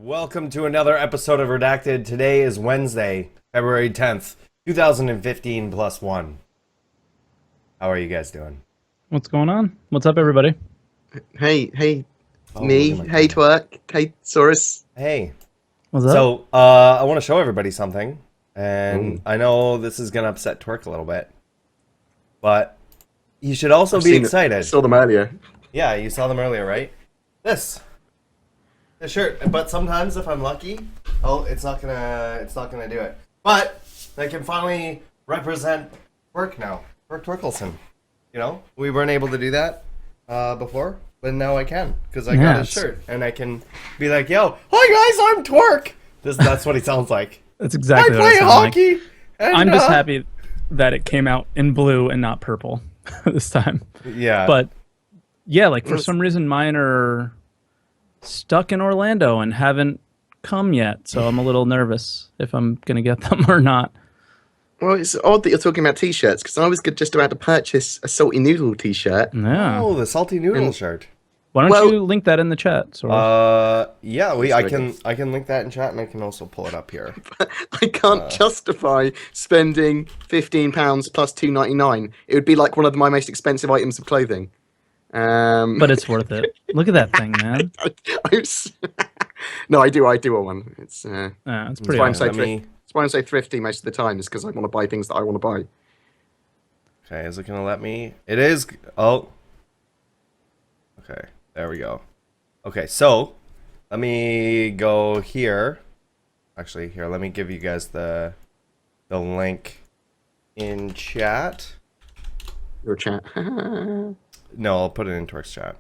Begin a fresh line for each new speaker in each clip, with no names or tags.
Welcome to another episode of Redacted. Today is Wednesday, February 10th, 2015 plus 1. How are you guys doing?
What's going on? What's up, everybody?
Hey, me. Hey, Twerk. Hey, Saurus.
Hey.
What's up?
So, I want to show everybody something, and I know this is going to upset Twerk a little bit, but you should also be excited.
I saw them earlier.
Yeah, you saw them earlier, right? The shirt, but sometimes if I'm lucky, it's not gonna do it. But I can finally represent Twerk now, Twerk Twerkelson. You know, we weren't able to do that before, but now I can because I got his shirt, and I can be like, "Yo, hi guys, I'm Twerk." That's what he sounds like.
That's exactly
I
what
play
I
hockey.
like.
And,
I'm just happy that it came out in blue and not purple this time.
Yeah,
but yeah, like for some reason mine are stuck in Orlando and haven't come yet, so I'm a little nervous if I'm gonna get them or not.
Well, it's odd that you're talking about t-shirts because I was just about to purchase a salty noodle t-shirt.
Yeah.
Oh, the salty noodle shirt.
Why don't you link that in the chat?
Yeah, I can link that in chat, and I can also pull it up here.
I can't justify spending £15 plus $2.99. It would be like one of my most expensive items of clothing.
But it's worth it. Look at that thing, man.
No, I do want one. It's
pretty
awesome.
awesome.
That's why I'm so thrifty most of the time, is because I want to buy things that I want to buy.
Okay, is it gonna let me? It is. Oh. Okay, there we go. Okay, so let me go here. Actually, here, let me give you guys the link in chat.
Your chat.
No, I'll put it in Twerk's chat.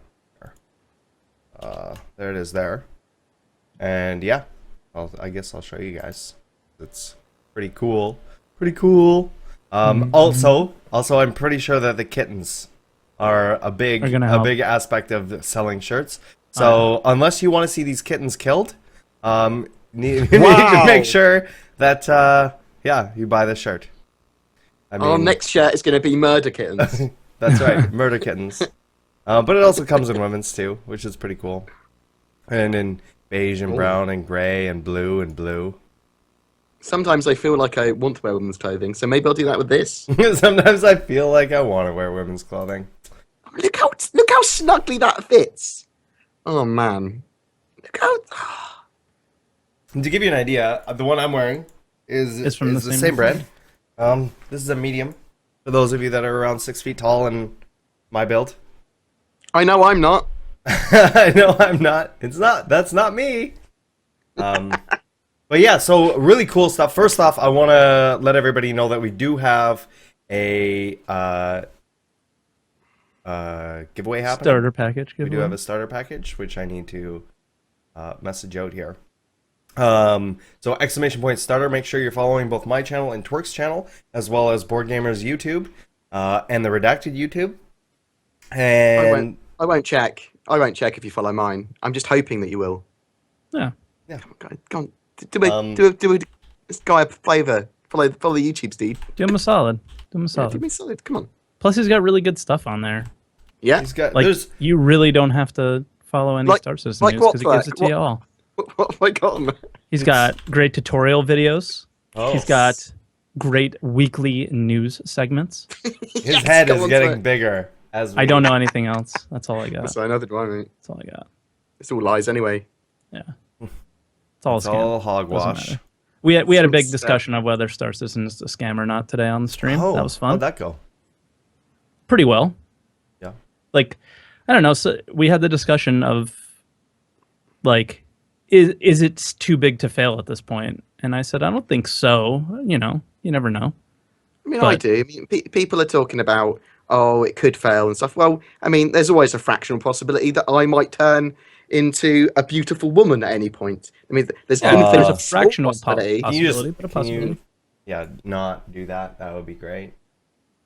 There it is there. And yeah, I guess I'll show you guys. It's pretty cool. Pretty cool. Also, I'm pretty sure that the kittens are a big aspect of selling shirts. So unless you want to see these kittens killed, you need to make sure that you buy this shirt. I mean,
our next shirt is going to be murder kittens.
That's right, murder kittens. But it also comes in women's too, which is pretty cool. And in beige and brown and gray and blue and blue.
Sometimes I feel like I want to wear women's clothing, so maybe I'll do that with this.
Sometimes I feel like I want to wear women's clothing.
Look how snugly that fits. Oh man, look how.
To give you an idea, the one I'm wearing is from the same brand. This is a medium for those of you that are around 6 feet tall and my build.
I know I'm not.
I know I'm not. That's not me. But yeah, so really cool stuff. First off, I want to let everybody know that we do have a giveaway happening.
Starter package giveaway.
We do have a starter package, which I need to message out here. So exclamation point starter. Make sure you're following both my channel and Twerk's channel, as well as BoredGamer's YouTube and the Redacted YouTube. And
I won't check. I won't check if you follow mine. I'm just hoping that you will.
Yeah.
Come on. Do this guy a favour. Follow the YouTubes, dude.
Do him a solid.
Do me a solid. Come on.
Plus, he's got really good stuff on there.
Yeah.
he's got
you really don't have to follow any Star System news because he gives it to you all.
What have I got on there?
He's got great tutorial videos.
Oh.
He's got great weekly news segments.
His head is getting bigger.
I don't know anything else. That's all I got.
So another one, mate.
That's all I got.
It's all lies anyway.
Yeah. It's all
hogwash.
We had a big discussion of whether Star System is a scam or not today on the stream. That was fun.
How'd that go?
Pretty well.
Yeah.
Like, I don't know. So we had the discussion of, like, is it too big to fail at this point? And I said, I don't think so. You know, you never know.
I mean, I do. I mean, people are talking about, oh, it could fail and stuff. Well, I mean, there's always a fractional possibility that I might turn into a beautiful woman at any point. I mean, there's
a fractional possibility, but a possibility.
Not do that? That would be great.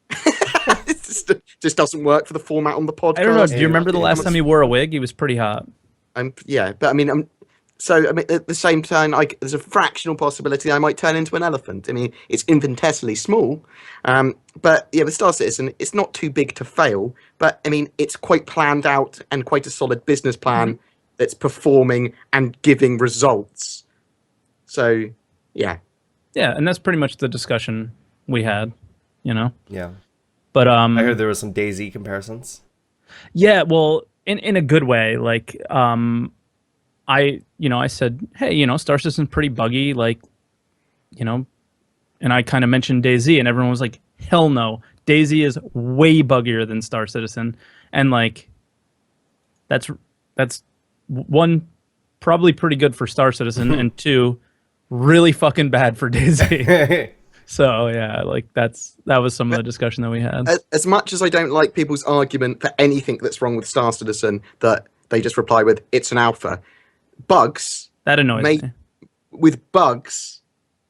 It just doesn't work for the format on the podcast.
I don't know. Do you remember the last time he wore a wig? He was pretty hot.
Yeah, but I mean, at the same time, there's a fractional possibility I might turn into an elephant. I mean, it's infinitesimally small, but yeah, with Star Citizen, it's not too big to fail. But I mean, it's quite planned out and quite a solid business plan that's performing and giving results. So, yeah.
Yeah, and that's pretty much the discussion we had, you know.
Yeah.
But
I heard there was some DayZ comparisons.
yeah, well, in a good way. Like, I said, hey, Star Citizen's pretty buggy, like, and I kind of mentioned DayZ, and everyone was like, hell no, DayZ is way buggier than Star Citizen, and like, that's one, probably pretty good for Star Citizen, and two, really fucking bad for DayZ. So yeah, like that was some of the discussion that we had.
As much as I don't like people's argument for anything that's wrong with Star Citizen, that they just reply with "it's an alpha." Bugs
That annoys me.
With bugs,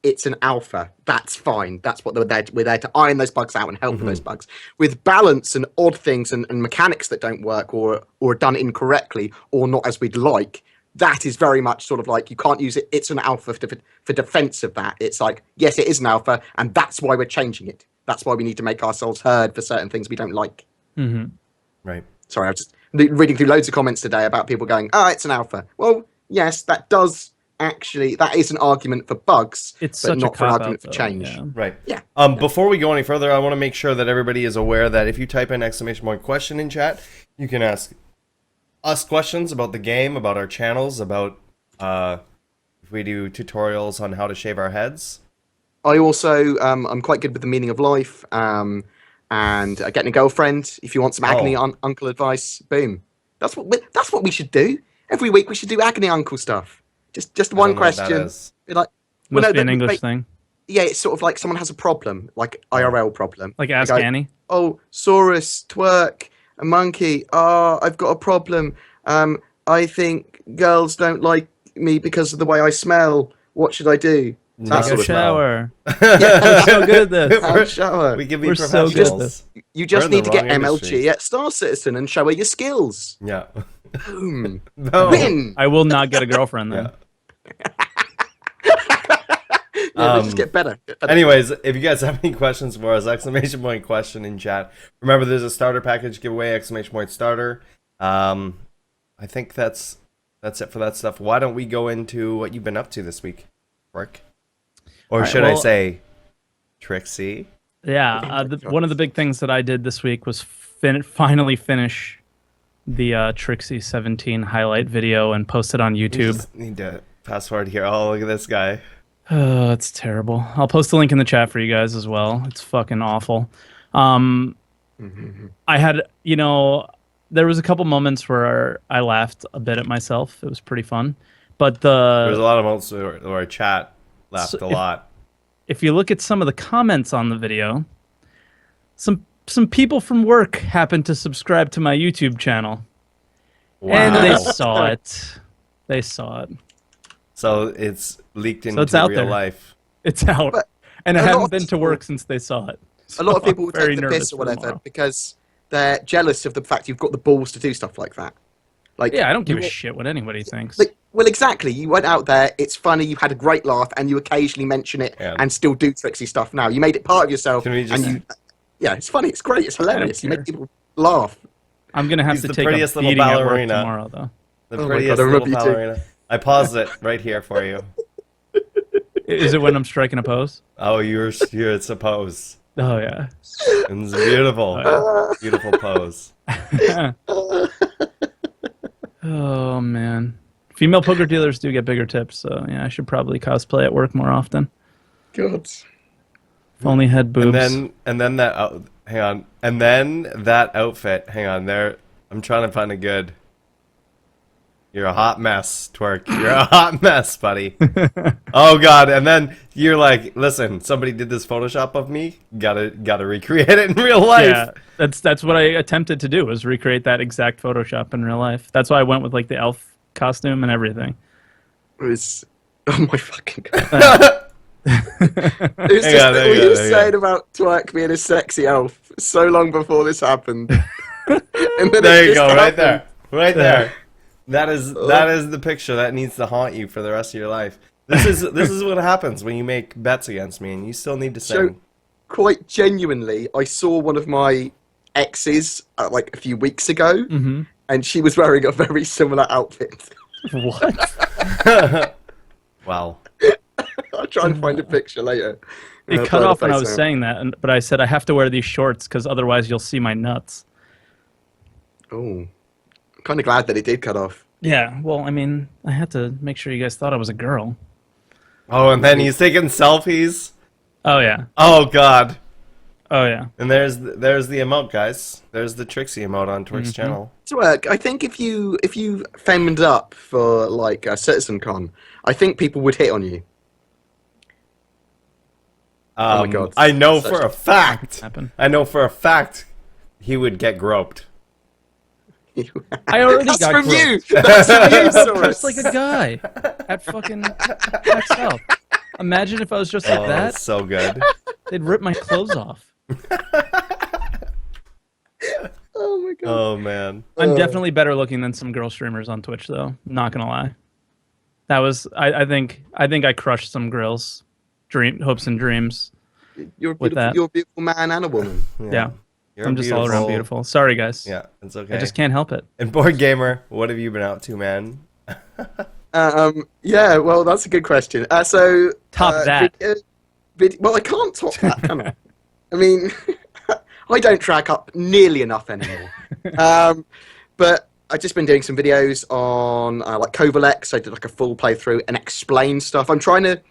it's an alpha. That's fine. That's what we're there to iron those bugs out and help with those bugs. With balance and odd things and mechanics that don't work or are done incorrectly or not as we'd like, that is very much sort of like you can't use it. It's an alpha for defense of that. It's like, yes, it is an alpha, and that's why we're changing it. That's why we need to make ourselves heard for certain things we don't like.
Mm-hmm.
Right.
Sorry, I was just reading through loads of comments today about people going, "Oh, it's an alpha." Well, yes, that is an argument for bugs, but not for an argument for change.
Yeah.
Right.
Yeah.
Before we go any further, I want to make sure that everybody is aware that if you type in !question in chat, you can ask us questions about the game, about our channels, about if we do tutorials on how to shave our heads.
I also, I'm quite good with the meaning of life, and getting a girlfriend. If you want some agony uncle advice, boom. That's what we should do. Every week we should do agony uncle stuff. Just one question. Be like,
Must be an English thing.
Yeah, it's sort of like someone has a problem, like IRL problem.
Like Ask Annie.
Oh, Saurus, twerk, a monkey. Oh, I've got a problem. I think girls don't like me because of the way I smell. What should I do?
Take a shower. We're so good at this.
Have a shower.
We're so good at this.
You just need to get MLG at Star Citizen and show her your skills.
Yeah.
Boom.
No.
Win.
I will not get a girlfriend then.
Yeah, just get better.
Anyways, if you guys have any questions for us, !question in chat. Remember, there's a starter package giveaway, !starter. I think that's it for that stuff. Why don't we go into what you've been up to this week, Rick? Or should I say, Trixie?
Yeah, one of the big things that I did this week was finally finish the Trixie 17 highlight video and post it on YouTube.
You just need to fast forward here. Oh, look at this guy.
Oh, it's terrible. I'll post a link in the chat for you guys as well. It's fucking awful. I had, there was a couple moments where I laughed a bit at myself. It was pretty fun. But
there's a lot of moments where our chat laughed a lot.
If you look at some of the comments on the video, some people from work happened to subscribe to my YouTube channel. Wow. And they saw it. They saw it.
So it's leaked into real life.
It's out. And I haven't been to work since they saw it.
So a lot of people will take the piss or whatever because they're jealous of the fact you've got the balls to do stuff like that. Like,
yeah, I don't give a shit what anybody thinks.
Well, exactly. You went out there, it's funny, you had a great laugh, and you occasionally mention it and still do Trixie stuff now. You made it part of yourself. Yeah, it's funny, it's great, it's hilarious. You make people laugh.
I'm going to have to take a beating at work tomorrow, though.
The prettiest little ballerina. I paused it right here for you.
Is it when I'm striking a pose?
Oh, it's a pose.
Oh, yeah.
It's beautiful. Beautiful pose.
Oh, man. Female poker dealers do get bigger tips, so yeah, I should probably cosplay at work more often.
God.
If only had boobs.
And then that hang on. And then that outfit, hang on there. I'm trying to find a good. You're a hot mess, Twerk. You're a hot mess, buddy. Oh god, and then you're like, listen, somebody did this Photoshop of me. Gotta recreate it in real life.
Yeah, that's what I attempted to do, was recreate that exact Photoshop in real life. That's why I went with like the elf costume and everything.
It was, oh my fucking god. It was just what you were saying about Twerk being a sexy elf so long before this happened. And then
there you go, right there. Right there. That is the picture that needs to haunt you for the rest of your life. This is what happens when you make bets against me and you still need to sing.
So, quite genuinely, I saw one of my exes like a few weeks ago, and she was wearing a very similar outfit.
What?
Wow.
I'll try and find a picture later.
It cut off when I was saying that, but I said I have to wear these shorts because otherwise you'll see my nuts.
Oh, I'm kind of glad that it did cut off.
Yeah, well, I mean, I had to make sure you guys thought I was a girl.
Oh, and then he's taking selfies.
Oh yeah.
Oh God.
Oh yeah.
And there's the emote, guys. There's the Trixie emote on Twitch's channel.
To work, I think if you femmed up for like a CitizenCon, I think people would hit on you. Oh my God!
I know for a fact.
Happen.
I know for a fact he would get groped.
I already
That's
got
from you.
groped.
That's from you,
Just
Soros.
like a guy at fucking myself. Imagine if I was just like
Oh,
that.
that's so good.
They'd rip my clothes off.
Oh my God!
Oh man.
I'm definitely better looking than some girl streamers on Twitch, though. Not gonna lie. That was I think I crushed some girls' hopes and dreams.
You're a
with
beautiful,
that.
you're a beautiful man and a woman.
Yeah.
You're
I'm just all around beautiful. Sorry, guys.
Yeah, it's okay.
I just can't help it.
And BoredGamer, what have you been up to, man?
Yeah, well, that's a good question.
Top that.
Well, I can't top that, can I? I mean, I don't track up nearly enough anymore. But I've just been doing some videos on like Kovalex. I did like a full playthrough and explain stuff. I'm trying to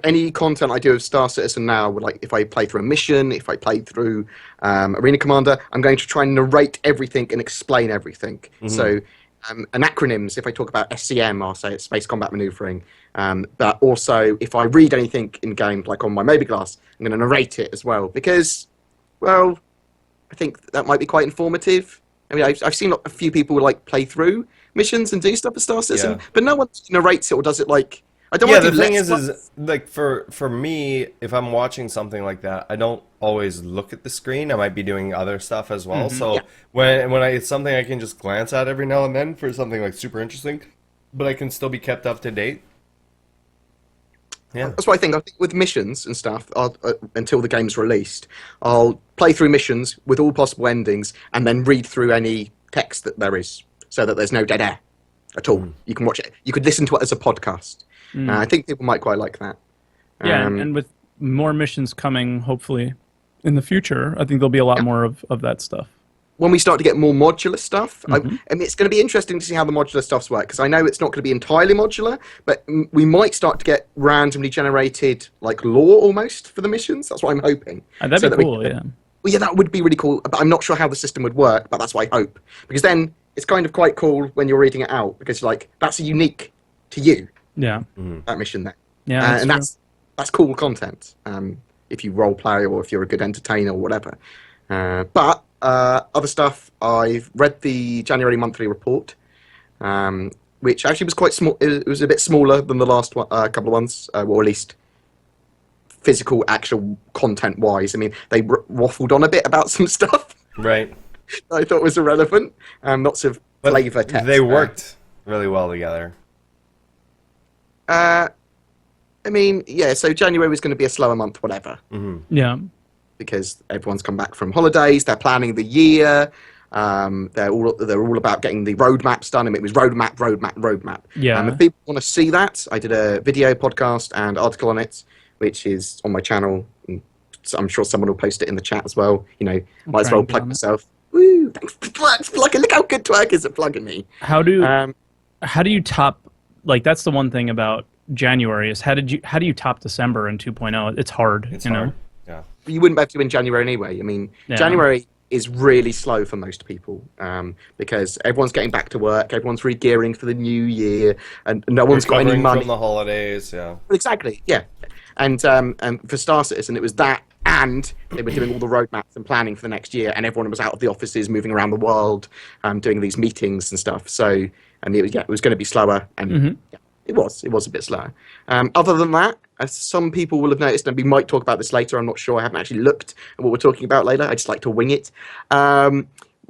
any content I do of Star Citizen now, like if I play through a mission, if I play through Arena Commander, I'm going to try and narrate everything and explain everything. So and acronyms, if I talk about SCM, I'll say it's Space Combat Maneuvering. But also, if I read anything in game, like on my Mobiglass, I'm going to narrate it as well. Because, well, I think that might be quite informative. I mean, I've seen a few people like play through missions and do stuff with Star Citizen, but no one narrates it or does it like... I don't want to
the thing is
let's-
like for me, if I'm watching something like that, I don't always look at the screen. I might be doing other stuff as well. So when it's something I can just glance at every now and then for something like super interesting, but I can still be kept up to date. Yeah,
That's what I think. I think with missions and stuff, until the game's released, I'll play through missions with all possible endings and then read through any text that there is, so that there's no dead air at all. You can watch it. You could listen to it as a podcast. I think people might quite like that.
Yeah, and with more missions coming, hopefully, in the future, I think there'll be a lot more of that stuff.
When we start to get more modular stuff, I mean, it's going to be interesting to see how the modular stuffs work, because I know it's not going to be entirely modular, but we might start to get randomly generated, like, lore almost for the missions. That's what I'm hoping.
That'd be cool, yeah.
Well, yeah, that would be really cool, but I'm not sure how the system would work, but that's what I hope. Because then it's kind of quite cool when you're reading it out, because, like, that's unique to you,
Yeah.
that mission there.
Yeah,
And that's cool content, if you role play or if you're a good entertainer or whatever. But other stuff, I've read the January monthly report, which actually was quite small. It was a bit smaller than the last one, couple of ones, or at least physical, actual content-wise. I mean, they waffled on a bit about some stuff
right.
I thought was irrelevant, lots of flavor text.
They worked really well together.
I mean, yeah, so January was going to be a slower month, whatever.
Yeah.
Because everyone's come back from holidays, they're planning the year, they're all about getting the roadmaps done, and it was roadmap.
Yeah.
If people want to see that, I did a video podcast and article on it, which is on my channel. And so I'm sure someone will post it in the chat as well. You know, might as well plug myself. Woo! Thanks for plugging. Look how good Twerk is at plugging me.
How do you top? Like, that's the one thing about January is how do you top December in 2.0? It's hard.
It's
you
hard.
know?
Yeah.
You wouldn't be able to in January anyway. I mean, January is really slow for most people, because everyone's getting back to work, everyone's re-gearing for the new year, and no one's got any
Recovering
money.
from the holidays, yeah.
Exactly, yeah. And for Star Citizen, it was that, and they were doing all the roadmaps and planning for the next year, and everyone was out of the offices, moving around the world, doing these meetings and stuff. So, and it was going to be slower, and yeah, it was a bit slower. Other than that, as some people will have noticed, and we might talk about this later, I'm not sure, I haven't actually looked at what we're talking about later, I just like to wing it.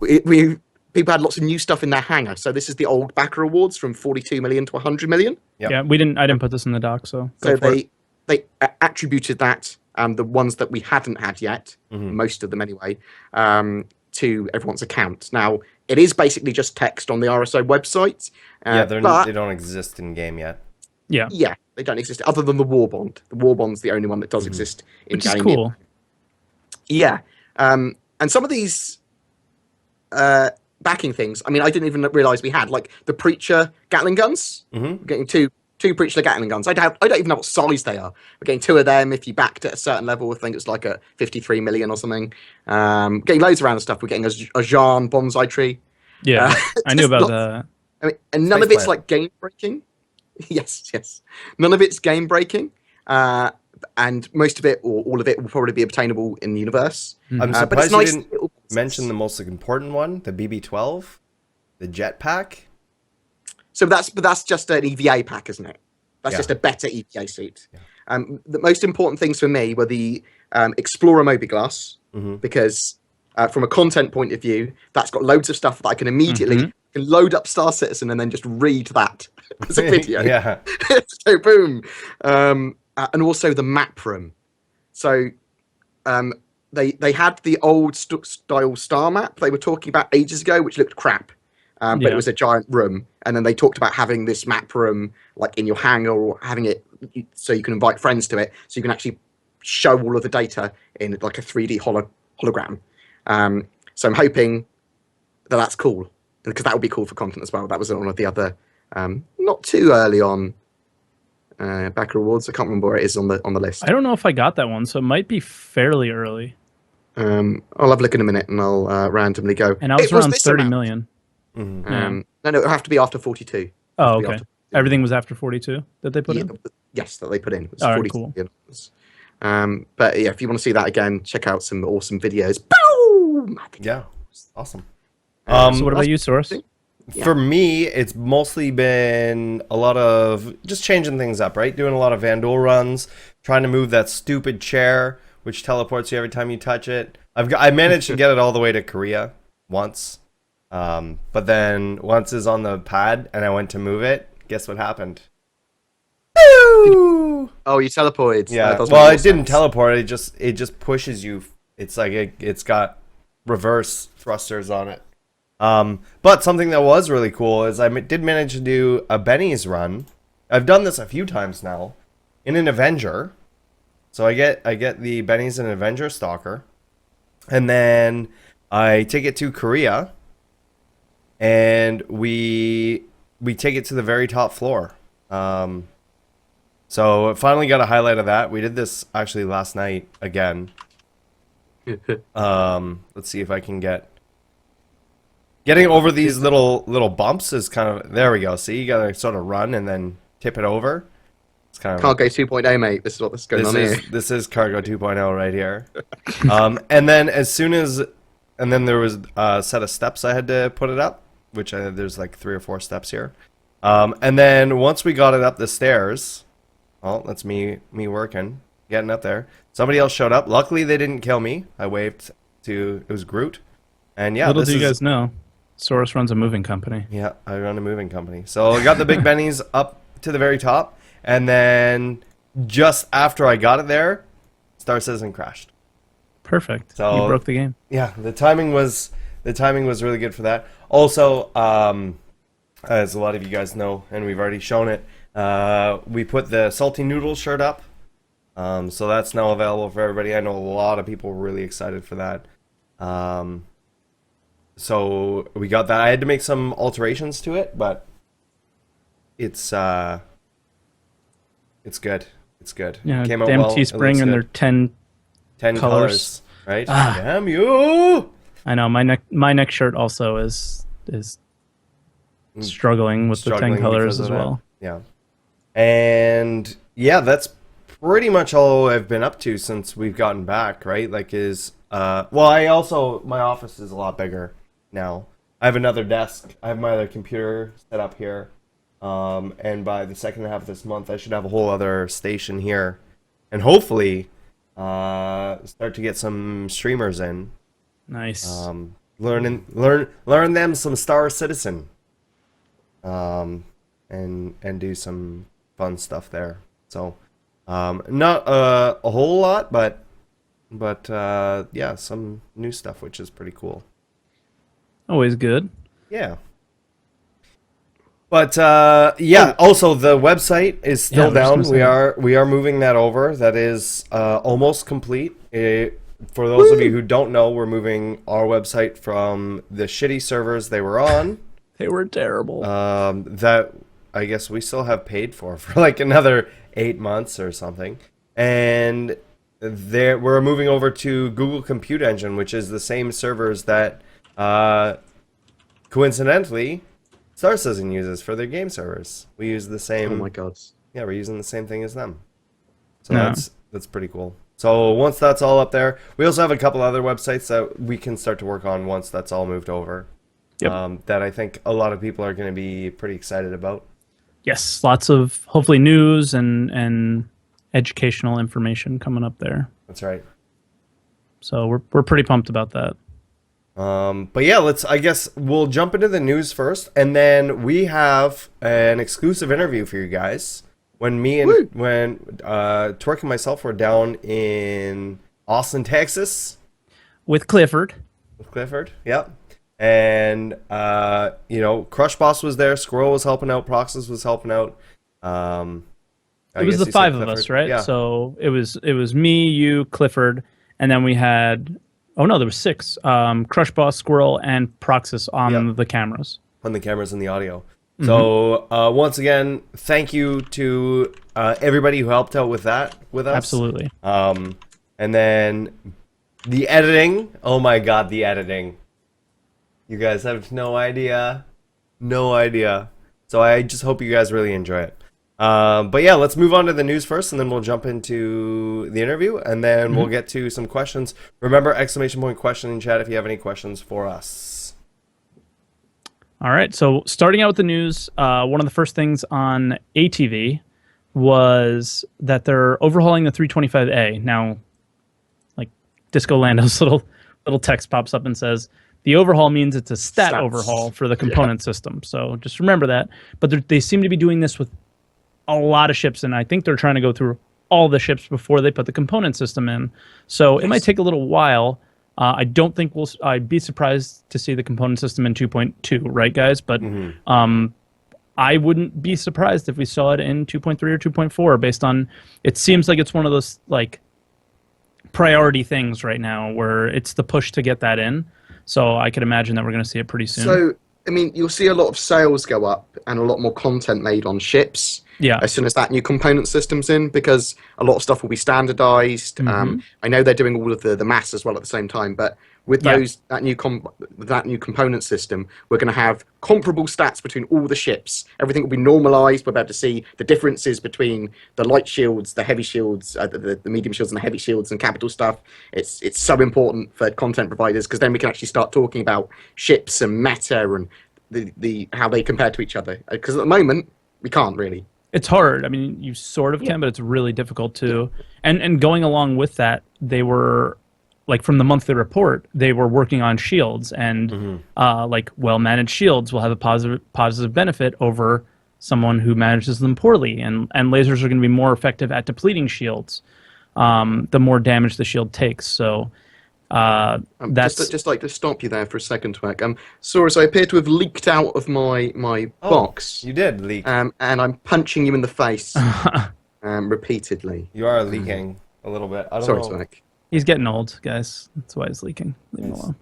People had lots of new stuff in their hangar. So this is the old backer awards from 42 million to 100 million.
Yep.
Yeah, I didn't put this in the doc, so
they attributed that, the ones that we hadn't had yet, most of them anyway, to everyone's account. Now, it is basically just text on the RSO website.
Yeah,
but
they don't exist in game yet.
Yeah.
yeah, they don't exist other than the War Bond. The War Bond's the only one that does exist in
Which is
game.
cool.
Yeah. And some of these backing things, I mean, I didn't even realize we had, like the Preacher Gatling guns. We're getting two Preacher Gatling guns. I don't even know what size they are. We're getting 2 of them if you backed at a certain level. I think it's like a 53 million or something. Getting loads of random stuff. We're getting a Jean bonsai tree.
Yeah, I knew about that.
I mean, and none of it's like game breaking. Yes. None of it's game breaking. And most of it, or all of it, will probably be obtainable in the universe.
I'm
But
surprised
it's nice.
you didn't mention the most important one, the BB-12, the jetpack.
So that's just an EVA pack, isn't it? That's just a better EVA suit.
Yeah.
The most important things for me were the Explorer Mobiglass, because from a content point of view, that's got loads of stuff that I can immediately can load up Star Citizen and then just read that as a video.
Yeah.
So boom. And also the map room. So they had the old style star map they were talking about ages ago, which looked crap. But it was a giant room, and then they talked about having this map room like in your hangar, or having it so you can invite friends to it, so you can actually show all of the data in like a 3D hologram. So I'm hoping that that's cool, because that would be cool for content as well. That was one of the other, not too early on backer awards. I can't remember where it is on the list.
I don't know if I got that one, so it might be fairly early.
I'll have a look in a minute, and I'll randomly go.
And I was around 30
amount.
million.
No, it'll have to be after 42.
Oh, okay. Everything was after 42 that they put in?
Yes, that they put in. It was
All right,
42
cool.
million. But yeah, if you want to see that again, check out some awesome videos. Boom!
Yeah. Awesome.
So what about you, Source?
For me, it's mostly been a lot of just changing things up, right? Doing a lot of Vandal runs, trying to move that stupid chair, which teleports you every time you touch it. I managed to get it all the way to Korea once. But then once it's on the pad and I went to move it, guess what happened? Woo!
Oh, you teleported.
Yeah. Well, it didn't teleport. It just pushes you. It's like it's got reverse thrusters on it. But something that was really cool is I did manage to do a Benny's run. I've done this a few times now in an Avenger. So I get the Benny's and Avenger Stalker, and then I take it to Korea. And we take it to the very top floor. So it finally got a highlight of that. We did this actually last night again. Let's see if I can getting over these little bumps is kind of, there we go. See, you gotta sort of run and then tip it over. It's kind of
Cargo 2.0, mate. This is what's going on here.
This is Cargo 2.0 right here. And then there was a set of steps I had to put it up, which there's like 3 or 4 steps here. And then once we got it up the stairs, well, that's me working, getting up there. Somebody else showed up. Luckily, they didn't kill me. I waved to, it was Groot. And yeah,
Little do you guys know, Source runs a moving company.
Yeah, I run a moving company. So I got the big bennies up to the very top. And then just after I got it there, Star Citizen crashed.
Perfect.
So
you broke the game.
Yeah, the timing was really good for that. Also, as a lot of you guys know, and we've already shown it, we put the Salty Noodles shirt up. So that's now available for everybody. I know a lot of people were really excited for that. So we got that. I had to make some alterations to it, but it's good. It's good.
Yeah,
Came out
damn
well.
Teespring and their 10
colors, right? Damn you!
I know my neck shirt also is struggling with the 10 colors as well.
Yeah. And yeah, that's pretty much all I've been up to since we've gotten back, right? Like my office is a lot bigger now. I have another desk. I have my other computer set up here. And by the second half of this month, I should have a whole other station here. And hopefully start to get some streamers in.
Nice.
Learn them some Star Citizen. And do some fun stuff there. So not a whole lot, but yeah, some new stuff, which is pretty cool.
Always good.
Yeah. But also the website is still down. We are moving that over. That is almost complete. For those of you who don't know, we're moving our website from the shitty servers they were on.
They were terrible.
That I guess we still have paid for like another 8 months or something. And we're moving over to Google Compute Engine, which is the same servers that coincidentally Star Citizen uses for their game servers. We use the same.
Oh my god.
Yeah, we're using the same thing as them. So that's pretty cool. So once that's all up there, we also have a couple other websites that we can start to work on once that's all moved over.
Yep.
That I think a lot of people are going to be pretty excited about.
Yes, lots of hopefully news and educational information coming up there.
That's right.
So we're pretty pumped about that.
But yeah, I guess we'll jump into the news first, and then we have an exclusive interview for you guys. When Twerk and myself were down in Austin, Texas.
With Clifford.
Yep. And, Crush Boss was there, Squirrel was helping out, Proxys was helping out.
It was the 5 of us, right?
Yeah.
So it was me, you, Clifford, and then we had... Oh, no, there was 6. Crush Boss, Squirrel, and Proxys on the cameras. On the cameras and the audio. Mm-hmm. So, once again, thank you to everybody who helped out with that with us. Absolutely.
And then the editing. Oh my god, the editing. You guys have no idea. No idea. So I just hope you guys really enjoy it. But yeah, let's move on to the news first, and then we'll jump into the interview, and then we'll get to some questions. Remember, ! question in chat if you have any questions for us.
All right, so starting out with the news, one of the first things on ATV was that they're overhauling the 325A. Now, like Disco Lando's little text pops up and says, the overhaul means it's a stat overhaul for the component system. So just remember that. But they seem to be doing this with a lot of ships, and I think they're trying to go through all the ships before they put the component system in. So it might take a little while. I don't think I'd be surprised to see the component system in 2.2, right, guys? But I wouldn't be surprised if we saw it in 2.3 or 2.4, based on, it seems like it's one of those like priority things right now where it's the push to get that in. So I could imagine that we're going to see it pretty soon.
So, I mean, you'll see a lot of sales go up and a lot more content made on ships.
Yeah.
As soon as that new component system's in, because a lot of stuff will be standardized. I know they're doing all of the mass as well at the same time, but with that new component system, we're going to have comparable stats between all the ships. Everything will be normalized. We're about to see the differences between the light shields, the heavy shields, the medium shields, and the heavy shields and capital stuff. It's so important for content providers, because then we can actually start talking about ships and meta and the how they compare to each other. Because at the moment, we can't really.
It's hard. I mean, you sort of can, but it's really difficult to. And going along with that, they were, like from the monthly report, they were working on shields, and like well-managed shields will have a positive benefit over someone who manages them poorly. And lasers are going to be more effective at depleting shields the more damage the shield takes. So that's
just like to stop you there for a second, Twerk. Sorry, so I appear to have leaked out of my box.
You did leak.
And I'm punching you in the face repeatedly.
You are leaking a little bit. I don't
Sorry,
know.
Twerk.
He's getting old, guys. That's why he's leaking. Leave him alone.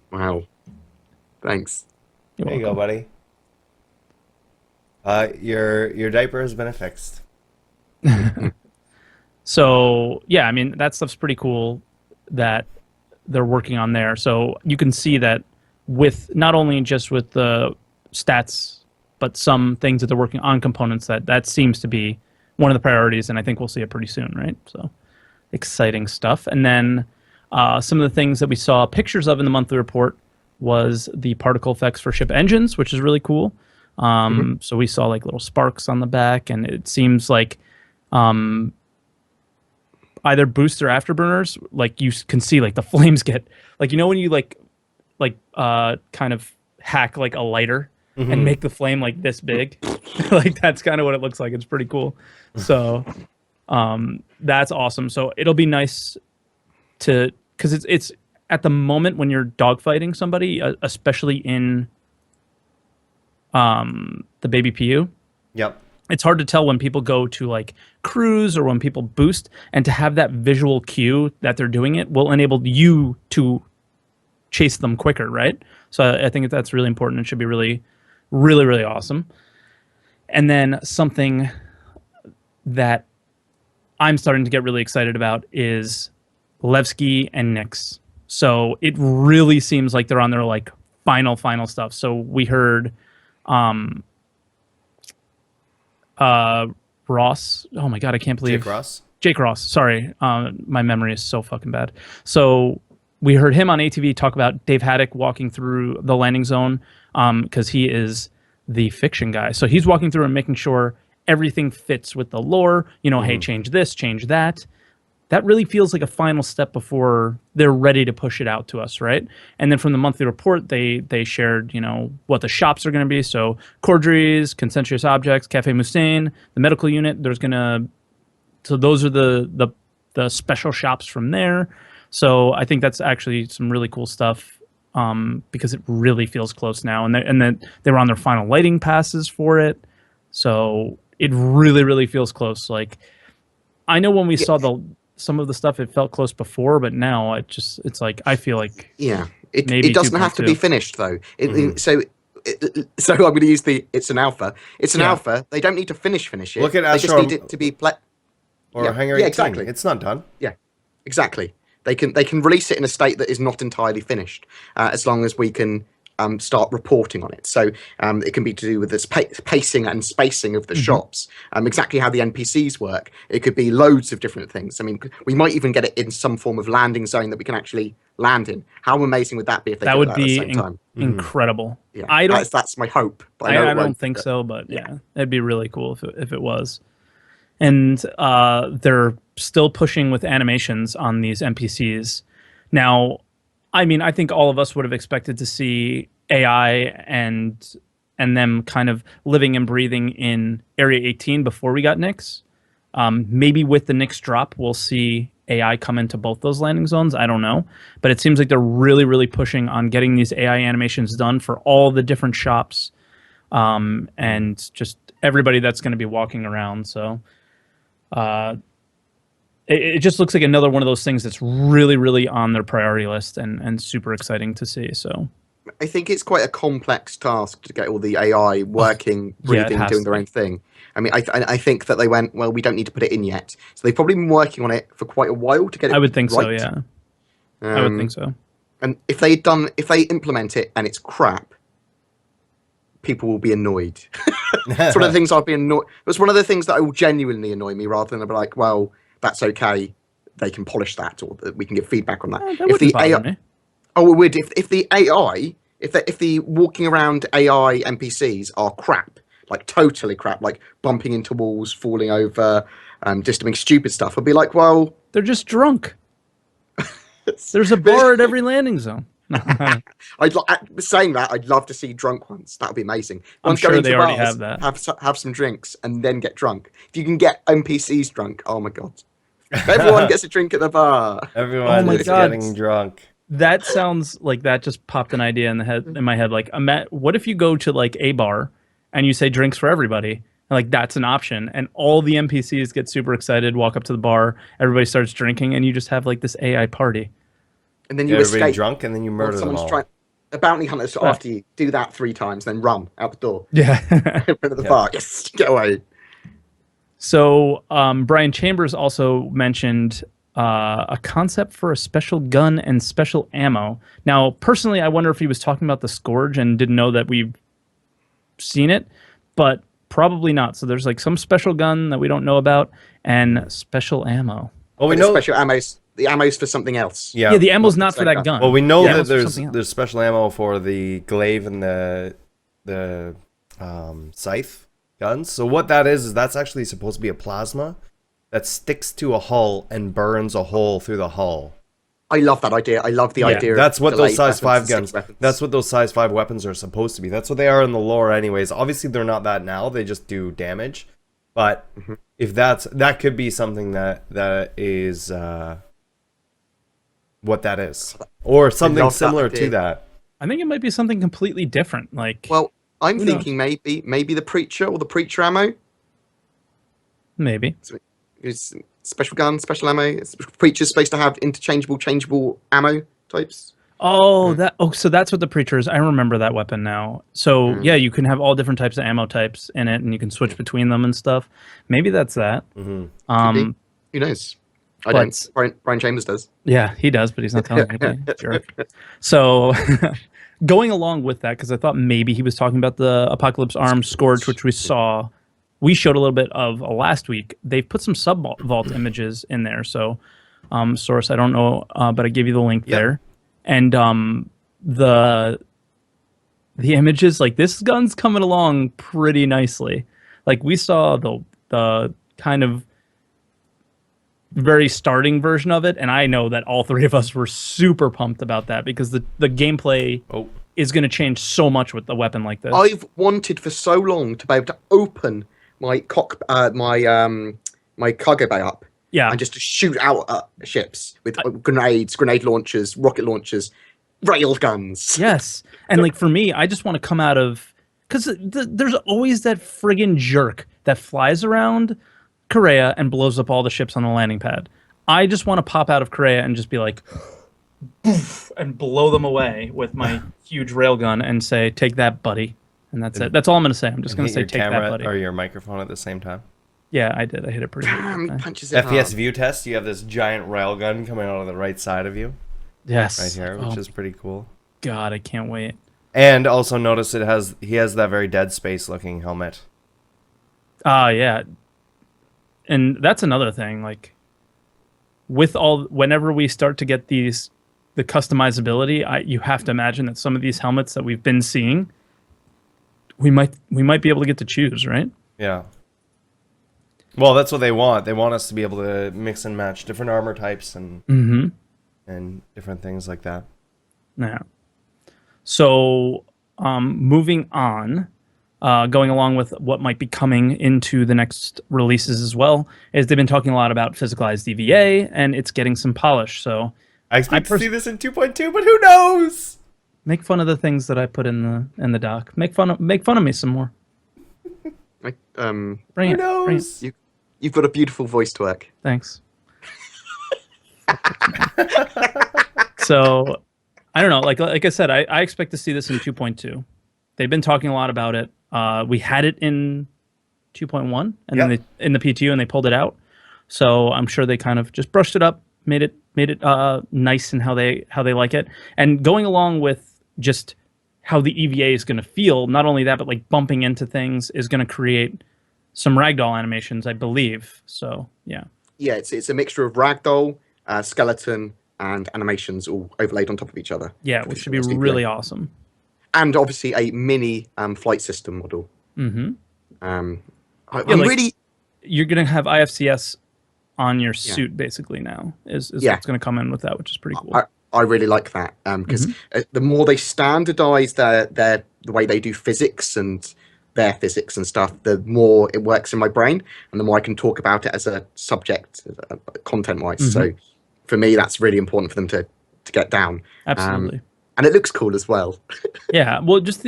Wow. Thanks.
There you go, buddy. Your diaper has been affixed.
So, yeah, I mean, that stuff's pretty cool that they're working on there. So you can see that with not only just with the stats, but some things that they're working on components, that seems to be one of the priorities, and I think we'll see it pretty soon, right? So exciting stuff. And then some of the things that we saw pictures of in the monthly report was the particle effects for ship engines, which is really cool. So we saw like little sparks on the back, and it seems like either boost or afterburners, like you can see like the flames get, like, you know, when you like kind of hack like a lighter and make the flame like this big, like that's kind of what it looks like. It's pretty cool. So that's awesome. So it'll be nice to, because it's at the moment when you're dogfighting somebody, especially in the baby PU,
Yep.
it's hard to tell when people go to like cruise or when people boost, and to have that visual cue that they're doing it will enable you to chase them quicker, right? So I think that's really important. It should be really, really, really awesome. And then something that I'm starting to get really excited about is Levski and Nyx. So it really seems like they're on their like final stuff. So we heard Ross. Oh my god, I can't believe Jake Ross. Sorry, my memory is so fucking bad. So we heard him on ATV talk about Dave Haddock walking through the landing zone because he is the fiction guy. So he's walking through and making sure everything fits with the lore. You know, hey, change this, change that. That really feels like a final step before they're ready to push it out to us, right? And then from the monthly report, they shared, you know, what the shops are going to be. So Cordries, Concentrious Objects, Cafe Mustaine, the medical unit. So those are the special shops from there. So I think that's actually some really cool stuff because it really feels close now. And then they were on their final lighting passes for it. So it really, really feels close. Like, I know when we saw some of the stuff, it felt close before, but now it's like, I feel like
it doesn't have to be finished though. So I'm going to use it's an alpha. It's an alpha. They don't need to finish it.
Look at
they just need it to be
Hangar 18.
Exactly.
It's not done.
Yeah, exactly. They can release it in a state that is not entirely finished, as long as we can start reporting on it. So it can be to do with this pacing and spacing of the shops, exactly how the NPCs work. It could be loads of different things. I mean, we might even get it in some form of landing zone that we can actually land in. How amazing would that be if they
that
did
would
that
be
at the same time?
incredible.
Yeah, that's my hope. But
I don't think so, but yeah, it'd be really cool if it was. And they're still pushing with animations on these NPCs. Now, I mean, I think all of us would have expected to see AI and them kind of living and breathing in Area 18 before we got Nyx. Maybe with the Nyx drop, we'll see AI come into both those landing zones. I don't know. But it seems like they're really, really pushing on getting these AI animations done for all the different shops and just everybody that's going to be walking around. So it just looks like another one of those things that's really, really on their priority list and super exciting to see. So
I think it's quite a complex task to get all the AI working, breathing, doing their own thing. I mean, I think that they went, well, we don't need to put it in yet. So they've probably been working on it for quite a while to get it right.
I would think so, yeah. I would think so.
And if they implement it and it's crap, people will be annoyed. It's one of the things I'll be annoyed. It's one of the things that will genuinely annoy me, rather than I'll be like, well, that's okay. They can polish that, or we can give feedback on that.
If the AI, me.
Oh, it would. If the AI, if the walking around AI NPCs are crap, like totally crap, like bumping into walls, falling over, just doing stupid stuff, I'd be like, well,
they're just drunk. There's a bar at every landing zone.
Saying that, I'd love to see drunk ones. That would be amazing.
I'm sure they already have that.
Have some drinks and then get drunk. If you can get NPCs drunk, oh my god! Everyone gets a drink at the bar.
Everyone is getting drunk.
That sounds like that just popped an idea in my head. Like, what if you go to like a bar and you say drinks for everybody? And like that's an option, and all the NPCs get super excited, walk up to the bar, everybody starts drinking, and you just have like this AI party.
And then you escape
drunk, and then you murder them all.
The bounty hunters after you do that 3 times, then run out the door.
Yeah,
rid of the bar. Yes, get away.
So Brian Chambers also mentioned a concept for a special gun and special ammo. Now, personally, I wonder if he was talking about the Scourge and didn't know that we've seen it, but probably not. So there's like some special gun that we don't know about and special ammo.
Well, we know special ammos. The ammo's for something else.
Yeah, the ammo's not for that gun.
Well, we know that there's special ammo for the glaive and the scythe guns. So what that is that's actually supposed to be a plasma that sticks to a hull and burns a hole through the hull.
I love that idea. I love the idea.
That's what those size 5 guns. That's what those size 5 weapons are supposed to be. That's what they are in the lore, anyways. Obviously, they're not that now. They just do damage. But if that could be something that is what that is, or something
love that
similar to
idea.
that.
I think it might be something completely different. Like,
Well, I'm
Who knows?
thinking maybe the Preacher or the Preacher ammo.
maybe.
It's special gun, special ammo. Preacher's supposed to have interchangeable, changeable ammo types.
Oh, so that's what the Preacher is. I remember that weapon now. So yeah, you can have all different types of ammo types in it, and you can switch between them and stuff. Maybe that's that.
Could
Um,
be. Who knows? I
but-
don't. Brian Chambers does.
yeah, he does, but he's not telling anybody. Jerk. So, going along with that, because I thought maybe he was talking about the Apocalypse Arms Scourge, which we saw. We showed a little bit of last week. They've put some sub vault images in there. So, source, I don't know, but I gave you the link there. And the images, like, this gun's coming along pretty nicely. Like, we saw the kind of very starting version of it, and I know that all three of us were super pumped about that because the gameplay is going to change so much with a weapon like this.
I've wanted for so long to be able to open my my cargo bay up, and just to shoot out at ships with grenades, grenade launchers, rocket launchers, rail guns.
Yes, and like for me, I just want to come out of, because there's always that friggin' jerk that flies around Korea and blows up all the ships on the landing pad. I just want to pop out of Korea and just be like, poof, and blow them away with my huge railgun and say, "Take that, buddy." And that's it. That's all I'm going to say. I'm just going to say, "Take that, buddy."
Or your microphone at the same time.
Yeah, I did. I hit it pretty
Damn,
good.
he punches it
FPS
hard.
view test. You have this giant railgun coming out of the right side of you,
Yes.
right here, which is pretty cool.
God, I can't wait.
And also notice he has that very Dead Space looking helmet.
Yeah. And that's another thing, like, whenever we start to get the customizability, you have to imagine that some of these helmets that we've been seeing, we might be able to get to choose, right?
Yeah. Well, that's what they want. They want us to be able to mix and match different armor types and different things like that.
Yeah. So, moving on, going along with what might be coming into the next releases as well, is they've been talking a lot about physicalized EVA, and it's getting some polish. So
I expect to see this in 2.2, but who knows?
make fun of the things that I put in the doc. Make fun of me some more. Bring
Who
it.
knows?
You've got a beautiful voice to work.
Thanks. So, I don't know. Like I said, I expect to see this in 2.2. They've been talking a lot about it. We had it in 2.1, and then in the PTU, and they pulled it out. So I'm sure they kind of just brushed it up, made it nice in how they like it, and going along with just how the EVA is going to feel. Not only that, but like bumping into things is going to create some ragdoll animations, I believe. So yeah.
Yeah, it's a mixture of ragdoll, skeleton, and animations all overlaid on top of each other.
Yeah, which should be really awesome.
And obviously a mini flight system model.
Mm-hmm.
I'm
like,
really...
You're going to have IFCS on your suit basically now. Is what's going to come in with that, which is pretty cool.
I really like that because the more they standardize the way they do physics and their physics and stuff, the more it works in my brain, and the more I can talk about it as a subject, content-wise. So for me, that's really important for them to get down.
Absolutely.
And it looks cool as well.
Yeah, well, just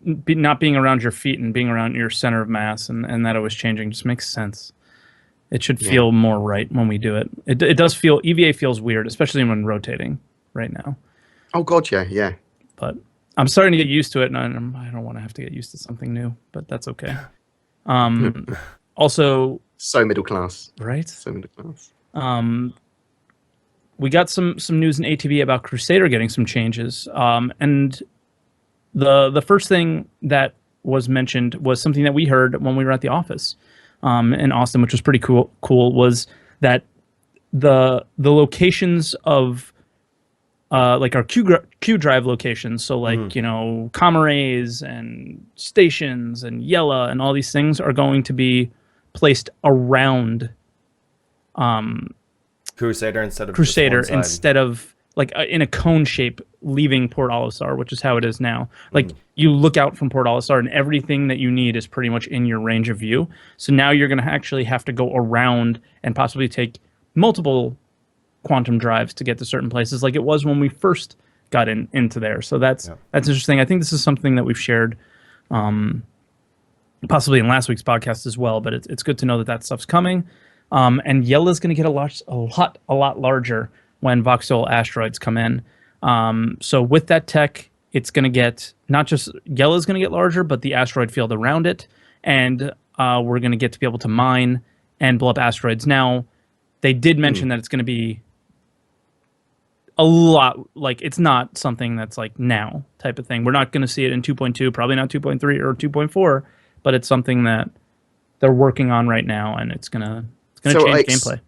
not being around your feet and being around your center of mass and that always changing just makes sense. It should feel more right when we do it. It does feel, EVA feels weird, especially when rotating right now.
Oh god, yeah.
But I'm starting to get used to it, and I don't want to have to get used to something new, but that's okay. Also,
so middle class,
right?
So middle class.
We got some news in ATV about Crusader getting some changes, and the first thing that was mentioned was something that we heard when we were at the office in Austin, which was pretty cool. Was that the locations of like our Q drive locations, so like Comrays and stations and Yella and all these things are going to be placed around
Crusader instead
of like in a cone shape leaving Port Olisar, which is how it is now. Like you look out from Port Olisar and everything that you need is pretty much in your range of view. So now you're going to actually have to go around and possibly take multiple quantum drives to get to certain places, like it was when we first got into there. So that's interesting. I think this is something that we've shared, possibly in last week's podcast as well. But it's good to know that stuff's coming. And Yella's going to get a lot larger when voxel asteroids come in. So with that tech, it's going to get not just Yella's going to get larger, but the asteroid field around it, and we're going to get to be able to mine and blow up asteroids. Now, they did mention that it's going to be a lot, like it's not something that's like now type of thing. We're not going to see it in 2.2, probably not 2.3 or 2.4, but it's something that they're working on right now, and it's gonna change gameplay.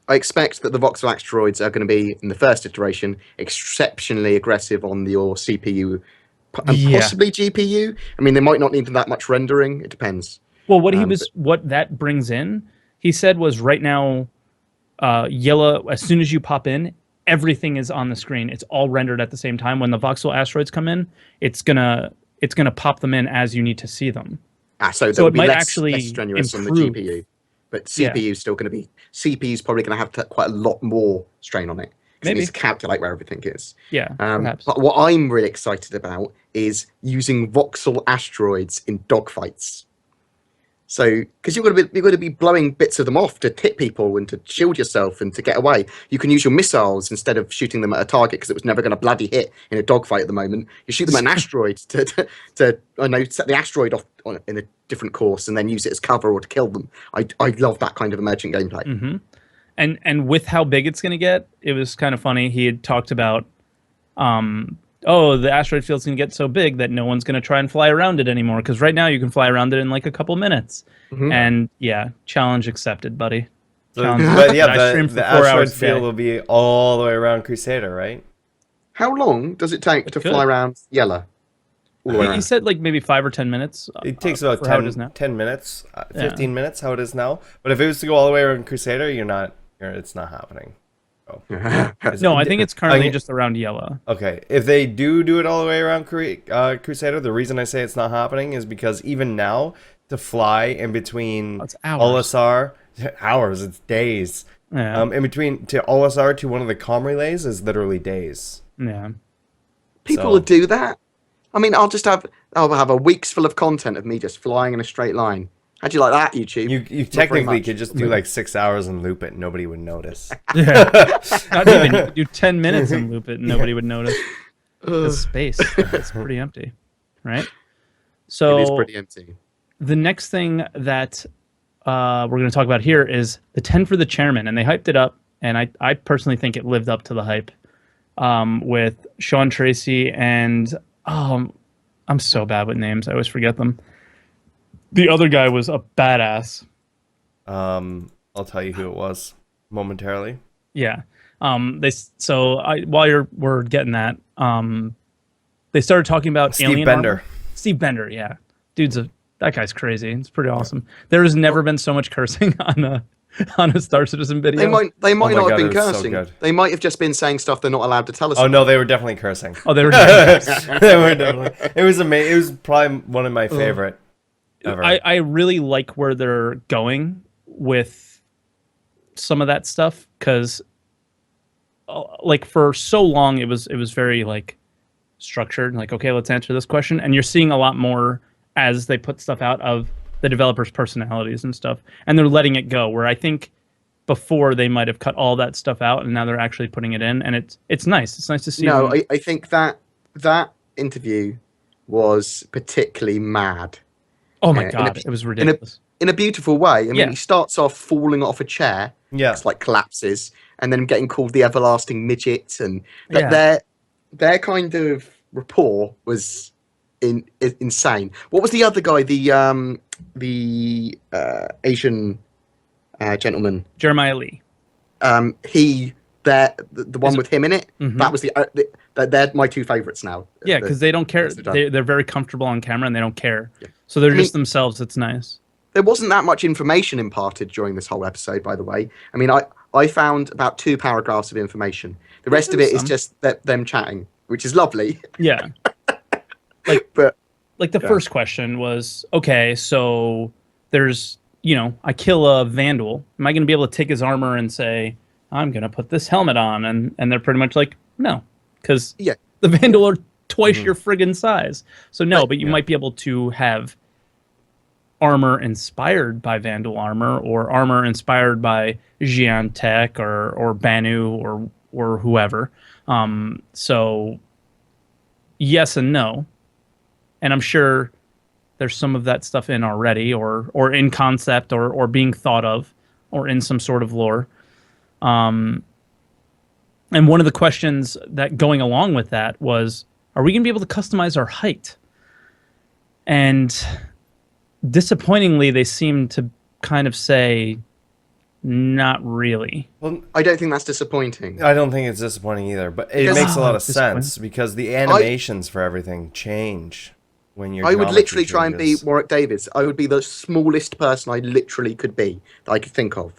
I expect that the voxel asteroids are going to be, in the first iteration, exceptionally aggressive on your CPU and possibly GPU. I mean, they might not need that much rendering. It depends.
Well, what that brings in, he said, was right now, Yella, as soon as you pop in, everything is on the screen. It's all rendered at the same time. When the voxel asteroids come in, it's gonna pop them in as you need to see them.
So it might actually less strenuous improve. On the GPU. But CPU is still going to be. CPU is probably going to have quite a lot more strain on it. Because it needs to calculate where everything is.
Yeah, perhaps.
But what I'm really excited about is using voxel asteroids in dogfights. So, because you're going to be blowing bits of them off to hit people and to shield yourself and to get away. You can use your missiles instead of shooting them at a target because it was never going to bloody hit in a dogfight at the moment. You shoot them at an asteroid to set the asteroid off in a different course and then use it as cover or to kill them. I love that kind of emergent gameplay.
Mm-hmm. And with how big it's going to get, it was kind of funny. He had talked about, the asteroid field's going to get so big that no one's going to try and fly around it anymore. Because right now you can fly around it in like a couple minutes. Mm-hmm. And challenge accepted, buddy.
But the asteroid field will be all the way around Crusader, right?
How long does it take to fly around Yella?
He said like maybe 5 or 10 minutes.
It takes about 10 minutes, 15 minutes, how it is now. But if it was to go all the way around Crusader, it's not happening. Oh.
No, I think it's currently just around Yella.
Okay, if they do it all the way around Crusader, the reason I say it's not happening is because even now, to fly in between OLSR, hours, it's days.
Yeah.
In between to OLSR to one of the comm relays is literally days.
Yeah.
People will do that. I mean, I'll have a week's full of content of me just flying in a straight line. How'd you like that, YouTube?
You technically could just do like 6 hours and loop it, and nobody would notice.
Not even. You could do 10 minutes and loop it, and nobody would notice. The space, it's pretty empty, right? So
it is pretty empty.
The next thing that we're going to talk about here is the 10 for the chairman, and they hyped it up, and I personally think it lived up to the hype with Sean Tracy and I'm so bad with names. I always forget them. The other guy was a badass.
I'll tell you who it was momentarily.
Yeah. While we're getting that, they started talking about
Steve
Alien
Bender.
Armor. Steve Bender, yeah. That guy's crazy. It's pretty awesome. There has never been so much cursing on a Star Citizen video.
They might not have been cursing. So they might have just been saying stuff they're not allowed to tell us.
Oh no, they were definitely cursing.
Oh, they were definitely
they were definitely. It was amazing. It was probably one of my favorite ever.
I really like where they're going with some of that stuff because like for so long it was very like structured, like okay, let's answer this question, and you're seeing a lot more as they put stuff out of the developers' personalities and stuff, and they're letting it go, where I think before they might have cut all that stuff out and now they're actually putting it in, and it's nice. It's nice to see.
No, I think that interview was particularly mad.
Oh my god, it was ridiculous.
In a beautiful way. I mean, he starts off falling off a chair.
Yeah.
It's like collapses, and then getting called the everlasting midget, and their kind of rapport was insane. What was the other guy? The Asian gentleman,
Jeremiah Lee.
The one with him in it.
Mm-hmm.
That was they're my two favorites now.
Yeah, because they don't care. They're very comfortable on camera and they don't care. Yeah. So they're just themselves. It's nice.
There wasn't that much information imparted during this whole episode, by the way. I mean, I found about 2 paragraphs of information. The rest of it is just them chatting, which is lovely.
Yeah. Like the first question was, okay, so there's, I kill a Vandal. Am I going to be able to take his armor and say, I'm gonna put this helmet on, and they're pretty much like, no, because
Yeah.
the Vandal are twice your friggin' size. So no,
Right.
but you might be able to have armor inspired by Vandal armor, or armor inspired by Xian Tech or Banu or whoever. So yes and no, and I'm sure there's some of that stuff in already, or in concept, or being thought of, or in some sort of lore. And one of the questions that going along with that was, are we going to be able to customize our height? And disappointingly, they seem to kind of say, not really.
Well,
I don't think that's disappointing.
I don't think it's disappointing either, but it
Because-
makes a lot of
It's disappointing.
sense because the animations for everything change when you're.
I would literally try and be Warwick Davis. I would be the smallest person I literally could be, that I could think of.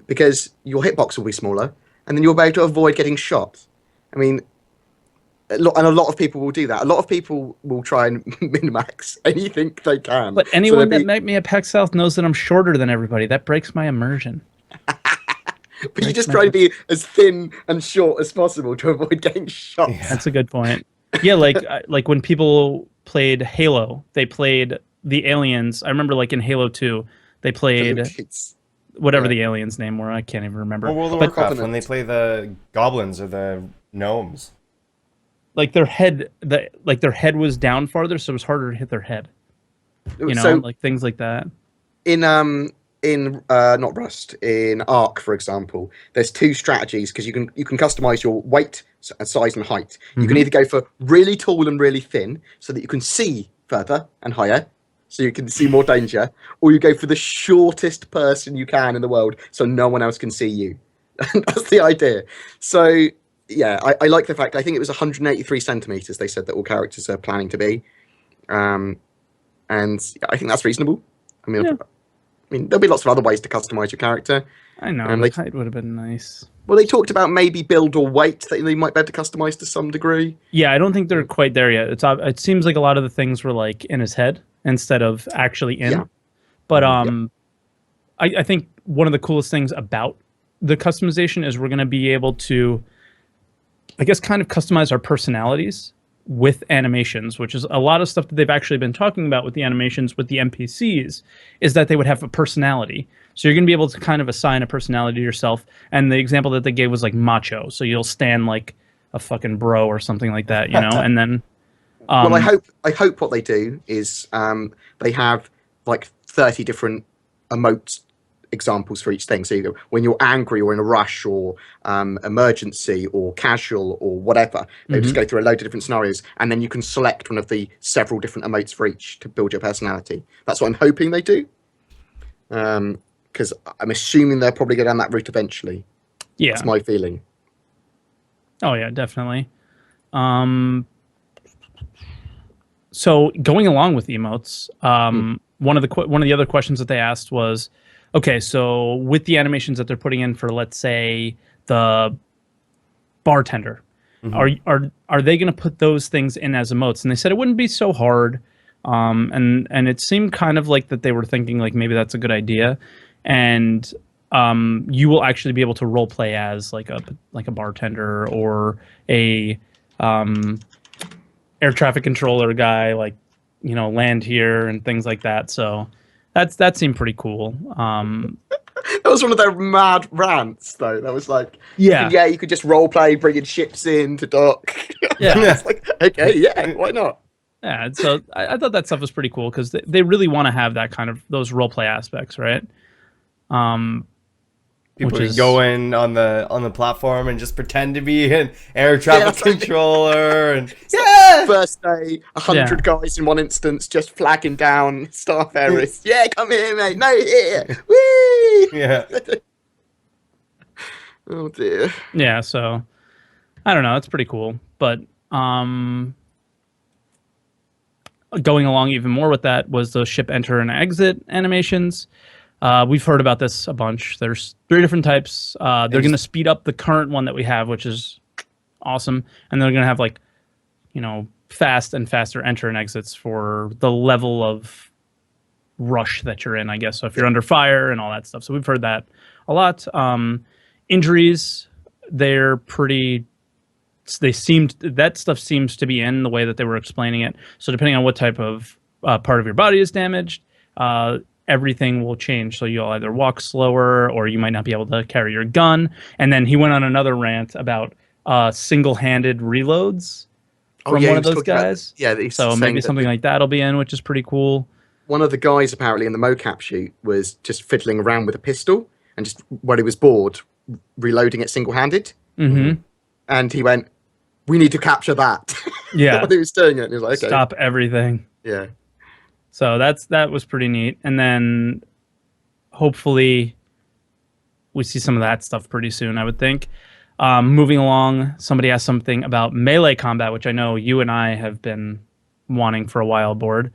Because your hitbox will be smaller, and then you'll be able to avoid getting shot. I mean, and a lot of people will do that. A lot of people will try and min-max anything they can.
But
So
anyone
they'll
that met me at PAX South knows that I'm shorter than everybody. That breaks my immersion.
But you just try to be as thin and short as possible to avoid getting shot.
Yeah.
That's a good point. Yeah, like when people played Halo, they played the aliens. I remember like in Halo 2, they played
It's-
whatever
yeah.
the aliens' name were. I can't even remember.
Or World of
But
Warcraft when they play the goblins or the gnomes.
like their head, their head was down farther, so it was harder to hit their head. You know,
so
like things like that.
in not Rust, in Arc, for example, there's two strategies because you can customize your weight, size, and height. You can either go for really tall and really thin, so that you can see further and higher, so you can see more danger, or you go for the shortest person you can in the world, so no one else can see you. That's the idea. So yeah, I like the fact. I think it was 183 centimeters. They said that all characters are planning to be, and I think that's reasonable. I mean,
Yeah.
there'll be lots of other ways to customize your character.
I know,
And
the
they-
height would have been nice.
Well, they talked about maybe build or weight that they might be able to customize to some degree.
Yeah, I don't think they're quite there yet. It seems like a lot of the things were like in his head instead of actually in.
Yeah.
But I think one of the coolest things about the customization is we're going to be able to, I guess, kind of customize our personalities with animations, which is a lot of stuff that they've actually been talking about with the animations with the NPCs, is that they would have a personality. So you're going to be able to kind of assign a personality to yourself. And the example that they gave was like macho. So you'll stand like a fucking bro or something like that, you know? And then...
Well, I hope what they do is they have like 30 different emote examples for each thing. So you go, when you're angry or in a rush or emergency or casual or whatever, they just go through a load of different scenarios, and then you can select one of the several different emotes for each to build your personality. That's what I'm hoping they do. Because I'm assuming they'll probably go down that route eventually.
Yeah.
That's my feeling.
Oh yeah, definitely. So going along with emotes, one of the other questions that they asked was, okay, so with the animations that they're putting in for, let's say, the bartender, are they going to put those things in as emotes? And they said it wouldn't be so hard, and it seemed kind of like that they were thinking like maybe that's a good idea, and you will actually be able to role play as like a bartender or a air traffic controller guy, like, you know, land here and things like that. So that seemed pretty cool.
That was one of their mad rants, though. That was like,
Yeah.
you could just role play, bringing ships in to dock.
Yeah.
It's like, okay, yeah, why not?
Yeah, so I thought that stuff was pretty cool because they really want to have that kind of those role play aspects, right?
People
Which
can
is-
go in on the platform and just pretend to be an air traffic
that's right.
controller and
First day, 100 guys in one instance, just flagging down staff areas. Yeah, come here, mate. No, here. Whee!
yeah.
Oh dear.
Yeah, so I don't know, it's pretty cool. But going along even more with that was the ship enter and exit animations. We've heard about this a bunch. There's 3 different types. They're going to speed up the current one that we have, which is awesome. And they're going to have like, you know, fast and faster enter and exits for the level of rush that you're in, I guess. So if you're under fire and all that stuff. So we've heard that a lot. Injuries, they're pretty. That stuff seems to be in the way that they were explaining it. So depending on what type of part of your body is damaged, everything will change. So you'll either walk slower, or you might not be able to carry your gun. And then he went on another rant about single-handed reloads from one of those guys. So maybe something like that'll be in, which is pretty cool.
One of the guys apparently in the mocap shoot was just fiddling around with a pistol and just when he was bored, reloading it single-handed.
Mm-hmm.
And he went, "We need to capture that."
Yeah.
When he was doing it, and he was like, "Okay,
stop everything."
Yeah.
So that was pretty neat. And then hopefully we see some of that stuff pretty soon, I would think. Moving along, somebody asked something about melee combat, which I know you and I have been wanting for a while, Bored.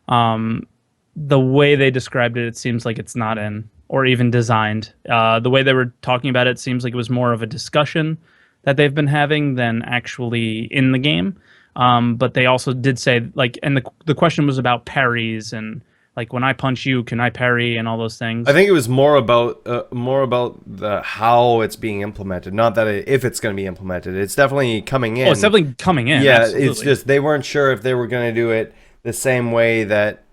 The way they described it, it seems like it's not in or even designed. The way they were talking about it seems like it was more of a discussion that they've been having than actually in the game. But they also did say, like, and the question was about parries and, like, when I punch you, can I parry and all those things.
I think it was more about the how it's being implemented, not that if it's going to be implemented. It's definitely coming in.
Oh, it's definitely coming in.
Yeah,
absolutely.
It's just they weren't sure if they were going to do it the same way that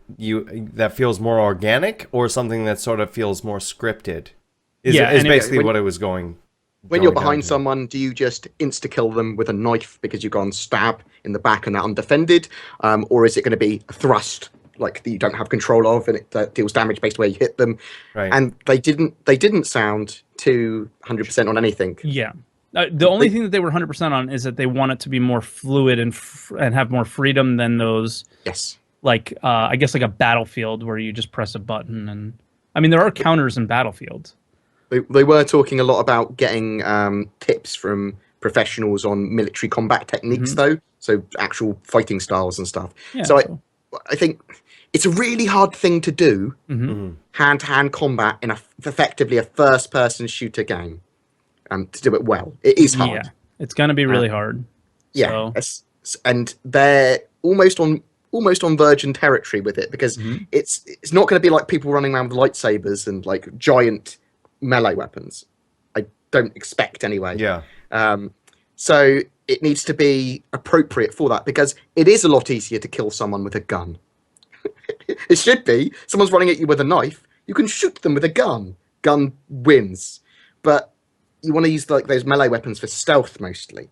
feels more organic or something that sort of feels more scripted. Is basically what it was going.
When you're behind someone, do you just insta-kill them with a knife because you've gone stab in the back and they're undefended? Or is it going to be a thrust, like, that you don't have control of and it deals damage based where you hit them?
Right.
And they didn't sound too 100% on anything.
Yeah. The only thing that they were 100% on is that they want it to be more fluid and have more freedom than those.
Yes.
Like, I guess like a Battlefield where you just press a button. And I mean, there are counters in Battlefield.
They were talking a lot about getting tips from professionals on military combat techniques, though. So actual fighting styles and stuff. Yeah, so I think it's a really hard thing to do, hand-to-hand combat in effectively a first-person shooter game. To do it well, it is hard.
Yeah, it's going to be really hard.
Yeah, and they're almost on virgin territory with it because it's not going to be like people running around with lightsabers and like giant melee weapons. I don't expect anyway.
Yeah.
So it needs to be appropriate for that because it is a lot easier to kill someone with a gun. It should be. Someone's running at you with a knife, you can shoot them with a gun. Gun wins. But you want to use like those melee weapons for stealth mostly,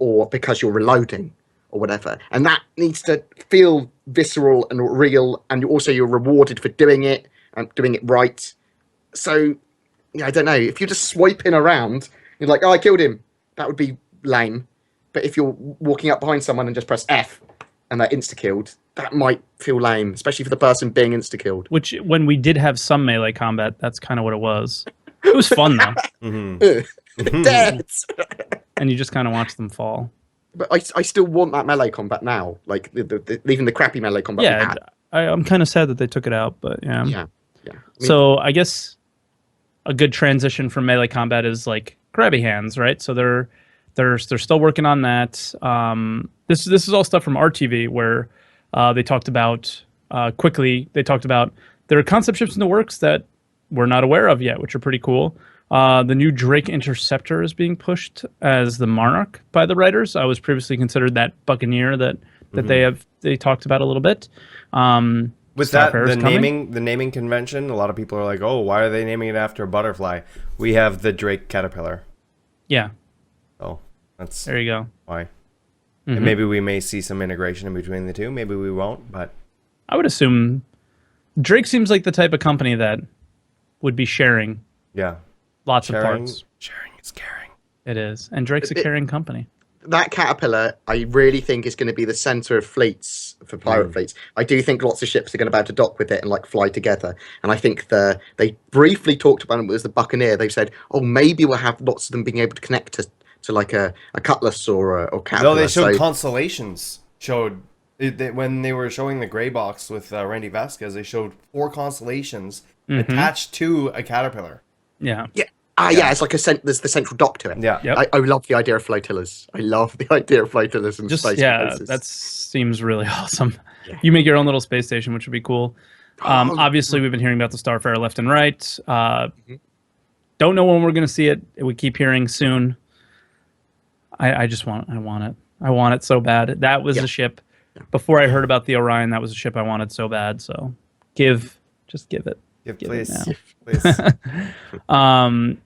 or because you're reloading or whatever. And that needs to feel visceral and real, and also you're rewarded for doing it and doing it right. So yeah, I don't know. If you're just swiping around, you're like, "Oh, I killed him." That would be lame. But if you're walking up behind someone and just press F and they're insta-killed, that might feel lame, especially for the person being insta-killed.
Which, when we did have some melee combat, that's kind of what it was. It was fun, though.
Dead!
And you just kind of watch them fall.
But I still want that melee combat now. Like, even the crappy melee combat we had.
I'm kind of sad that they took it out, but yeah.
Yeah.
So I guess a good transition from melee combat is like grabby hands, right? So they're still working on that. This is all stuff from RTV where they talked about there are concept ships in the works that we're not aware of yet, which are pretty cool. The new Drake Interceptor is being pushed as the Monarch by the writers. I was previously considered that Buccaneer that they talked about a little bit.
With that, the naming convention, a lot of people are like, "Oh, why are they naming it after a butterfly?" We have the Drake Caterpillar.
Yeah.
Oh, that's
there you go.
Why? And maybe we may see some integration in between the two. Maybe we won't, but
I would assume Drake seems like the type of company that would be sharing.
Yeah.
Lots of parts.
Sharing is caring.
It is. And Drake's a caring company.
That Caterpillar, I really think, is going to be the center of fleets for pirate fleets. I do think lots of ships are going to be able to dock with it and like fly together. And I think they briefly talked about it as the Buccaneer. They said, "Oh, maybe we'll have lots of them being able to connect to like a Cutlass or Caterpillar."
No, they showed constellations. When they were showing the gray box with Randy Vasquez, they showed 4 constellations attached to a Caterpillar.
Yeah.
Yeah. Yeah, it's like there's the central dock to it.
Yeah.
Yep.
I love the idea of flotillas. I love the idea of flotillas and space bases.
That seems really awesome.
Yeah.
You make your own little space station, which would be cool. Obviously, we've been hearing about the Starfarer left and right. Don't know when we're going to see it. We keep hearing soon. I want it. I want it so bad. That was a ship. Before I heard about the Orion, that was a ship I wanted so bad. So just give it.
Give,
Give
please.
it now.
Please.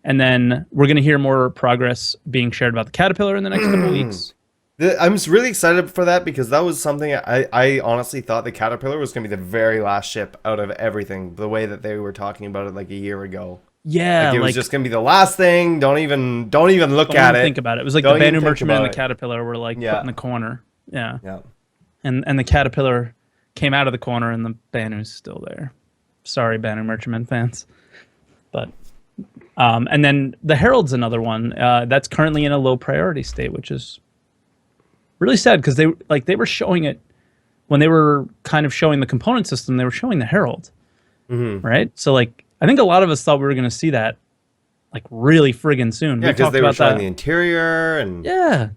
And then we're going to hear more progress being shared about the Caterpillar in the next couple weeks.
I'm really excited for that because that was something I honestly thought the Caterpillar was going to be the very last ship out of everything. The way that they were talking about it like a year ago.
Yeah,
Like it was just going to be the last thing. Don't even look at it.
Think about it. It was like
Don't
the
even
Banu
think
Merchantman and
about
the
it.
Caterpillar were like put in the corner. Yeah.
Yeah.
And the Caterpillar came out of the corner and the Banu's still there. Sorry, Banu Merchantman fans. But and then the Herald's another one that's currently in a low priority state, which is really sad because they were showing it when they were kind of showing the component system. They were showing the Herald, right? So like I think a lot of us thought we were going to see that like really friggin' soon.
Yeah, because they were showing the interior and
yeah.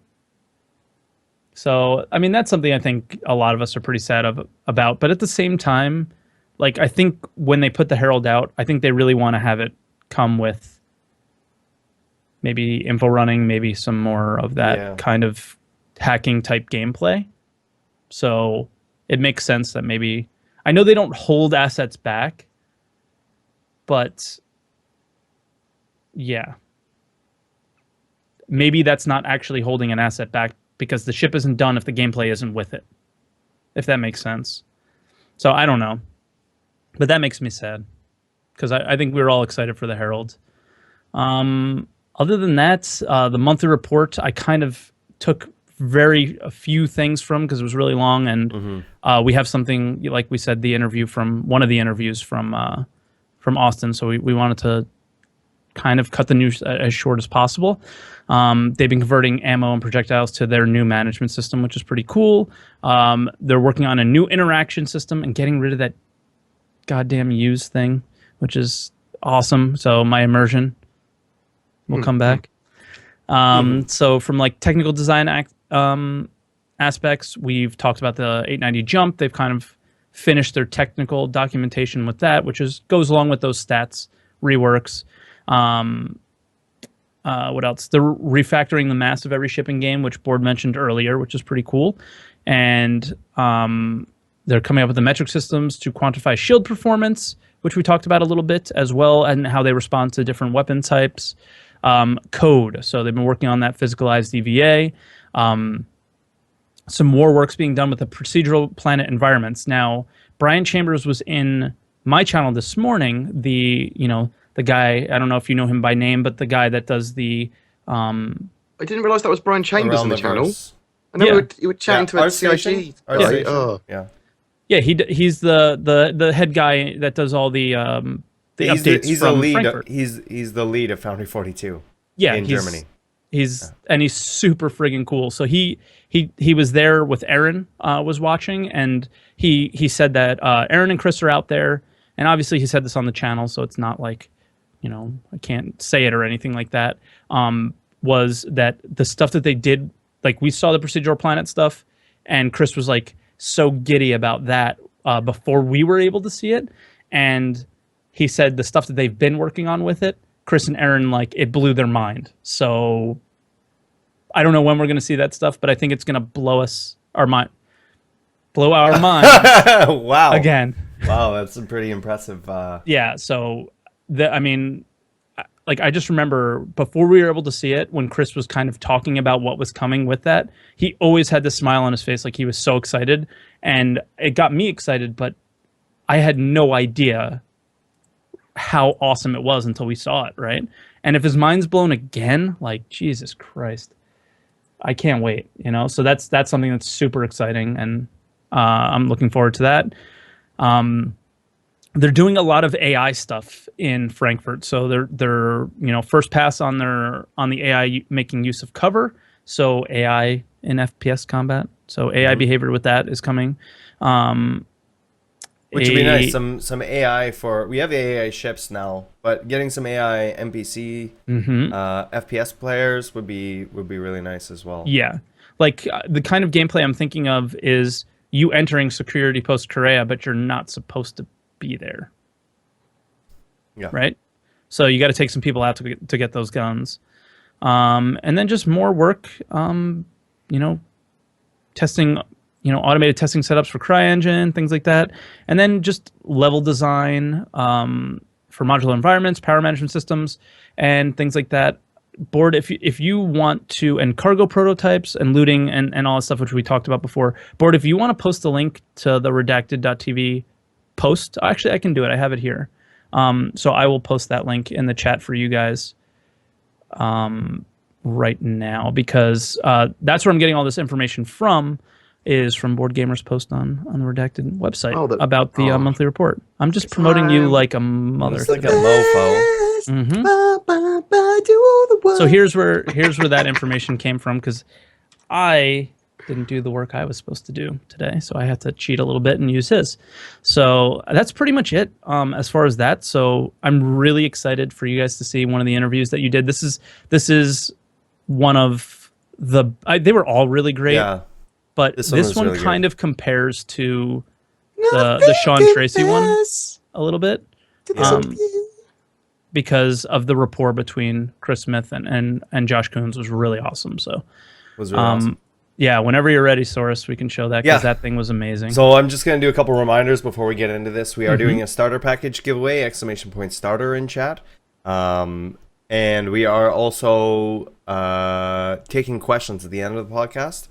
So I mean that's something I think a lot of us are pretty sad about. But at the same time, like I think when they put the Herald out, I think they really want to have it come with maybe info running, maybe some more of that kind of hacking type gameplay. So it makes sense that maybe I know they don't hold assets back, but yeah, maybe that's not actually holding an asset back because the ship isn't done if the gameplay isn't with it, if that makes sense. So I don't know, but that makes me sad because I think we were all excited for the Herald. Other than that, the monthly report I kind of took a few things from because it was really long, and we have something like we said, one of the interviews from Austin, so we wanted to kind of cut the news as short as possible. They've been converting ammo and projectiles to their new management system, which is pretty cool. They're working on a new interaction system and getting rid of that goddamn use thing, which is awesome. So my immersion will come back. So from like technical design aspects, we've talked about the 890 jump. They've kind of finished their technical documentation with that, which goes along with those stats reworks. What else? They're refactoring the mass of every shipping game, which Board mentioned earlier, which is pretty cool. And they're coming up with the metric systems to quantify shield performance, which we talked about a little bit as well, and how they respond to different weapon types. Code. So they've been working on that physicalized EVA. Some more work's being done with the procedural planet environments. Now, Brian Chambers was in my channel this morning. The guy, I don't know if you know him by name, but the guy that does the
I didn't realize that was Brian Chambers in the channel.
Verse.
I know you were chatting to a CIG.
Yeah.
Yeah, he's the head guy that does all the updates
he's
from
the lead.
Frankfurt.
He's the lead of Foundry 42.
Yeah,
in Germany.
He's super friggin' cool. So he was there with Aaron, was watching, and he said that Aaron and Chris are out there, and obviously he said this on the channel, so it's not like, I can't say it or anything like that. Was that the stuff that they did? Like we saw the procedural planet stuff, and Chris was like so giddy about that before we were able to see it, and he said the stuff that they've been working on with it, Chris and Aaron, like it blew their mind. So I don't know when we're going to see that stuff, but I think it's going to blow our mind.
Wow.
Again.
Wow, that's a pretty impressive.
Yeah. So I just remember before we were able to see it, when Chris was kind of talking about what was coming with that, he always had this smile on his face, like he was so excited, and it got me excited, but I had no idea how awesome it was until we saw it, right? And if his mind's blown again, like Jesus Christ, I can't wait, So that's something that's super exciting, and I'm looking forward to that. They're doing a lot of AI stuff in Frankfurt, so they're first pass on the AI making use of cover, so AI in FPS combat, so AI behavior with that is coming.
Which would be nice. Some AI we have AI ships now, but getting some AI NPC FPS players would be really nice as well.
Yeah, like the kind of gameplay I'm thinking of is you entering security post Korea, but you're not supposed to be there.
Yeah.
Right. So you got to take some people out to get those guns. And then just more work, testing, automated testing setups for CryEngine, things like that. And then just level design for modular environments, power management systems, and things like that. Board, if you want to, and cargo prototypes and looting and all that stuff, which we talked about before. Board, if you want to post a link to the redacted.tv post, actually, I can do it. I have it here. So I will post that link in the chat for you guys right now, because that's where I'm getting all this information from, is from BoredGamer's post on the Redacted website about the monthly report. I'm just promoting you like a mother.
It's like a mofo.
Mm-hmm. So here's where that information came from, because I didn't do the work I was supposed to do today, so I had to cheat a little bit and use his. So that's pretty much it as far as that. So I'm really excited for you guys to see one of the interviews that you did. This is one of the they were all really great. Yeah. But this one really kind of compares to the Sean Tracy one a little bit, because of the rapport between Chris Smith and Josh Coons was really awesome. So,
was really awesome.
Yeah, whenever you're ready, Soros, we can show that, because that thing was amazing.
So I'm just going to do a couple reminders before we get into this. We are doing a starter package giveaway, !starter in chat. And we are also taking questions at the end of the podcast.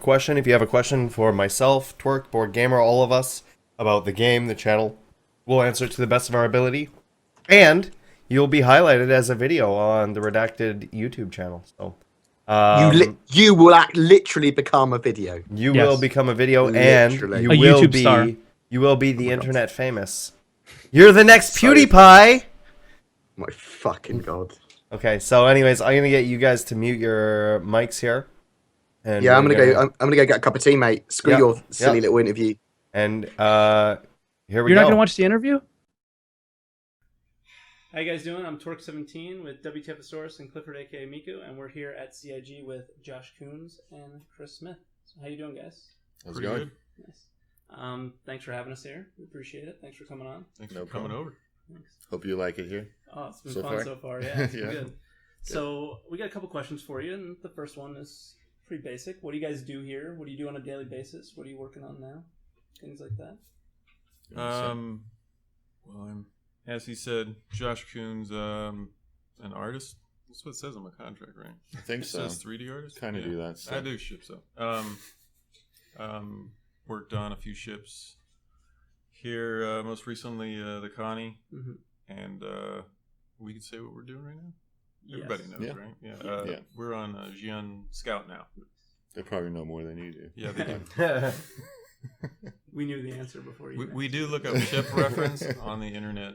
!question. If you have a question for myself, Twerk, BoredGamer, all of us about the game, the channel, we'll answer it to the best of our ability. And you'll be highlighted as a video on the Redacted YouTube channel. So
you will literally become a video.
You will become a video, and you will be the internet famous. You're the next PewDiePie.
My fucking god.
Okay, so anyways, I'm gonna get you guys to mute your mics here. And
I'm gonna go get a cup of tea, mate. Screw your silly little interview.
And here we go.
You're not gonna watch the interview? How you guys doing? I'm Torque17 with WTFosaurus and Clifford, aka Miku, and we're here at CIG with Josh Coons and Chris Smith. So how you doing, guys?
How's it going?
Nice. Thanks for having us here. We appreciate it. Thanks for coming on.
Thanks for coming over.
Thanks.
Hope you like it here.
Oh, it's been fun so far. Yeah, it's been good. So we got a couple questions for you, and the first one is pretty basic. What do you guys do here? What do you do on a daily basis? What are you working on now? Things like that.
Well, I'm, as he said, Josh Coons, an artist. That's what it says on my contract, right?
I think so.
It says 3D artist.
Kind of do that stuff.
I do ships though. Worked on a few ships here. Most recently, the Connie, and we can say what we're doing right now. Everybody knows, right? Yeah. We're on Jian Scout now.
They probably know more than you do.
Yeah, they do.
We knew the answer before you.
We do look up ship reference on the internet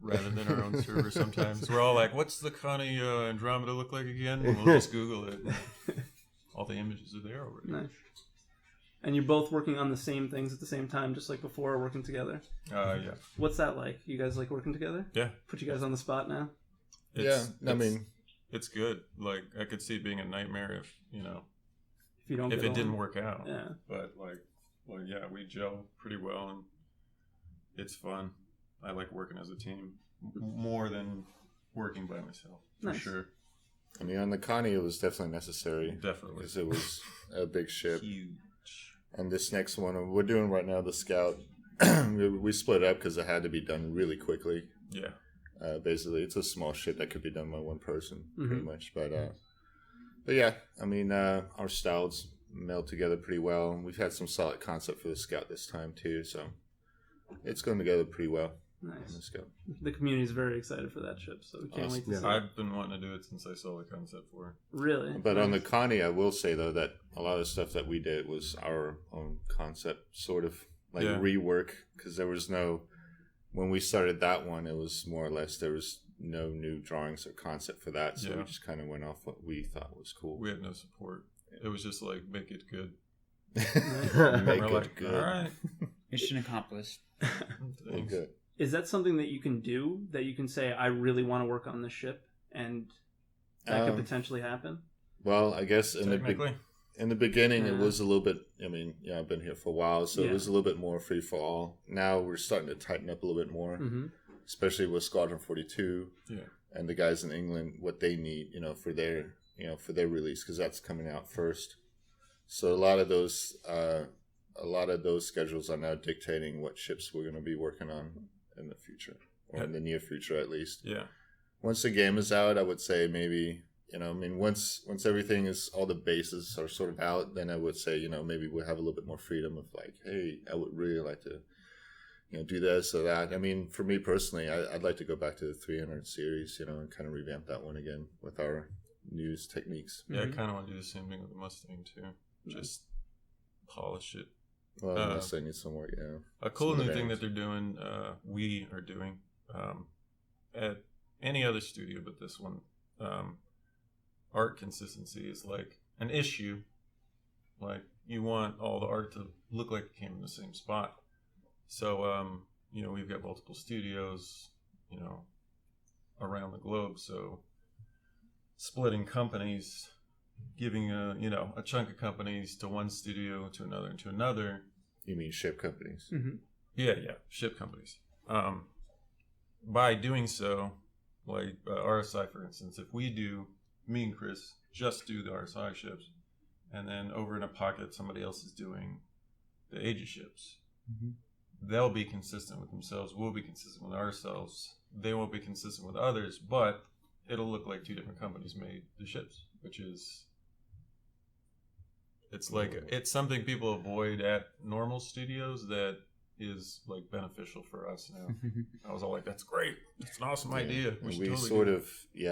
rather than our own server sometimes. We're all like, what's the Connie Andromeda look like again? And we'll just Google it. All the images are there already.
Nice. And you're both working on the same things at the same time, just like before, working together?
Yeah.
What's that like? You guys like working together?
Yeah.
Put you guys on the spot now?
It's good. Like, I could see it being a nightmare if it didn't work out.
Yeah.
But we gel pretty well, and it's fun. I like working as a team more than working by myself, for sure.
I mean, on the Connie, it was definitely necessary.
Definitely.
Because it was a big ship.
Huge.
And this next one, we're doing right now, the Scout, we split it up because it had to be done really quickly.
Yeah.
Basically, it's a small ship that could be done by one person, pretty much. But yeah, I mean, our styles meld together pretty well. We've had some solid concept for the Scout this time too, so it's going together pretty well.
Nice. The community is very excited for that ship, so we can't wait to see it.
I've been wanting to do it since I saw the concept for it.
Really?
But on the Connie, I will say though that a lot of the stuff that we did was our own concept, sort of rework, because there was no. When we started that one, it was more or less there was no new drawings or concept for that, so we just kind of went off what we thought was cool.
We had no support. It was just like, make it good.
Make it good.
All right.
Mission accomplished.
Good.
Is that something that you can do? That you can say, I really want to work on this ship, and that could potentially happen?
Well, I guess in the beginning, it was a little bit. I mean, I've been here for a while, so it was a little bit more free for all. Now we're starting to tighten up a little bit more. especially with Squadron 42
Yeah.
and the guys in England, what they need, for their release, because that's coming out first. So a lot of those schedules are now dictating what ships we're going to be working on in the future, or in the near future at least.
Yeah.
Once the game is out, I would say maybe, once everything is, all the bases are sort of out, then I would say, maybe we'll have a little bit more freedom of like, hey, I would really like to, do this or that. I mean, for me personally, I'd like to go back to the 300 series, and kind of revamp that one again with our new techniques.
Yeah, I kind of want to do the same thing with the Mustang too. Just polish it.
Well, the Mustang needs some work, yeah.
A cool new thing that they're doing, we are doing, at any other studio but this one, art consistency is like an issue. Like, you want all the art to look like it came from the same spot. So, we've got multiple studios, around the globe. So, splitting companies, giving a chunk of companies to one studio, to another, and to another.
You mean ship companies?
Mm-hmm.
Yeah, ship companies. By doing so, like RSI, for instance, if me and Chris just do the RSI ships, and then over in a pocket somebody else is doing the Aegis ships, they'll be consistent with themselves, we'll be consistent with ourselves, they won't be consistent with others, but it'll look like two different companies made the ships, which is... It's something people avoid at normal studios that is like beneficial for us now. I was all like, that's great. It's an awesome idea.
We
totally
sort of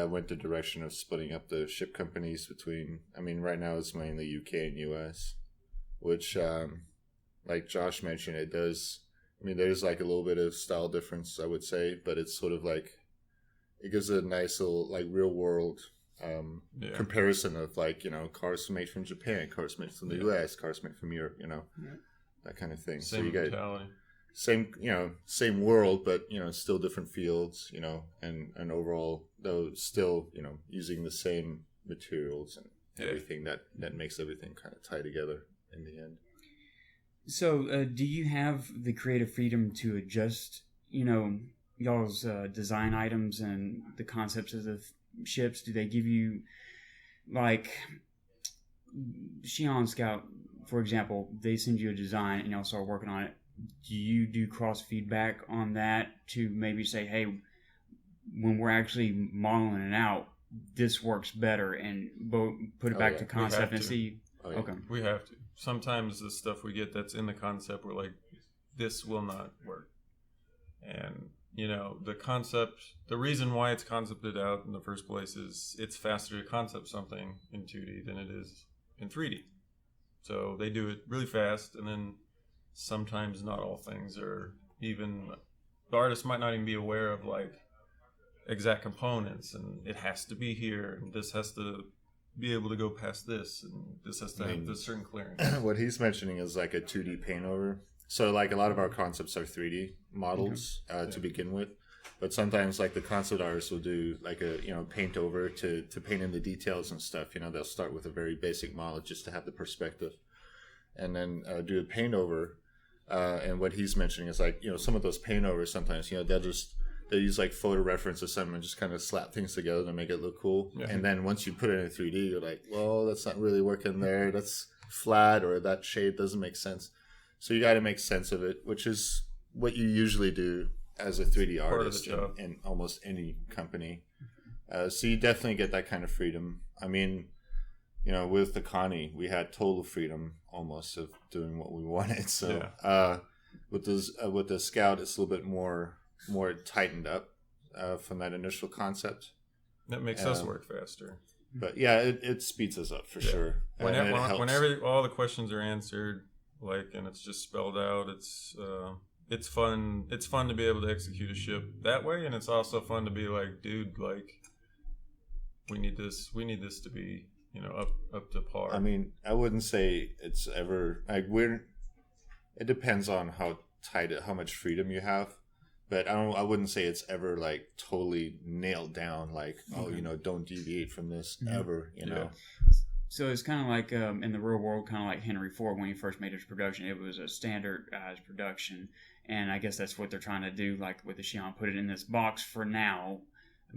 went the direction of splitting up the ship companies between, right now it's mainly UK and US, which, like Josh mentioned, it does, there's like a little bit of style difference, I would say, but it's sort of like, it gives a nice little like real world comparison of like, cars made from Japan, cars made from the US, cars made from Europe, that kind of thing.
Same
so you get
mentality.
same world, but still different fields, and overall though still using the same materials and everything that makes everything kind of tie together in the end.
So do you have the creative freedom to adjust y'all's design items and the concepts of the ships? Do they give you, like Xi'an Scout, for example, they send you a design and y'all start working on it? Do you do cross feedback on that to maybe say, hey, when we're actually modeling it out, this works better, and put it back to concept and see? Okay,
we have to. Sometimes the stuff we get that's in the concept, we're like, this will not work. And the concept, the reason why it's concepted out in the first place is it's faster to concept something in 2D than it is in 3D. So they do it really fast, and then sometimes not all things are even, the artist might not even be aware of like exact components, and it has to be here, and this has to be able to go past this, and this has to have this certain clearance.
What he's mentioning is like a 2D paint over. So like a lot of our concepts are 3D models to begin with, but sometimes like the concept artists will do like a paint over to paint in the details and stuff. They'll start with a very basic model just to have the perspective, and then do a paint over. And what he's mentioning is like some of those paint overs sometimes they'll use like photo reference or something and just kind of slap things together to make it look cool. Yeah. And then once you put it in 3D, you're like, well, that's not really working there. That's flat, or that shape doesn't make sense. So you got to make sense of it, which is what you usually do as a 3D artist in almost any company. So you definitely get that kind of freedom. With the Connie, we had total freedom almost of doing what we wanted. So with the Scout, it's a little bit more tightened up from that initial concept.
That makes us work faster.
But yeah, it speeds us up for sure.
Whenever all the questions are answered, and it's just spelled out, it's fun. It's fun to be able to execute a ship that way, and it's also fun to be like, dude, we need this to be up to par.
I wouldn't say it's ever it depends on how much freedom you have, but I wouldn't say it's ever like totally nailed down, like don't deviate from this ever, know.
So it's kind of like in the real world, kind of like Henry Ford when he first made his production. It was a standardized production, And I guess that's what they're trying to do, like with the Xi'an, put it in this box for now,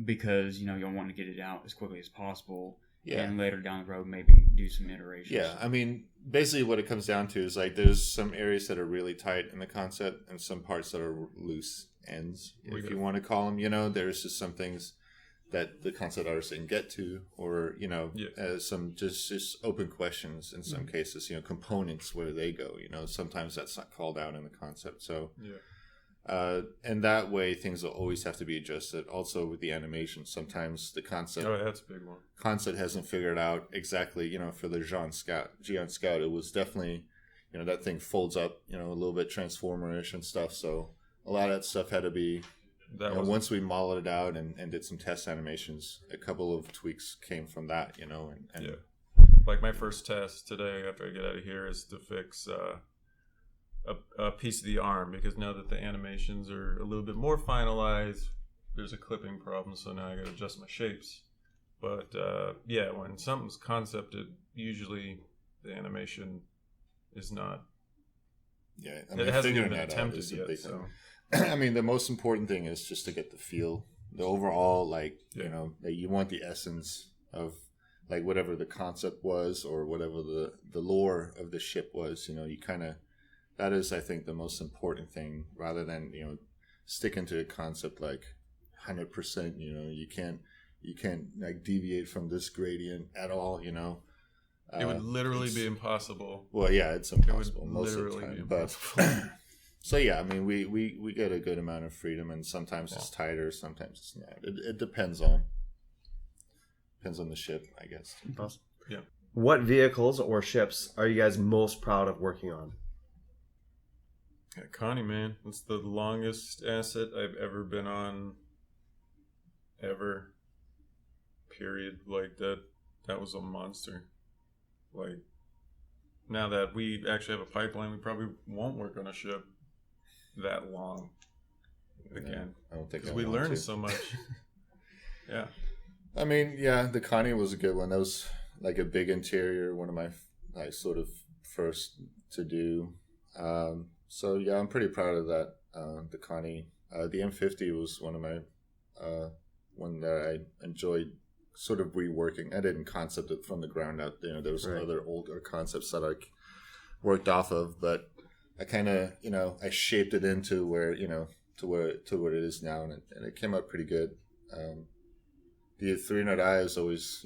because you want to get it out as quickly as possible.
Yeah.
And later down the road, maybe do some iterations.
Yeah, I mean, basically what it comes down to is like there's some areas that are really tight in the concept and some parts that are loose ends, if you want to call them. There's just some things that the concept artist didn't get to, or some just open questions in some cases. Components, where they go. Sometimes that's not called out in the concept. So and that way things will always have to be adjusted. Also with the animation, sometimes the concept
that's a big one.
Concept hasn't figured out exactly. For the Giant Scout, it was definitely that thing folds up a little bit transformerish and stuff. So a lot of that stuff had to be. Once we modeled it out and did some test animations, a couple of tweaks came from that, and
like my first test today after I get out of here is to fix a piece of the arm, because now that the animations are a little bit more finalized, there's a clipping problem, so now I got to adjust my shapes. But when something's concepted, usually the animation is not.
Yeah,
it hasn't even been attempted yet. So.
I mean, the most important thing is just to get the feel, the overall, that you want the essence of, like, whatever the concept was or whatever the lore of the ship was. You kind of, that is, I think, the most important thing, rather than sticking to a concept like 100%. You can't like deviate from this gradient at all.
It would literally be impossible.
Well, yeah, it's impossible most of the
literally
time,
be impossible.
but. So yeah, I mean, we get a good amount of freedom, and sometimes it's tighter, sometimes it's not. It depends on the ship, I guess.
Awesome.
Yeah.
What vehicles or ships are you guys most proud of working on?
Yeah, Connie, man, it's the longest asset I've ever been on. Ever. Period. Like that was a monster. Like, now that we actually have a pipeline, we probably won't work on a ship that long again.
I don't think
because we learned so much. Yeah.
I mean, yeah, the Connie was a good one. That was like a big interior, one of my sort of first to do. So yeah, I'm pretty proud of that. The Connie, the M50 was one of my one that I enjoyed sort of reworking. I didn't concept it from the ground up. There was other older concepts that I worked off of, but I kind of, I shaped it into where, to where it is now, and it came out pretty good. The 300i is always,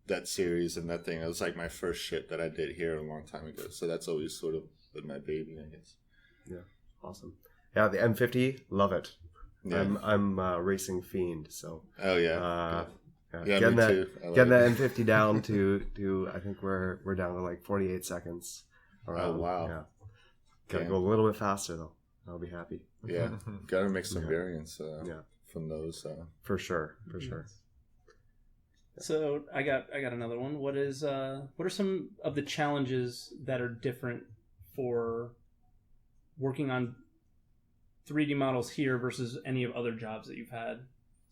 that series and that thing. It was like my first ship that I did here a long time ago, so that's always sort of been my baby, I guess.
Yeah, awesome. Yeah, the M50, love it.
Yeah.
I'm a racing fiend, so.
Oh yeah. Yeah,
getting
me
that,
too.
getting that M50 down to I think we're down to like 48 seconds. Around.
Oh wow.
Yeah. Gotta go a little bit faster though. I'll be happy.
Yeah, gotta make some variants.
Yeah.
From those.
For sure.
So I got another one. What are some of the challenges that are different for working on 3D models here versus any of other jobs that you've had?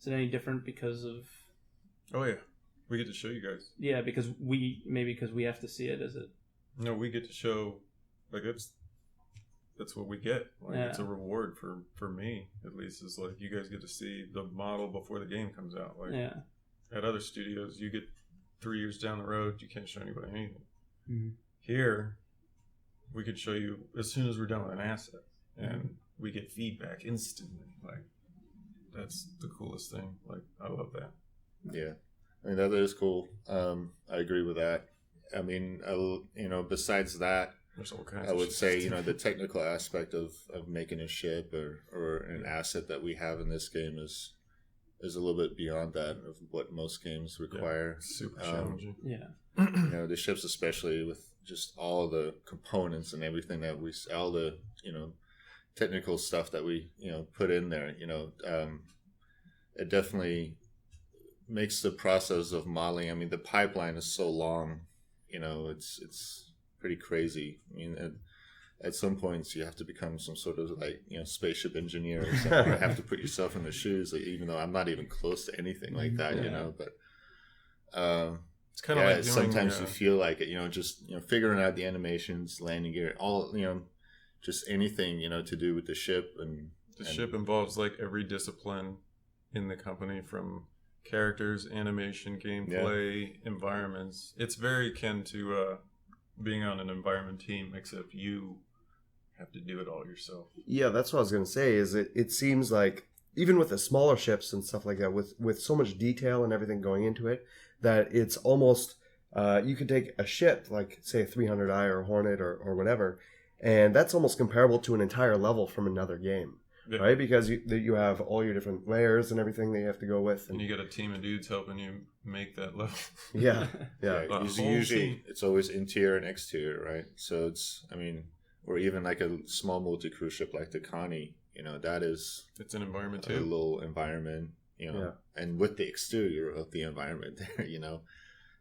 Is it any different because of?
Oh yeah, we get to show you guys.
Yeah, because we have to see it. Is it?
No, we get to show. Like that's what we get. Like it's a reward for me at least. Is like you guys get to see the model before the game comes out. Like at other studios, you get 3 years down the road, you can't show anybody anything.
Mm-hmm.
Here, we could show you as soon as we're done with an asset, and we get feedback instantly. Like that's the coolest thing. Like I love that.
Yeah, I mean that is cool. I agree with that. I mean, besides that, I would say the technical aspect of making a ship or an asset that we have in this game is a little bit beyond that of what most games require.
Super challenging.
The ships, especially with just all the components and everything that all the technical stuff that we put in there. It definitely makes the process of modeling. I mean, the pipeline is so long. It's pretty crazy. I mean, at some points you have to become some sort of spaceship engineer or something. Or have to put yourself in the shoes, even though I'm not even close to anything like that. But
it's kind of like doing,
sometimes you feel like it. Just figuring out the animations, landing gear, all just anything, to do with the ship. And
the ship involves like every discipline in the company, from characters, animation, gameplay, environments. It's very akin to being on an environment team, except you have to do it all yourself.
Yeah, that's what I was going to say, is it seems like, even with the smaller ships and stuff like that, with so much detail and everything going into it, that it's almost, you could take a ship, like, say, a 300i or a Hornet or whatever, and that's almost comparable to an entire level from another game. Yeah. Right, because you have all your different layers and everything that you have to go with, and
you got a team of dudes helping you make that level.
Yeah.
Usually it's always interior and exterior, right? So or even like a small multi-crew ship like the Connie, it's
an environment too.
A little environment, and with the exterior of the environment there,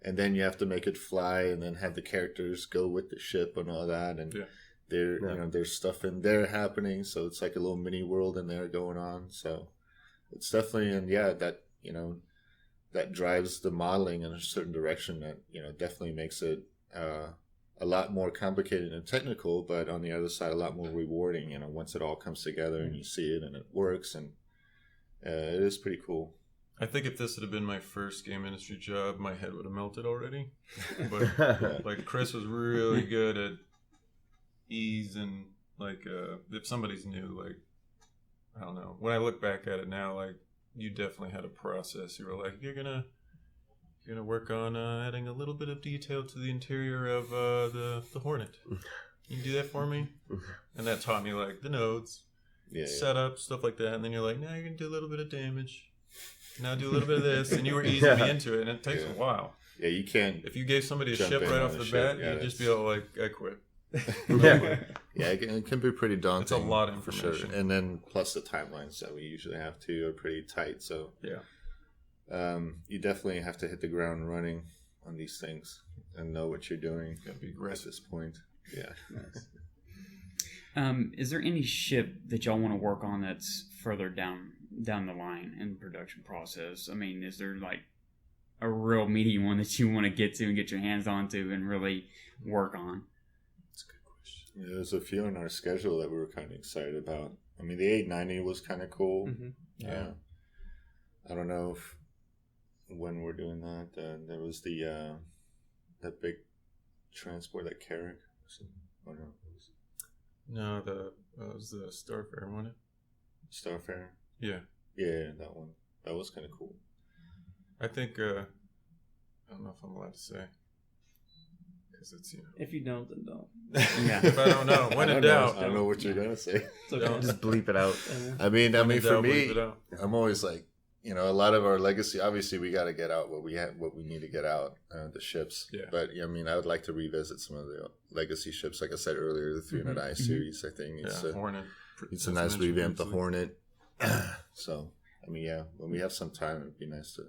and then you have to make it fly, and then have the characters go with the ship and all that, and. Yeah. There's stuff in there happening, so it's like a little mini world in there going on. So it's definitely, that drives the modeling in a certain direction that definitely makes it a lot more complicated and technical, but on the other side a lot more rewarding. Once it all comes together and you see it and it works, and it is pretty cool.
I think if this had been my first game industry job, my head would have melted already. But like Chris was really good at ease, and like if somebody's new, like I don't know, when I look back at it now, like you definitely had a process. You were like, you're gonna work on adding a little bit of detail to the interior of the Hornet. Can you do that for me? And that taught me like the nodes, setup, stuff like that. And then you're like, now you're gonna do a little bit of damage, now do a little bit of this, and you were easing me into it, and it takes a while.
Yeah, you can't.
If you gave somebody a ship right off the bat, you'd just be all like, I quit.
It can be pretty daunting.
It's a lot of information,
for sure. And then plus the timelines that we usually have too are pretty tight. So you definitely have to hit the ground running on these things and know what you're doing at this point. Yeah.
Nice. Is there any ship that y'all want to work on that's further down the line in the production process? I mean, is there like a real meaty one that you want to get to and get your hands onto and really work on?
Yeah, there's a few on our schedule that we were kind of excited about. I mean, the 890 was kind of cool. Mm-hmm. Yeah. I don't know when we're doing that. There was that big transport, that Carrick.
No, it was the Starfarer, wasn't it?
Starfarer?
Yeah.
Yeah, that one. That was kind of cool.
I think, I don't know if I'm allowed to say. It's,
if you don't, then don't.
Yeah. If I don't know, when in doubt,
I don't know what you're gonna say.
Okay. Just bleep it out.
I mean, for me, I'm always like, a lot of our legacy. Obviously, we got to get out what we need to get out, the ships. Yeah. But I mean, I would like to revisit some of the legacy ships. Like I said earlier, the 300i series. I think it's
Hornet.
It's a nice revamp. The Hornet. So I mean, when we have some time, it'd be nice to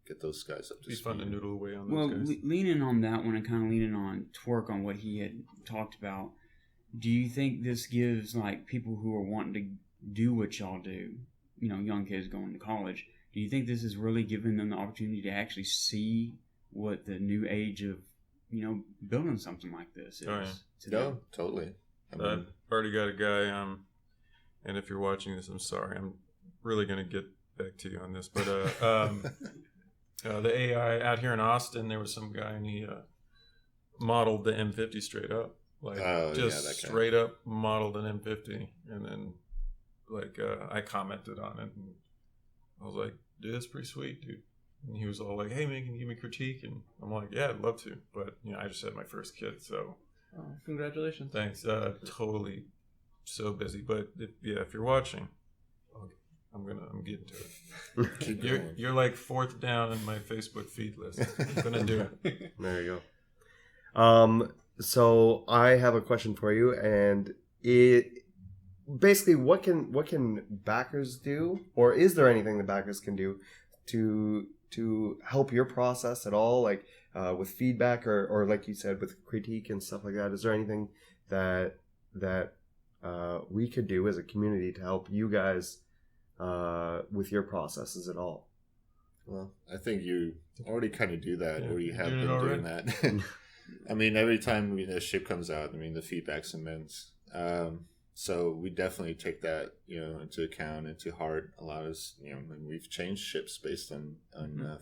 get those guys up to speed.
It's fun to noodle away on those guys.
Well, leaning on that one and kind of leaning on Twerk on what he had talked about, do you think this gives like people who are wanting to do what y'all do, young kids going to college, do you think this is really giving them the opportunity to actually see what the new age of, building something like this is?
Oh, yeah. No, totally.
I've already got a guy, and if you're watching this, I'm sorry. I'm really going to get back to you on this, but the AI out here in Austin, there was some guy and he modeled the M50 straight up, straight up modeled an M50, and then I commented on it, and I was like, "Dude, that's pretty sweet, dude." And he was all like, "Hey man, can you give me critique?" And I'm like, "Yeah, I'd love to, but I just had my first kid, so."
Oh, congratulations!
Thanks. Totally, so busy, but if you're watching. I'm getting to it. You're like fourth down in my Facebook feed list. I'm gonna do it.
There you go. So I have a question for you, and it basically what can backers do, or is there anything the backers can do to help your process at all, like with feedback or like you said with critique and stuff like that? Is there anything that we could do as a community to help you guys with your processes at all?
Well, I think you already kind of do that, or you have been doing that. I mean, every time a ship comes out, I mean, the feedback's immense. So we definitely take that, into account, into heart. A lot of, and we've changed ships based on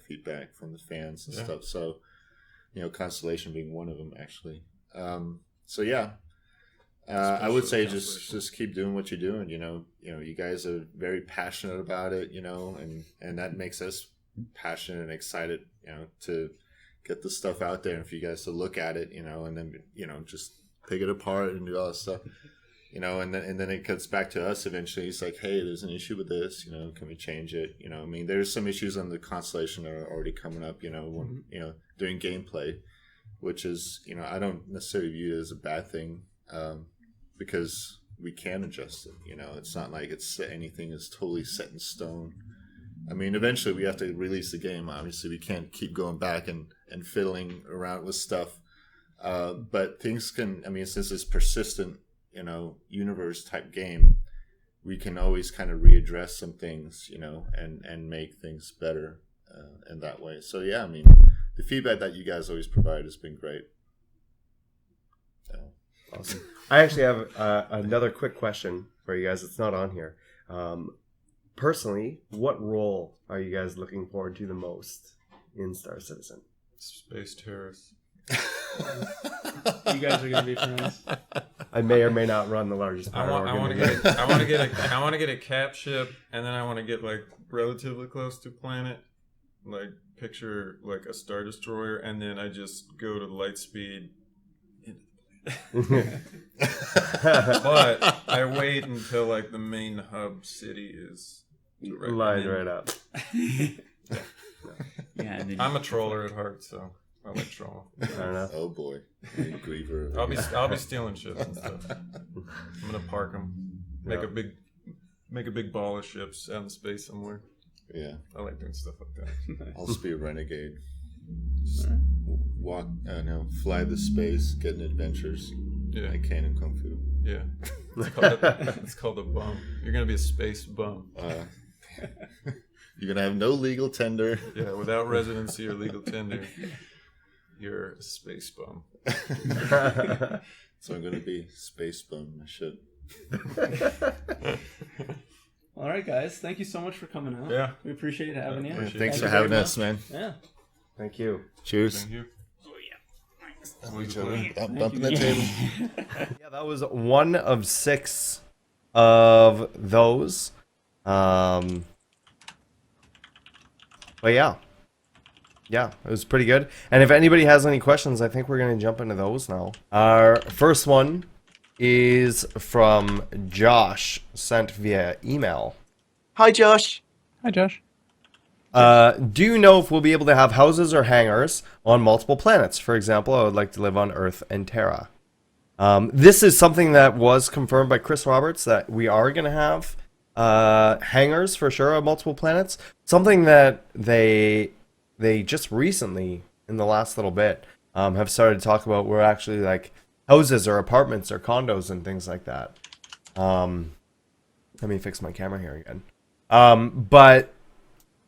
feedback from the fans and stuff. So, Constellation being one of them, actually. So yeah, I would say just keep doing what you're doing. You guys are very passionate about it, and that makes us passionate and excited, to get the stuff out there and for you guys to look at it, and then just pick it apart and do all that stuff. And then it comes back to us eventually. It's like, hey, there's an issue with this. Can we change it? There's some issues on the Constellation that are already coming up. When, during gameplay, which is, I don't necessarily view it as a bad thing, because we can adjust it. It's not like anything is totally set in stone. Eventually we have to release the game. Obviously, we can't keep going back and fiddling around with stuff. But things can. Since it's persistent, universe type game, we can always kind of readdress some things, and make things better in that way. So yeah, the feedback that you guys always provide has been great. So.
Awesome. I actually have another quick question for you guys. It's not on here. Personally, what role are you guys looking forward to the most in Star Citizen?
Space terrorists.
You guys are gonna be friends.
I may or may not run the largest power.
I want to get a cap ship, and then I want to get relatively close to planet, picture a Star Destroyer, and then I just go to light speed. But I wait until the main hub city is
lined right up.
Yeah, and then
I'm a troller at heart, so I like trolling.
Fair enough.
Oh boy, Griever.
I'll be stealing ships and stuff. I'm gonna park them, make a big ball of ships out in space somewhere.
Yeah,
I like doing stuff like that.
I'll just be a renegade. Just fly the space, get in adventures.
Yeah,
like can in Kung Fu.
Yeah, it's called a bum. You're gonna be a space bum.
You're gonna have no legal tender.
Yeah, without residency or legal tender, you're a space bum.
So I'm gonna be space bum. I should.
All right, guys. Thank you so much for coming out.
Yeah,
we appreciate having you.
Thanks for having us, man.
Yeah.
Thank you.
Cheers.
Thank you.
Bumping the table.
Yeah, that was one of 6 of those. But yeah, it was pretty good. And if anybody has any questions, I think we're going to jump into those now. Our first one is from Josh, sent via email.
Hi, Josh.
Hi, Josh.
Do you know if we'll be able to have houses or hangars on multiple planets? For example, I would like to live on Earth and Terra. This is something that was confirmed by Chris Roberts, that we are going to have hangars for sure on multiple planets. Something that they just recently, in the last little bit, have started to talk about. Were actually houses or apartments or condos and things like that. Let me fix my camera here again. But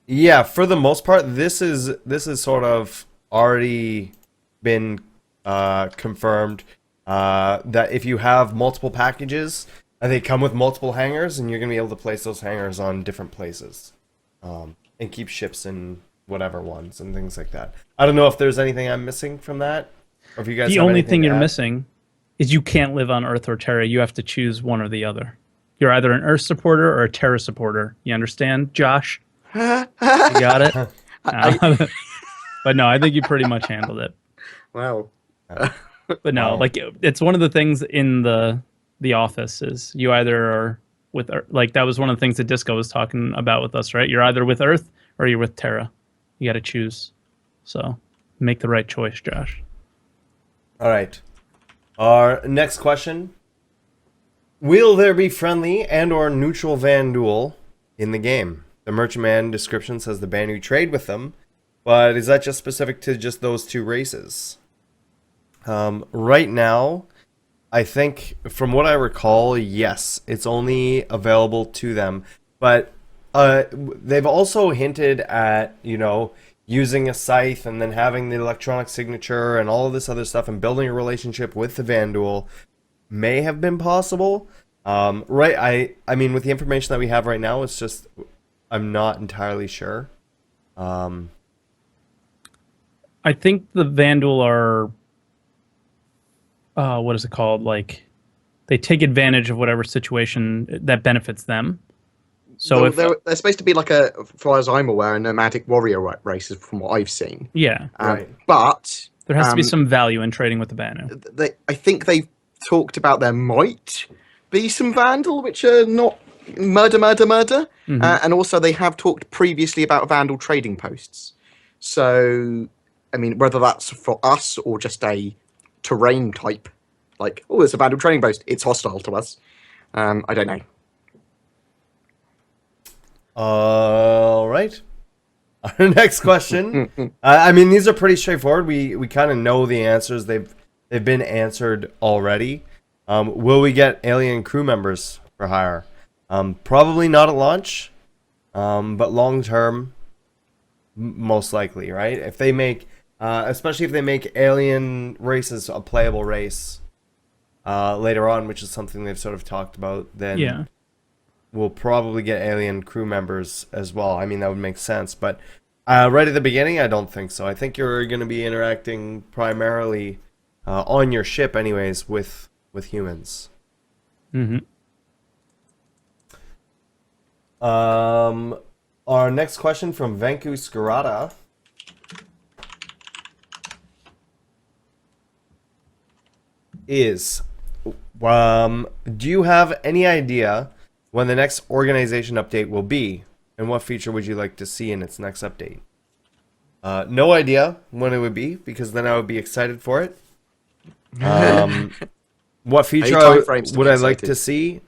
yeah, for the most part, this is sort of already been confirmed, that if you have multiple packages, they come with multiple hangars, and you're going to be able to place those hangars on different places, and keep ships in whatever ones and things like that. I don't know if there's anything I'm missing from that, or if you guys.
The
have
only
anything
thing
to
you're
add.
missing is you can't live on Earth or Terra. You have to choose one or the other. You're either an Earth supporter or a Terra supporter. You understand, Josh? You got it? But no, I think you pretty much handled it.
Wow.
But no, it's one of the things in the office is you either are with that was one of the things that Disco was talking about with us, right? You're either with Earth or you're with Terra. You got to choose. So make the right choice, Josh.
All right. Our next question. Will there be friendly and or neutral Vanduul in the game? The Merchantman description says the Banu trade with them, but is that just specific to just those 2 races? Right now, I think, from what I recall, yes, it's only available to them. But they've also hinted at, using a scythe and then having the electronic signature and all of this other stuff and building a relationship with the Vanduul. may have been possible. Right, I mean, with the information that we have right now, it's just I'm not entirely sure.
I think the Vandal are what is it called? Like, they take advantage of whatever situation that benefits them. So
they're supposed to be like as far as I'm aware, a nomadic warrior races from what I've seen.
Yeah,
right.
But
there has to be some value in trading with the Banu.
I think they've talked about there might be some Vandal, which are not murder.
Mm-hmm.
And also they have talked previously about Vandal trading posts. So, I mean, whether that's for us or just a terrain type, like, oh, it's a Vandal trading post, it's hostile to us. I don't know.
All right. Our next question. I mean, these are pretty straightforward. We kind of know the answers. They've been answered already. Will we get alien crew members for hire? Probably not at launch, but long term, most likely, right? If they make, especially if they make alien races a playable race later on, which is something they've sort of talked about, then
Yeah.
we'll probably get alien crew members as well. I mean, that would make sense, but right at the beginning, I don't think so. I think you're going to be interacting primarily on your ship, anyways, with humans.
Mm-hmm.
Our next question from Vanku Scarata is, do you have any idea when the next organization update will be, and what feature would you like to see in its next update? No idea when it would be, because then I would be excited for it. What feature would I like to see?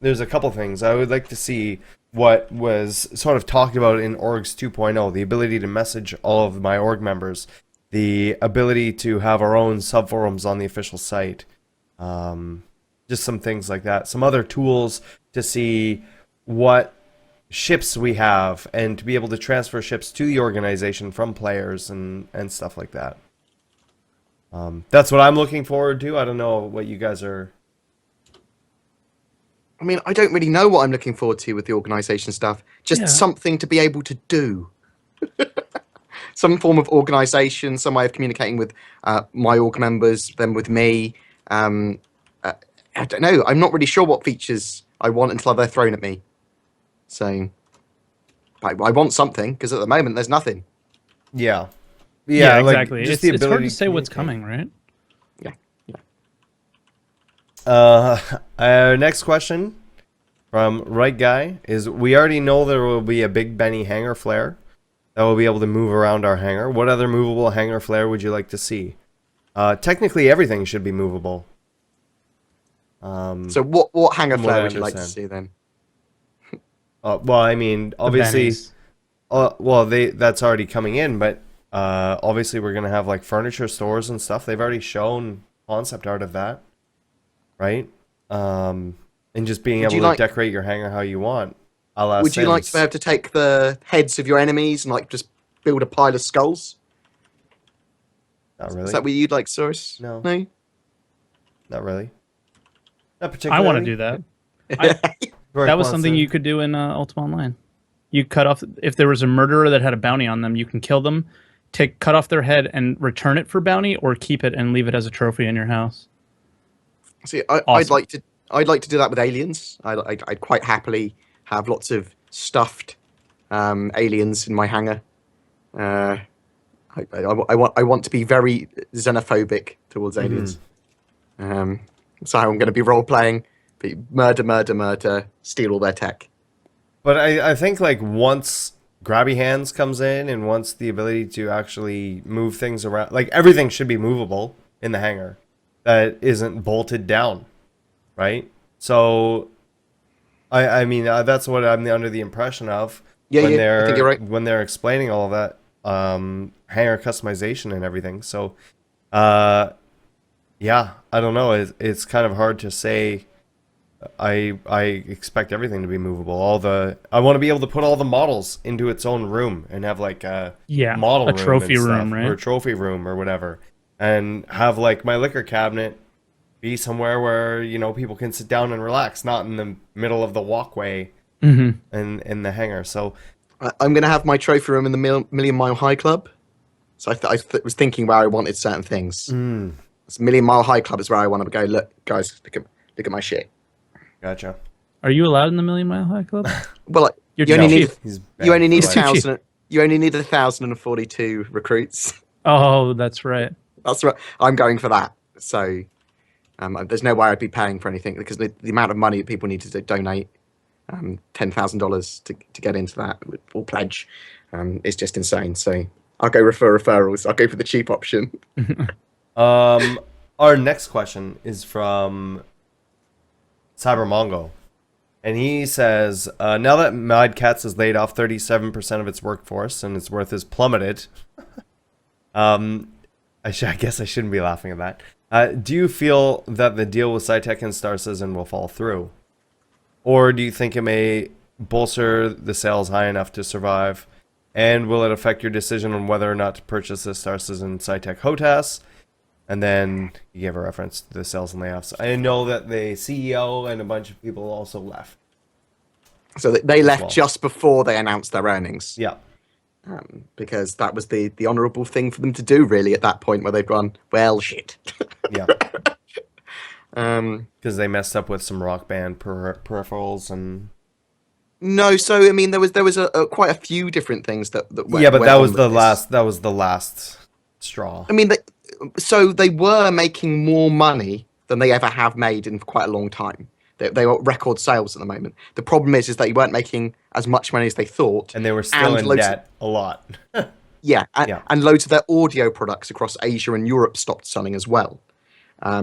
There's a couple things. I would like to see what was sort of talked about in Orgs 2.0, the ability to message all of my org members, the ability to have our own subforums on the official site, just some things like that. Some other tools to see what ships we have and to be able to transfer ships to the organization from players and stuff like that. That's what I'm looking forward to. I don't know what you guys are...
I mean, I don't really know what I'm looking forward to with the organization stuff. Just something to be able to do. Some form of organization, some way of communicating with my org members, them with me. I don't know. I'm not really sure what features I want until they're thrown at me. So, I want something, because at the moment, there's nothing.
Yeah,
exactly.
Like, just
it's hard to say what's coming, right?
Our next question from Right Guy is, we already know there will be a Big Benny hangar flare that will be able to move around our hangar. What other movable hangar flare would you like to see? Technically, everything should be movable.
So what hangar flare would you like to see then?
Well, I mean, obviously, that's already coming in, but obviously we're going to have like furniture stores and stuff. They've already shown concept art of that. Right? And just being able to decorate your hangar how you want.
Would you like to be able to take the heads of your enemies and like just build a pile of skulls?
Not really.
Is that what you'd like, Source?
No.
No?
Not really. Not particularly.
I want to do that. That was something you could do in Ultima Online. You cut off, if there was a murderer that had a bounty on them, you can kill them, cut off their head and return it for bounty, or keep it and leave it as a trophy in your house.
See, I'd like to do that with aliens. I'd quite happily have lots of stuffed aliens in my hangar. I want to be very xenophobic towards aliens. So I'm going to be role playing, murder, steal all their tech.
But I think like once Grabby Hands comes in and once the ability to actually move things around, like everything should be movable in the hangar. That isn't bolted down, right? So, I mean, that's what I'm under the impression of
I think you're right.
When they're explaining all of that hangar customization and everything. So, I don't know. It's kind of hard to say. I expect everything to be movable. I want to be able to put all the models into its own room and have like a model room,
trophy room, right?
Or a trophy room or whatever. And have like my liquor cabinet be somewhere where, you know, people can sit down and relax, not in the middle of the walkway
Mm-hmm.
and in the hangar. So
I'm going to have my trophy room in the Million Mile High Club. So I was thinking where I wanted certain things. This Million Mile High Club is where I want to go. Look, guys, look at my shit.
gotcha.
Are you allowed in the Million Mile High Club?
Well,
You're
you only
too
need
cheap.
He's
you only need
banned for life.
1,000. You only need 1,042 recruits.
Oh, that's right.
That's right. I'm going for that. So there's no way I'd be paying for anything because the amount of money that people need to donate, $10,000 to get into that or pledge, is just insane. So I'll go referrals. I'll go for the cheap option.
Our next question is from CyberMongo. And he says, now that Mad Catz has laid off 37% of its workforce and its worth has plummeted, I guess I shouldn't be laughing at that. Do you feel that the deal with SciTech and Star Citizen will fall through? Or do you think it may bolster the sales high enough to survive? And will it affect your decision on whether or not to purchase the Star Citizen SciTech HOTAS? And then you gave a reference to the sales and layoffs. I know that the CEO and a bunch of people also left.
So they left
well.
just before they announced their earnings.
Yeah.
Because that was the honourable thing for them to do, really, at that point where they've gone, well, shit.
Yeah. Because they messed up with some Rock Band peripherals and...
No, so I mean, there was quite a few different things that went,
yeah, but that was
on
the
with this.
last. That was the last straw.
I mean, so they were making more money than they ever have made in quite a long time. They were record sales at the moment. The problem is that they weren't making as much money as they thought,
And they were still in debt a lot.
Yeah, and loads of their audio products across Asia and Europe stopped selling as well.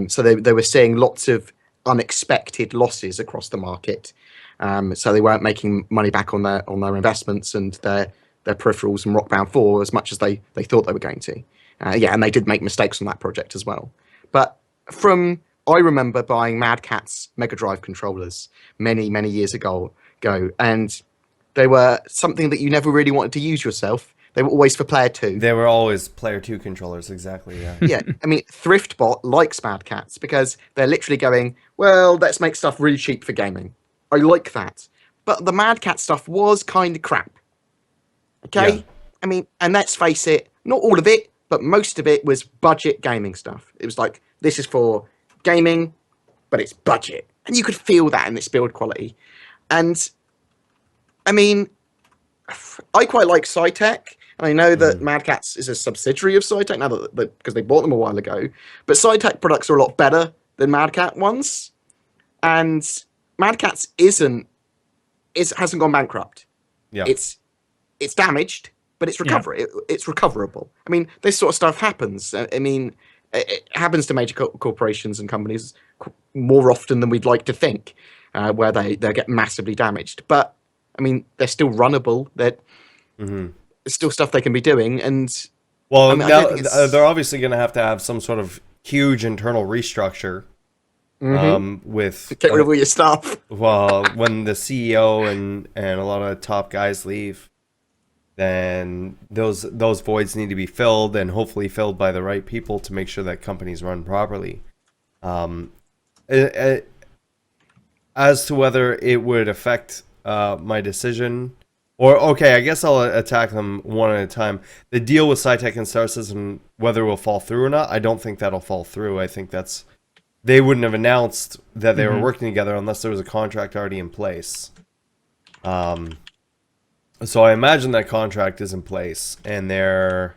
So they were seeing lots of unexpected losses across the market. So they weren't making money back on their investments and their peripherals and Rock Band 4 as much as they thought they were going to. And they did make mistakes on that project as well. But I remember buying Mad Catz Mega Drive controllers many, many years ago, and they were something that you never really wanted to use yourself. They were always for player 2.
They were always player 2 controllers, exactly. Yeah.
Yeah, I mean, ThriftBot likes Mad Catz because they're literally going, well, let's make stuff really cheap for gaming. I like that. But the Mad Catz stuff was kind of crap. Okay? Yeah. I mean, and let's face it, not all of it, but most of it was budget gaming stuff. It was like, this is for gaming, but it's budget. And you could feel that in its build quality. And, I mean, I quite like SciTech. And I know that Mad Catz is a subsidiary of SciTech now because they bought them a while ago. But SciTech products are a lot better than Mad Catz ones. And Mad Catz hasn't gone bankrupt.
Yeah.
It's damaged, but it's it's recoverable. I mean, this sort of stuff happens. I mean, it happens to major corporations and companies more often than we'd like to think, where they get massively damaged. But I mean, they're still runnable. There's still stuff they can be doing. And
well,
I mean,
now they're obviously going to have some sort of huge internal restructure. With
get rid of all your stuff.
Well, when the CEO and a lot of top guys leave, then those voids need to be filled, and hopefully filled by the right people to make sure that companies run properly. As to whether it would affect my decision, or okay, I guess I'll attack them one at a time. The deal with SciTech and Star Citizen, whether it will fall through or not, I don't think that'll fall through. I think they wouldn't have announced that they were working together unless there was a contract already in place. So I imagine that contract is in place, and they're,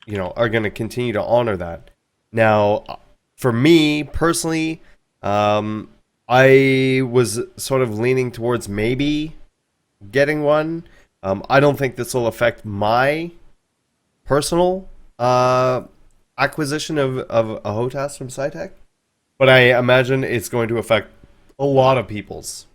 are going to continue to honor that. Now, for me personally, I was sort of leaning towards maybe getting one. I don't think this will affect my personal acquisition of a HOTAS from SciTech. But I imagine it's going to affect a lot of people's.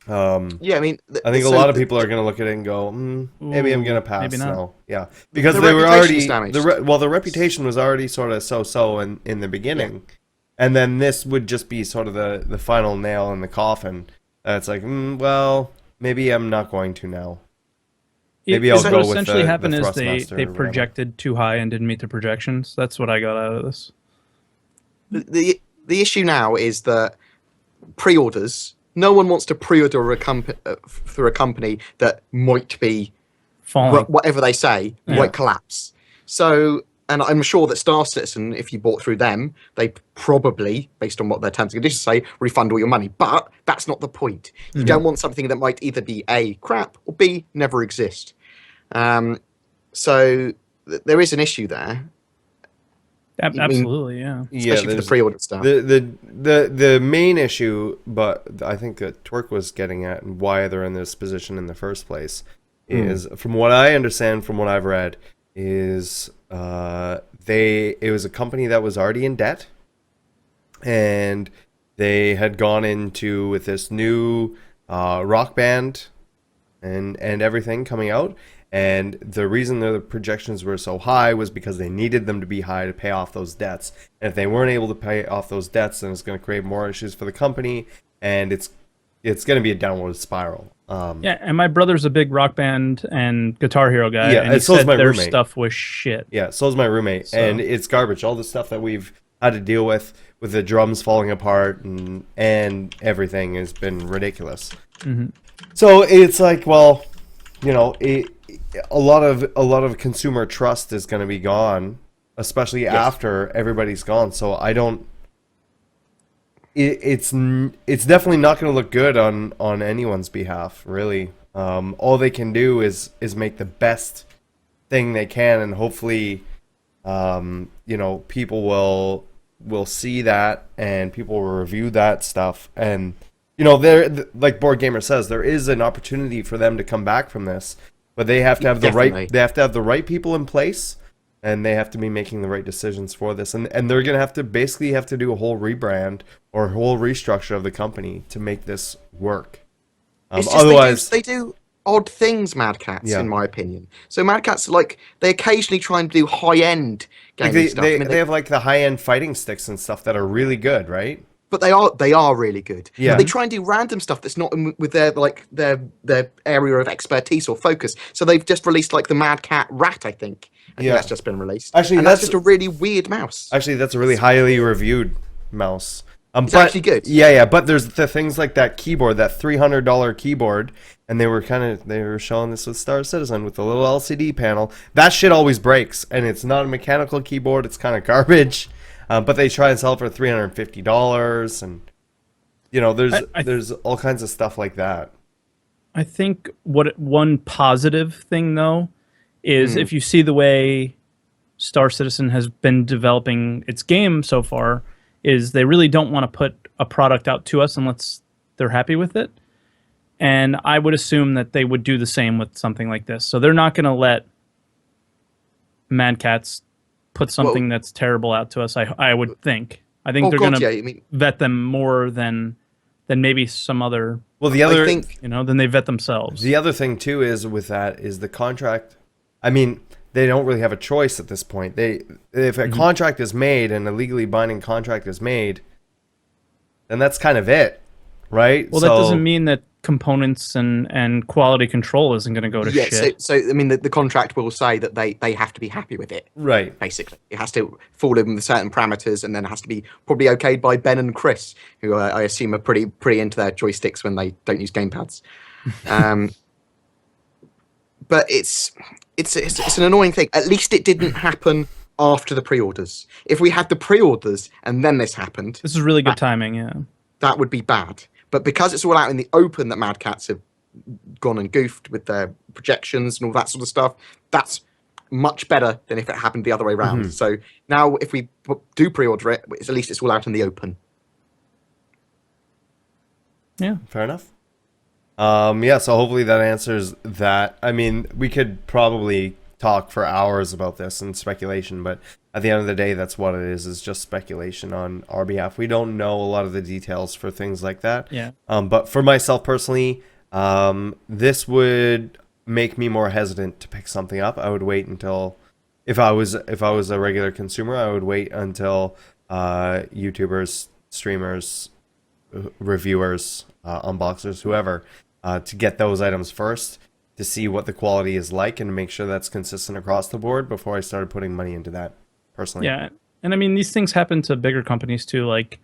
I mean,
I think a lot of people are going to look at it and go, maybe I'm going to pass now. Yeah, because
the
they were already
damaged.
The reputation was already sort of so in the beginning, and then this would just be sort of the final nail in the coffin. It's like, well, maybe I'm not going to now. Maybe I'll go with
essentially
the
happened is
Thrustmaster
they projected too high and didn't meet the projections. That's what I got out of this.
the issue now is that pre-orders. No one wants to pre-order through a company that might be
Falling.
whatever they say might collapse. So, and I'm sure that Star Citizen, if you bought through them, they probably, based on what their terms and conditions say, refund all your money. But that's not the point. You don't want something that might either be A, crap, or B, never exist. So there is an issue there.
Absolutely, yeah.
Especially for the pre-order stuff.
The main issue, but I think that Twerk was getting at, and why they're in this position in the first place, is, from what I understand, from what I've read, is it was a company that was already in debt, and they had gone into with this new rock band and everything coming out. And the reason the projections were so high was because they needed them to be high to pay off those debts. And if they weren't able to pay off those debts, then it's going to create more issues for the company, and it's going to be a downward spiral.
And my brother's a big Rock Band and Guitar Hero guy.
Yeah,
and he
so is
said
my
their
roommate.
stuff was shit.
Yeah, so is my roommate, and it's garbage. All the stuff that we've had to deal with the drums falling apart and everything has been ridiculous. So it's like, well, you know, a lot of consumer trust is going to be gone, especially after everybody's gone. So I don't. It's definitely not going to look good on anyone's behalf, really. All they can do is make the best thing they can, and hopefully, you know, people will see that, and people will review that stuff, and you know, like BoredGamer says, there is an opportunity for them to come back from this, but they have to have the right people in place, and they have to be making the right decisions for this, and they're gonna have to basically do a whole rebrand or a whole restructure of the company to make this work. Otherwise,
they do odd things, Mad Catz, in my opinion. So Mad Catz, like, they occasionally try and do high-end gaming stuff.
They have like the high-end fighting sticks and stuff that are really good, right?
But they are really good.
Yeah.
But they try and do random stuff that's not with their area of expertise or focus. So they've just released like the Mad Cat Rat, I think. I think that's just been released.
Actually,
and that's just a really weird mouse.
Actually, that's a really highly reviewed mouse.
It's actually good.
Yeah, but there's the things like that keyboard, that $300 keyboard, and they were showing this with Star Citizen with the little LCD panel. That shit always breaks, and it's not a mechanical keyboard. It's kind of garbage. But they try and sell it for $350, and you know, there's all kinds of stuff like that.
I think one positive thing though is if you see the way Star Citizen has been developing its game so far, is they really don't want to put a product out to us unless they're happy with it. And I would assume that they would do the same with something like this. So they're not going to let Mad Catz put something that's terrible out to us. I would think. I think they're going to vet them more than maybe some other.
Well, the other
than they vet themselves.
The other thing too is with that is the contract. I mean, they don't really have a choice at this point. If a contract is made and a legally binding contract is made, then that's kind of it, right?
Well, that doesn't mean that components and quality control isn't going to go to shit.
So I mean, the contract will say that they have to be happy with it.
Right.
Basically, it has to fall in with certain parameters, and then it has to be probably okayed by Ben and Chris, who I assume are pretty into their joysticks when they don't use gamepads. But it's an annoying thing. At least it didn't happen after the pre-orders. If we had the pre-orders and then this happened,
this is really good timing. Yeah,
that would be bad. But because it's all out in the open that Mad Catz have gone and goofed with their projections and all that sort of stuff, that's much better than if it happened the other way around. So now if we do pre-order it, at least it's all out in the open.
Yeah,
fair enough. So hopefully that answers that. I mean, we could probably talk for hours about this and speculation, but at the end of the day, that's what it is just speculation on our behalf. We don't know a lot of the details for things like that.
Yeah.
But for myself personally, this would make me more hesitant to pick something up. I would wait until, if I was a regular consumer, I would wait until YouTubers, streamers, reviewers, unboxers, whoever, to get those items first, to see what the quality is like and to make sure that's consistent across the board before I started putting money into that personally.
Yeah, And I mean, these things happen to bigger companies too. Like,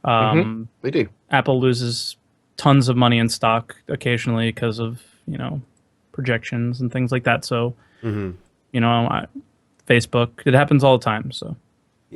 They do.
Apple loses tons of money in stock occasionally because of, you know, projections and things like that. So, you know, Facebook, it happens all the time. So,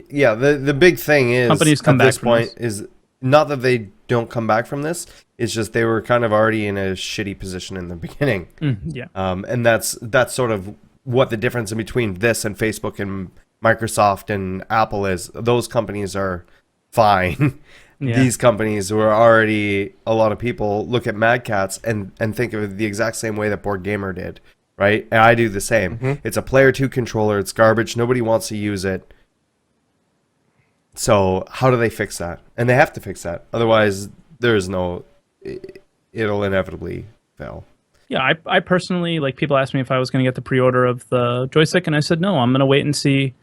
yeah, the big thing is
companies come
at
back
this
from
point
this.
is not that they don't come back from this. It's just they were kind of already in a shitty position in the beginning.
Yeah.
And that's sort of what the difference in between this and Facebook and Microsoft and Apple is. Those companies are fine.
Yeah.
These companies were already, a lot of people look at Mad Catz and think of it the exact same way that BoredGamer did, right? And I do the same. It's a Player 2 controller. It's garbage. Nobody wants to use it. So how do they fix that? And they have to fix that. Otherwise, there's no... It'll inevitably fail.
Yeah, I personally, like, people asked me if I was going to get the pre-order of the joystick, and I said, no, I'm going to wait and see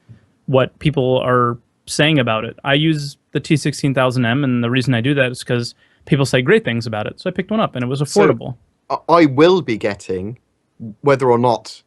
what people are saying about it. I use the T16000M, and the reason I do that is because people say great things about it. So I picked one up, and it was affordable.
So I will be getting, whether or not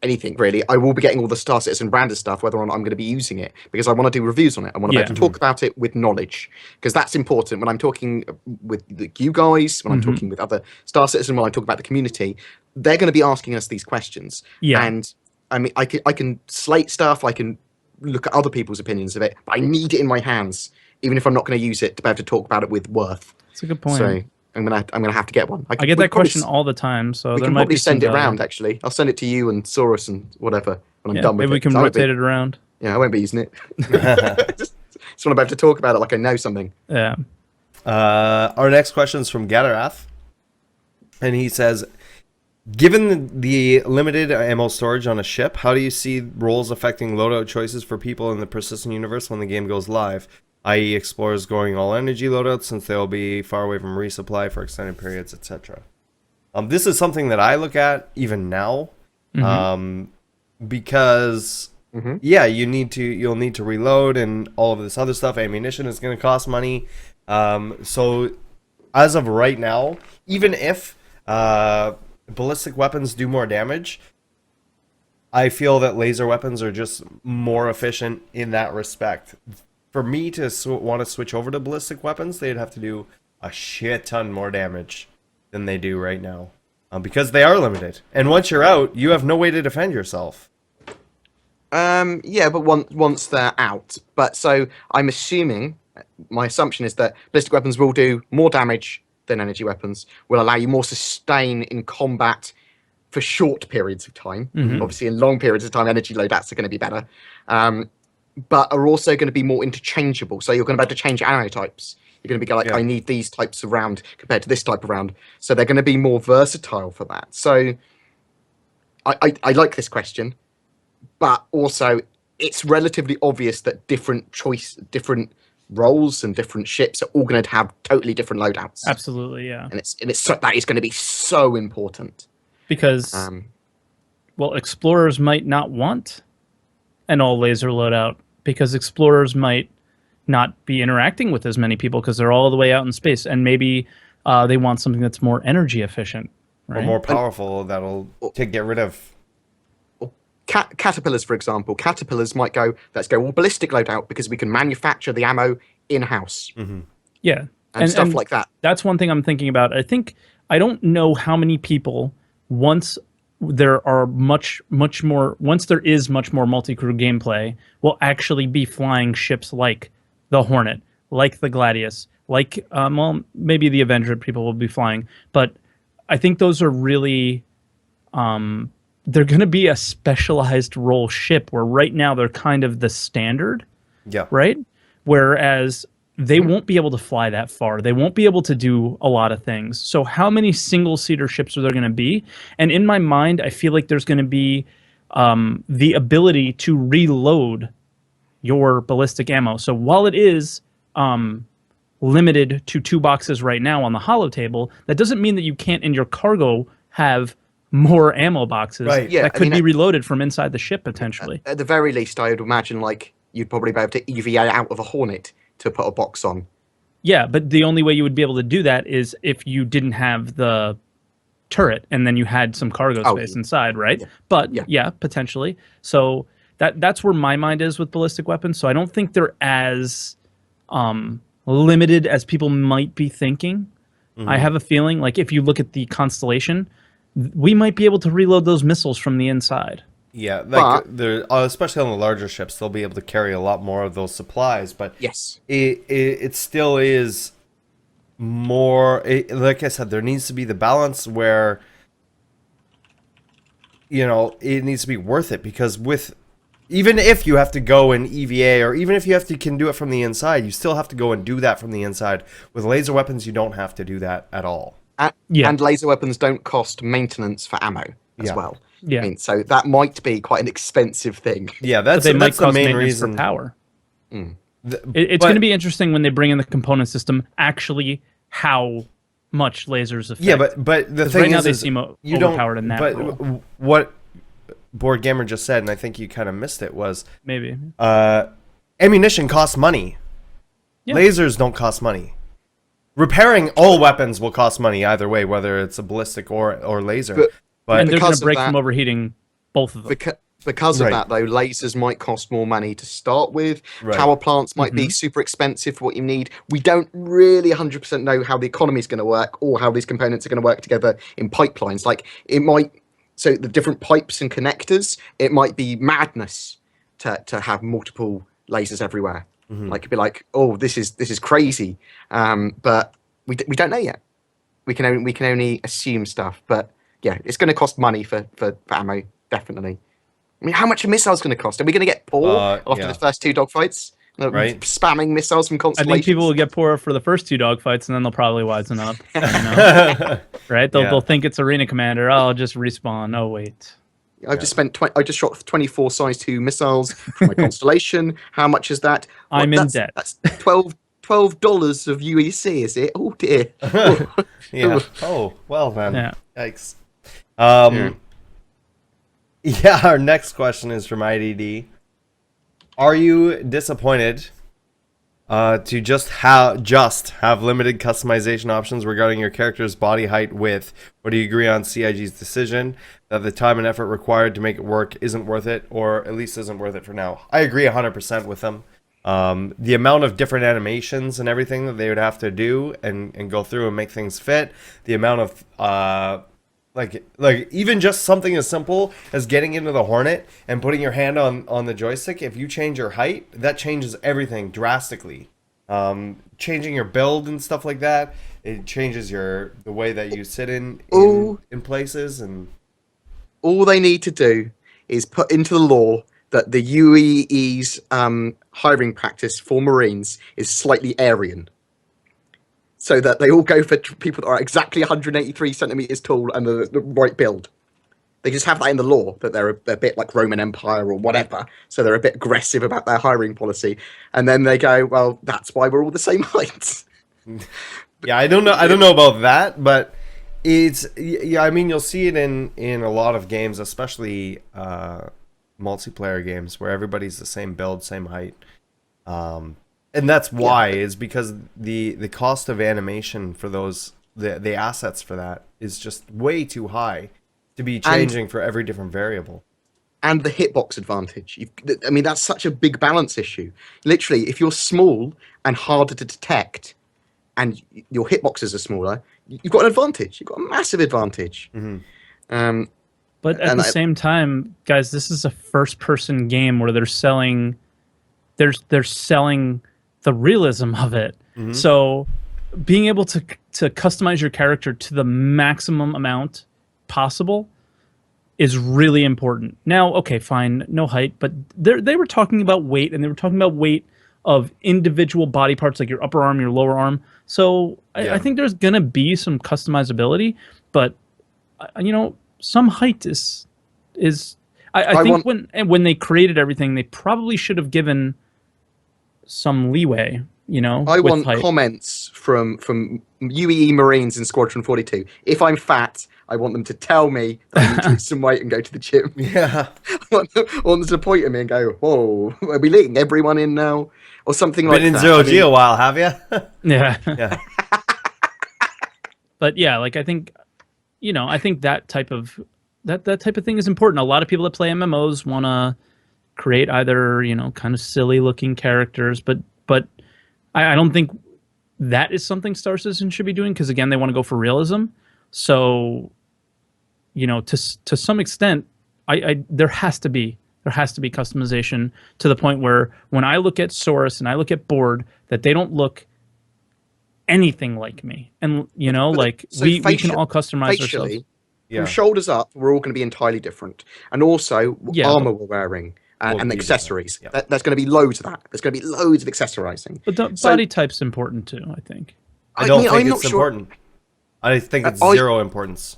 anything really, I will be getting all the Star Citizen branded stuff, whether or not I'm going to be using it, because I want to do reviews on it. I want to be able to talk about it with knowledge, because that's important when I'm talking with you guys, when I'm talking with other Star Citizen, when I talk about the community. They're going to be asking us these questions.
Yeah.
And I mean, I can slate stuff, I can look at other people's opinions of it, but I need it in my hands, even if I'm not going to use it, to be able to talk about it with worth.
That's a good point.
So I'm gonna have to get one.
I get that question all the time, so
we
there
can
might
probably
be some
send it
value.
around. Actually, I'll send it to you and Saurus and whatever when I'm done with it.
Maybe we can rotate it around.
Yeah, I won't be using it. just want to be able to talk about it like I know something.
Yeah.
Our next question is from Gatterath, and he says, given the limited ammo storage on a ship, how do you see roles affecting loadout choices for people in the persistent universe when the game goes live? I.e. explorers going all energy loadouts since they'll be far away from resupply for extended periods, etc. This is something that I look at even now, because yeah, you'll need to reload and all of this other stuff. Ammunition is going to cost money. So as of right now, even if ballistic weapons do more damage, I feel that laser weapons are just more efficient in that respect. For me to want to switch over to ballistic weapons, they'd have to do a shit ton more damage than they do right now, because they are limited. And once you're out, you have no way to defend yourself.
Yeah, but once they're out. But so I'm assuming, my assumption is that ballistic weapons will do more damage than energy weapons, will allow you more sustain in combat for short periods of time. Obviously, in long periods of time, energy loadouts are going to be better. But are also going to be more interchangeable. So you're going to be able to change ammo types. You're going to be like, I need these types of round compared to this type of round. So they're going to be more versatile for that. So I like this question, but also it's relatively obvious that different roles and different ships are all going to have totally different loadouts.
Absolutely, yeah.
And that is going to be so important.
Because, well, explorers might not want an all laser loadout, because explorers might not be interacting with as many people because they're all the way out in space, and maybe they want something that's more energy efficient, right?
Or more powerful, that'll get rid of...
Caterpillars, for example. Caterpillars might go, let's go all ballistic loadout because we can manufacture the ammo in-house.
Yeah.
And stuff like that.
That's one thing I'm thinking about. I don't know how many people, once there is much more multi-crew gameplay, will actually be flying ships like the Hornet, like the Gladius, like well, maybe the Avenger people will be flying, but I think those are really they're going to be a specialized role ship, where right now they're kind of the standard, right? Whereas they won't be able to fly that far. They won't be able to do a lot of things. So how many single-seater ships are there going to be? And in my mind, I feel like there's going to be the ability to reload your ballistic ammo. So while it is limited to 2 boxes right now on the holo table, that doesn't mean that you can't in your cargo have more ammo boxes that could be reloaded from inside the ship potentially.
At the very least, I would imagine like you'd probably be able to EVA out of a Hornet to put a box on.
Yeah, but the only way you would be able to do that is if you didn't have the turret and then you had some cargo space inside, right? But yeah, potentially. So that's where my mind is with ballistic weapons. So I don't think they're as limited as people might be thinking. I have a feeling like if you look at the Constellation, we might be able to reload those missiles from the inside.
Yeah, like they're especially on the larger ships, they'll be able to carry a lot more of those supplies. But
yes,
it still is more. Like I said, there needs to be the balance where, you know, it needs to be worth it, because with even if you have to go in EVA, or even if you can do it from the inside, you still have to go and do that from the inside. With laser weapons, you don't have to do that at all.
And laser weapons don't cost maintenance for ammo as well.
Yeah.
I mean, so that might be quite an expensive thing.
Yeah, that's
the main
reason
for power. It's going to be interesting when they bring in the component system. Actually, how much lasers affect.
Yeah, but the thing
right now
is,
they seem
you don't.
overpowered in that
But
role.
what BoredGamer just said, and I think you kind of missed it, was
Maybe
ammunition costs money.
Yeah.
Lasers don't cost money. Repairing all weapons will cost money either way, whether it's a ballistic or laser. But
and they're going to break
that,
from overheating both of them.
Because of that, though, lasers might cost more money to start with. Power plants might be super expensive for what you need. We don't really 100% know how the economy is going to work, or how these components are going to work together in pipelines. Like, it might... So the different pipes and connectors, it might be madness to have multiple lasers everywhere. Like, it'd be like, oh, this is crazy. But we don't know yet. We can only assume stuff. But yeah, it's going to cost money for ammo, definitely. I mean, how much are missiles going to cost? Are we going to get poor after the first 2 dogfights?
Right.
Spamming missiles from Constellations?
I think people will get poor for the first 2 dogfights, and then they'll probably wisen up. You know? Right? They'll think it's Arena Commander. Oh, I'll just respawn. Oh, wait.
I've just spent. I just shot 24 size 2 missiles for my Constellation. How much is that?
I'm in debt.
That's $12 of UEC, is it? Oh dear.
Yeah. Oh well then.
Yeah.
Yikes. Yeah. Our next question is from IDD. Are you disappointed to just have limited customization options regarding your character's body height, width, or do you agree on CIG's decision that the time and effort required to make it work isn't worth it, or at least isn't worth it for now? I agree 100% with them. The amount of different animations and everything that they would have to do and go through and make things fit, the amount of like even just something as simple as getting into the Hornet and putting your hand on the joystick, if you change your height, that changes everything drastically. Changing your build and stuff like that, it changes the way that you sit in places. And
all they need to do is put into the law that the UEE's hiring practice for Marines is slightly Aryan, so that they all go for people that are exactly 183 centimeters tall and the right build. They just have that in the law, that they're a bit like Roman Empire or whatever, so they're a bit aggressive about their hiring policy. And then they go, well, that's why we're all the same height.
Yeah, I don't know about that, but I mean, you'll see it in a lot of games, especially multiplayer games, where everybody's the same build, same height. And that's why, is because the cost of animation for those, the assets for that is just way too high to be changing for every different variable.
And the hitbox advantage. I mean, that's such a big balance issue. Literally, if you're small and harder to detect, and your hitboxes are smaller, you've got an advantage. You've got a massive advantage.
But at the same time, guys, this is a first-person game where they're selling the realism of it. So being able to customize your character to the maximum amount possible is really important. Now, okay, fine, no height, but they were talking about weight, and they were talking about weight of individual body parts, like your upper arm, your lower arm. So I think there's gonna be some customizability, but you know, some height is. I think when they created everything, they probably should have given some leeway. You know,
I want comments from UEE Marines in Squadron 42. If I'm fat, I want them to tell me that I need to lose some weight and go to the gym.
Yeah.
I want them to point at me and go, whoa, are we letting everyone in now? Or something like that.
Been in Zero G a while, have you?
Yeah.
Yeah.
But yeah, like I think that type of thing is important. A lot of people that play MMOs want to create either, kind of silly looking characters, but I don't think that is something Star Citizen should be doing, because again, they want to go for realism. So, to some extent, there has to be customization to the point where when I look at Source and I look at Board, that they don't look anything like me. And
So
we can all customize
facially,
ourselves.
from shoulders up, we're all going to be entirely different, and also armor we're wearing. And accessories.
Yep.
There's going to be loads of that. There's going to be loads of accessorizing.
But the body type's important too, I think.
I don't think it's important. I think it's zero importance.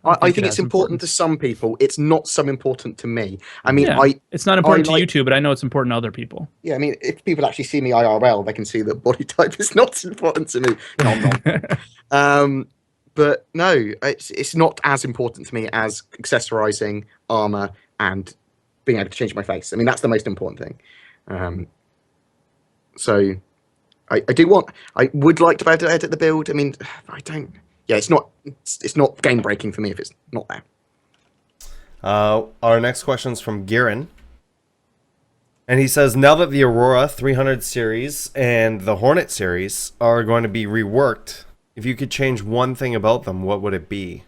I think it's important to some people. It's not so important to me. I mean,
it's not important to you two, but I know it's important to other people.
Yeah, I mean, if people actually see me IRL, they can see that body type is not important to me. No, I'm not. But no, it's not as important to me as accessorizing, armor, and being able to change my face. I mean, that's the most important thing. So I would like to be able to edit the build. I mean, I don't. Yeah, it's not game breaking for me if it's not there.
Our next question is from Giran, and he says, now that the Aurora 300 series and the Hornet series are going to be reworked, if you could change one thing about them, what would it be?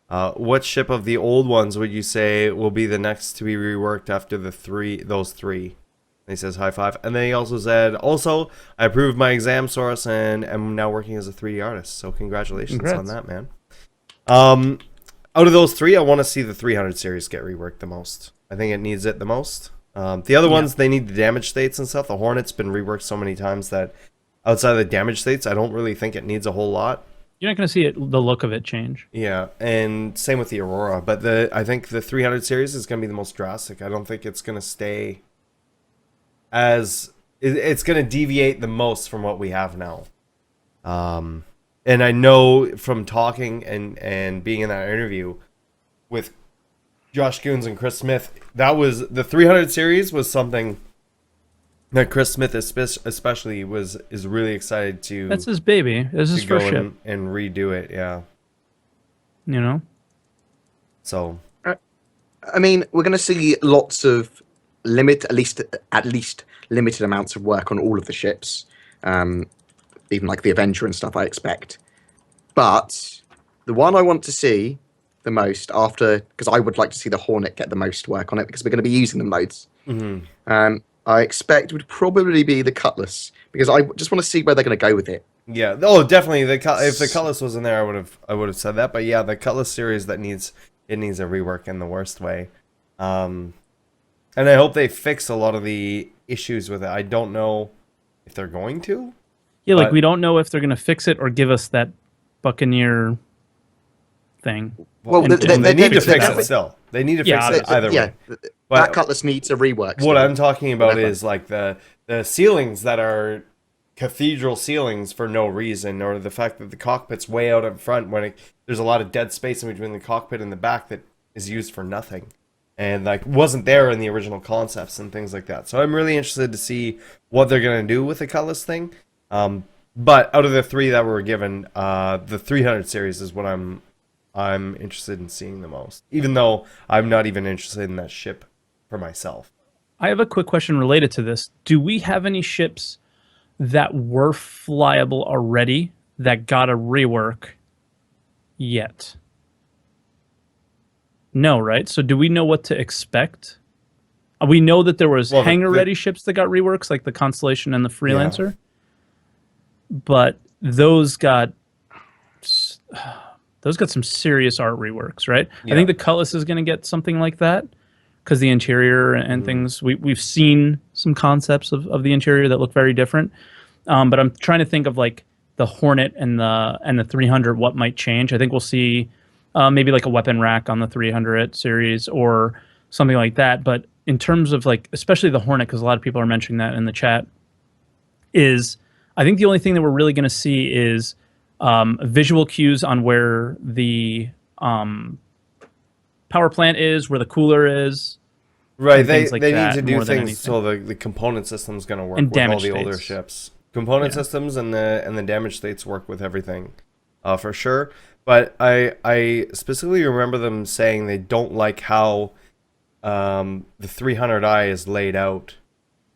What ship of the old ones would you say will be the next to be reworked after those three? And he says high five. And then he also said, I approved my exam Source and am now working as a 3D artist. So congratulations on that, man. Out of those three, I want to see the 300 series get reworked the most. I think it needs it the most. The other ones, they need the damage states and stuff. The Hornet's been reworked so many times that outside of the damage states, I don't really think it needs a whole lot.
You're not going to see the look of it change. Yeah,
and same with the Aurora. But I think the 300 series is going to be the most drastic. I don't think it's going to stay as... It's going to deviate the most from what we have now. And I know from talking and being in that interview with Josh Coons and Chris Smith, that was... The 300 series was something that Chris Smith especially is really excited to...
That's his baby. This is his first ship.
And redo it, yeah. So...
I mean, we're going to see lots of at least limited amounts of work on all of the ships. Even like the Avenger and stuff, I expect. But the one I want to see the most because I would like to see the Hornet get the most work on it, because we're going to be using them loads.
Mm-hmm.
I expect would probably be the Cutlass, because I just want to see where they're going to go with it.
Yeah. Oh, definitely. If the Cutlass was in there, I would have said that. But yeah, the Cutlass series needs a rework in the worst way. And I hope they fix a lot of the issues with it. I don't know if they're going to.
Yeah, we don't know if they're going to fix it or give us that Buccaneer thing.
Well, they need to fix it still. They need to fix it either way.
That Cutlass needs a rework.
What I'm talking about is like the ceilings that are cathedral ceilings for no reason, or the fact that the cockpit's way out in front when there's a lot of dead space in between the cockpit and the back that is used for nothing, and like wasn't there in the original concepts and things like that. So I'm really interested to see what they're gonna do with the Cutlass thing. But out of the three that were given, the 300 series is what I'm interested in seeing the most, even though I'm not even interested in that ship for myself.
I have a quick question related to this. Do we have any ships that were flyable already that got a rework yet? No, right? So do we know what to expect? We know that there was hangar-ready ships that got reworks, like the Constellation and the Freelancer. Yeah. But those got some serious art reworks, right? Yeah. I think the Cutlass is going to get something like that, because the interior and things, we've seen some concepts of the interior that look very different. But I'm trying to think of like the Hornet and the 300, what might change. I think we'll see maybe like a weapon rack on the 300 series or something like that. But in terms of like, especially the Hornet, because a lot of people are mentioning that in the chat, is I think the only thing that we're really going to see is visual cues on where the power plant is, where the cooler is.
Right, they need to do things so the component system's going to work with all the older ships. Component systems and the damage states work with everything, for sure. But I specifically remember them saying they don't like how the 300i is laid out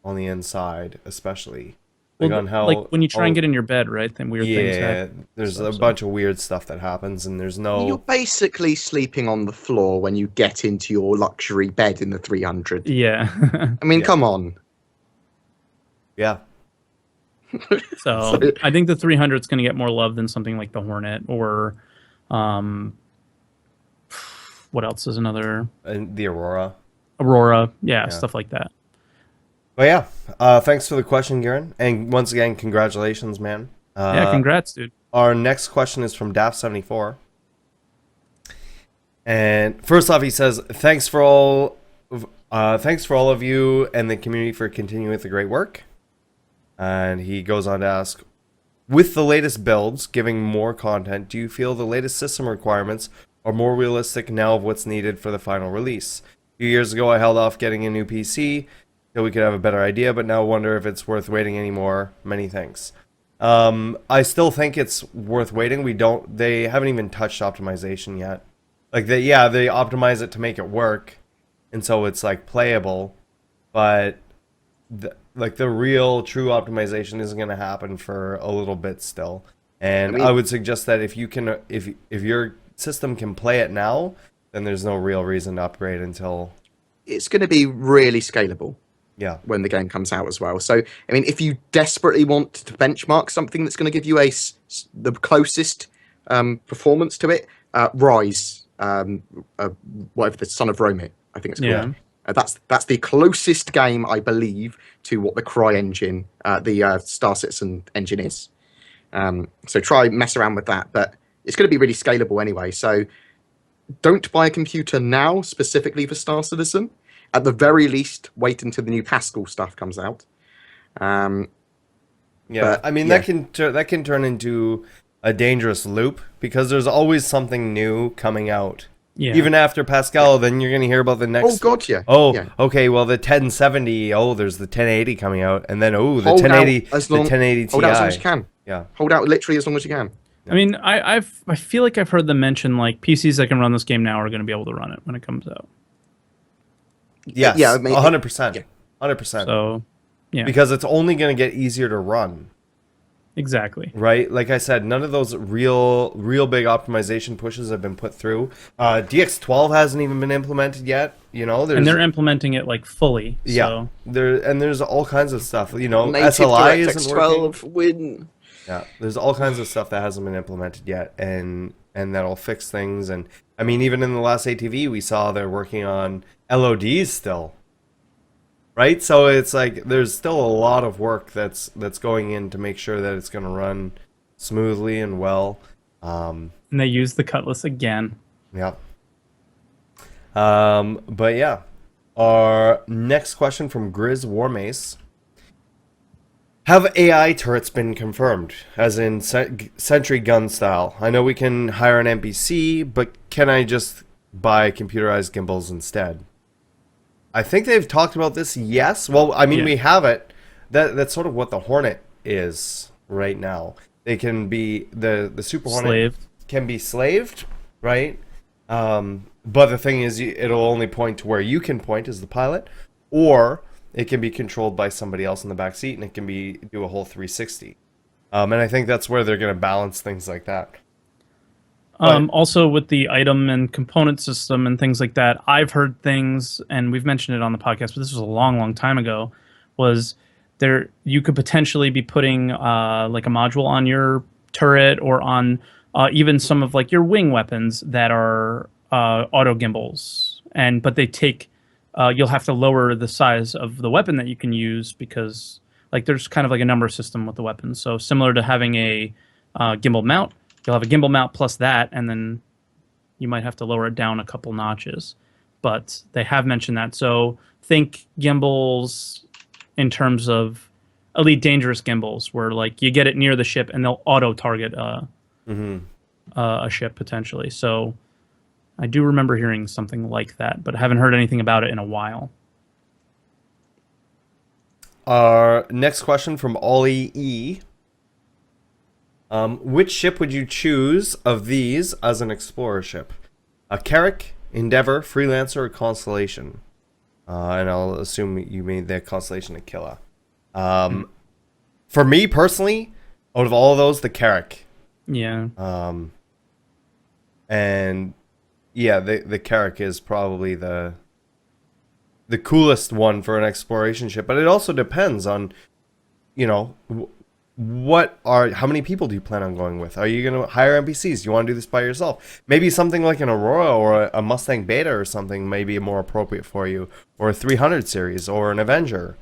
on the inside, especially. Like
Well,
on how,
like when you try and get in your bed, right? Then weird things
yeah,
happen.
there's
So-
a bunch of weird stuff that happens, and there's
You're
no.
basically sleeping on the floor when you get into your luxury bed in the 300.
Yeah.
I mean,
Yeah.
come on.
Yeah.
So I think the 300 is going to get more love than something like the Hornet or, what else is another
And the Aurora.
Aurora? Yeah, stuff like that.
But yeah, thanks for the question, Garen. And once again, congratulations, man.
Yeah, congrats, dude.
Our next question is from Daft74. And first off, he says, thanks for all of you and the community for continuing with the great work. And he goes on to ask, with the latest builds giving more content, do you feel the latest system requirements are more realistic now of what's needed for the final release? A few years ago, I held off getting a new PC so we could have a better idea, but now wonder if it's worth waiting anymore. Many thanks. I still think it's worth waiting. They haven't even touched optimization yet. Like they optimize it to make it work, and so it's like playable, but the real true optimization isn't going to happen for a little bit still. And I would suggest that if your system can play it now, then there's no real reason to upgrade until
It's going to be really scalable.
Yeah.
When the game comes out as well. So, I mean, if you desperately want to benchmark something that's going to give you the closest performance to it, Rise, whatever, the Son of Romit, I think it's called.
Yeah.
That's the closest game, I believe, to what the Cry engine, the Star Citizen engine is. So try mess around with that, but it's going to be really scalable anyway. So don't buy a computer now specifically for Star Citizen. At the very least, wait until the new Pascal stuff comes out.
Yeah,
but,
I mean that can turn into a dangerous loop because there's always something new coming out.
Yeah.
Even after Pascal, then you're going to hear about the next.
Oh God, yeah.
Oh,
yeah.
Okay. Well, the 1070. Oh, there's the 1080 coming out, and then the
Hold
1080,
out as
the
long-
1080 Ti.
Hold out as long as you can.
Yeah.
Hold out literally as long as you can.
I mean, I feel like I've heard them mention like PCs that can run this game now are going to be able to run it when it comes out.
Yes.
Yeah, I mean,
100%.
yeah.
100%.
So, yeah,
Because it's only going to get easier to run.
exactly.
Right, like I said, none of those real big optimization pushes have been put through. DX12 hasn't even been implemented yet. You know,
And they're implementing it like fully.
yeah,
So.
there's all kinds of stuff. You know,
Native
SLI
DirectX
isn't working.
12 win.
Yeah, there's all kinds of stuff that hasn't been implemented yet, and that'll fix things. And I mean, even in the last ATV, we saw they're working on LODs still. Right, so it's like there's still a lot of work that's going in to make sure that it's going to run smoothly and well.
And they use the Cutlass again.
Yeah. But yeah, our next question from Grizz Warmace. Have AI turrets been confirmed, as in sentry gun style? I know we can hire an NPC, but can I just buy computerized gimbals instead? I think they've talked about this, yes. Well, I mean, we have it. That's sort of what the Hornet is right now. They can be, the Super Hornet
Slaved.
can be slaved, right? But the thing is, it'll only point to where you can point as the pilot, or it can be controlled by somebody else in the back seat, and it can do a whole 360. And I think that's where they're going to balance things like that.
Also with the item and component system and things like that, I've heard things, and we've mentioned it on the podcast, but this was a long time ago, was there you could potentially be putting like a module on your turret or on even some of like your wing weapons that are auto gimbals, but they take you'll have to lower the size of the weapon that you can use because like there's kind of like a number system with the weapons. So similar to having a gimbal mount, you'll have a gimbal mount plus that, and then you might have to lower it down a couple notches. But they have mentioned that. So think gimbals in terms of Elite Dangerous gimbals, where like you get it near the ship and they'll auto target a ship potentially. So I do remember hearing something like that, but I haven't heard anything about it in a while.
Our next question from Ollie E. Which ship would you choose of these as an explorer ship? A Carrack, Endeavor, Freelancer, or Constellation? and I'll assume you mean the Constellation Aquila. For me personally, out of all of those, the Carrack.
Yeah.
And yeah, the Carrack is probably the coolest one for an exploration ship, but it also depends on, you know, how many people do you plan on going with? Are you going to hire NPCs? Do you want to do this by yourself? Maybe something like an Aurora or a Mustang Beta or something may be more appropriate for you, or a 300 series or an Avenger.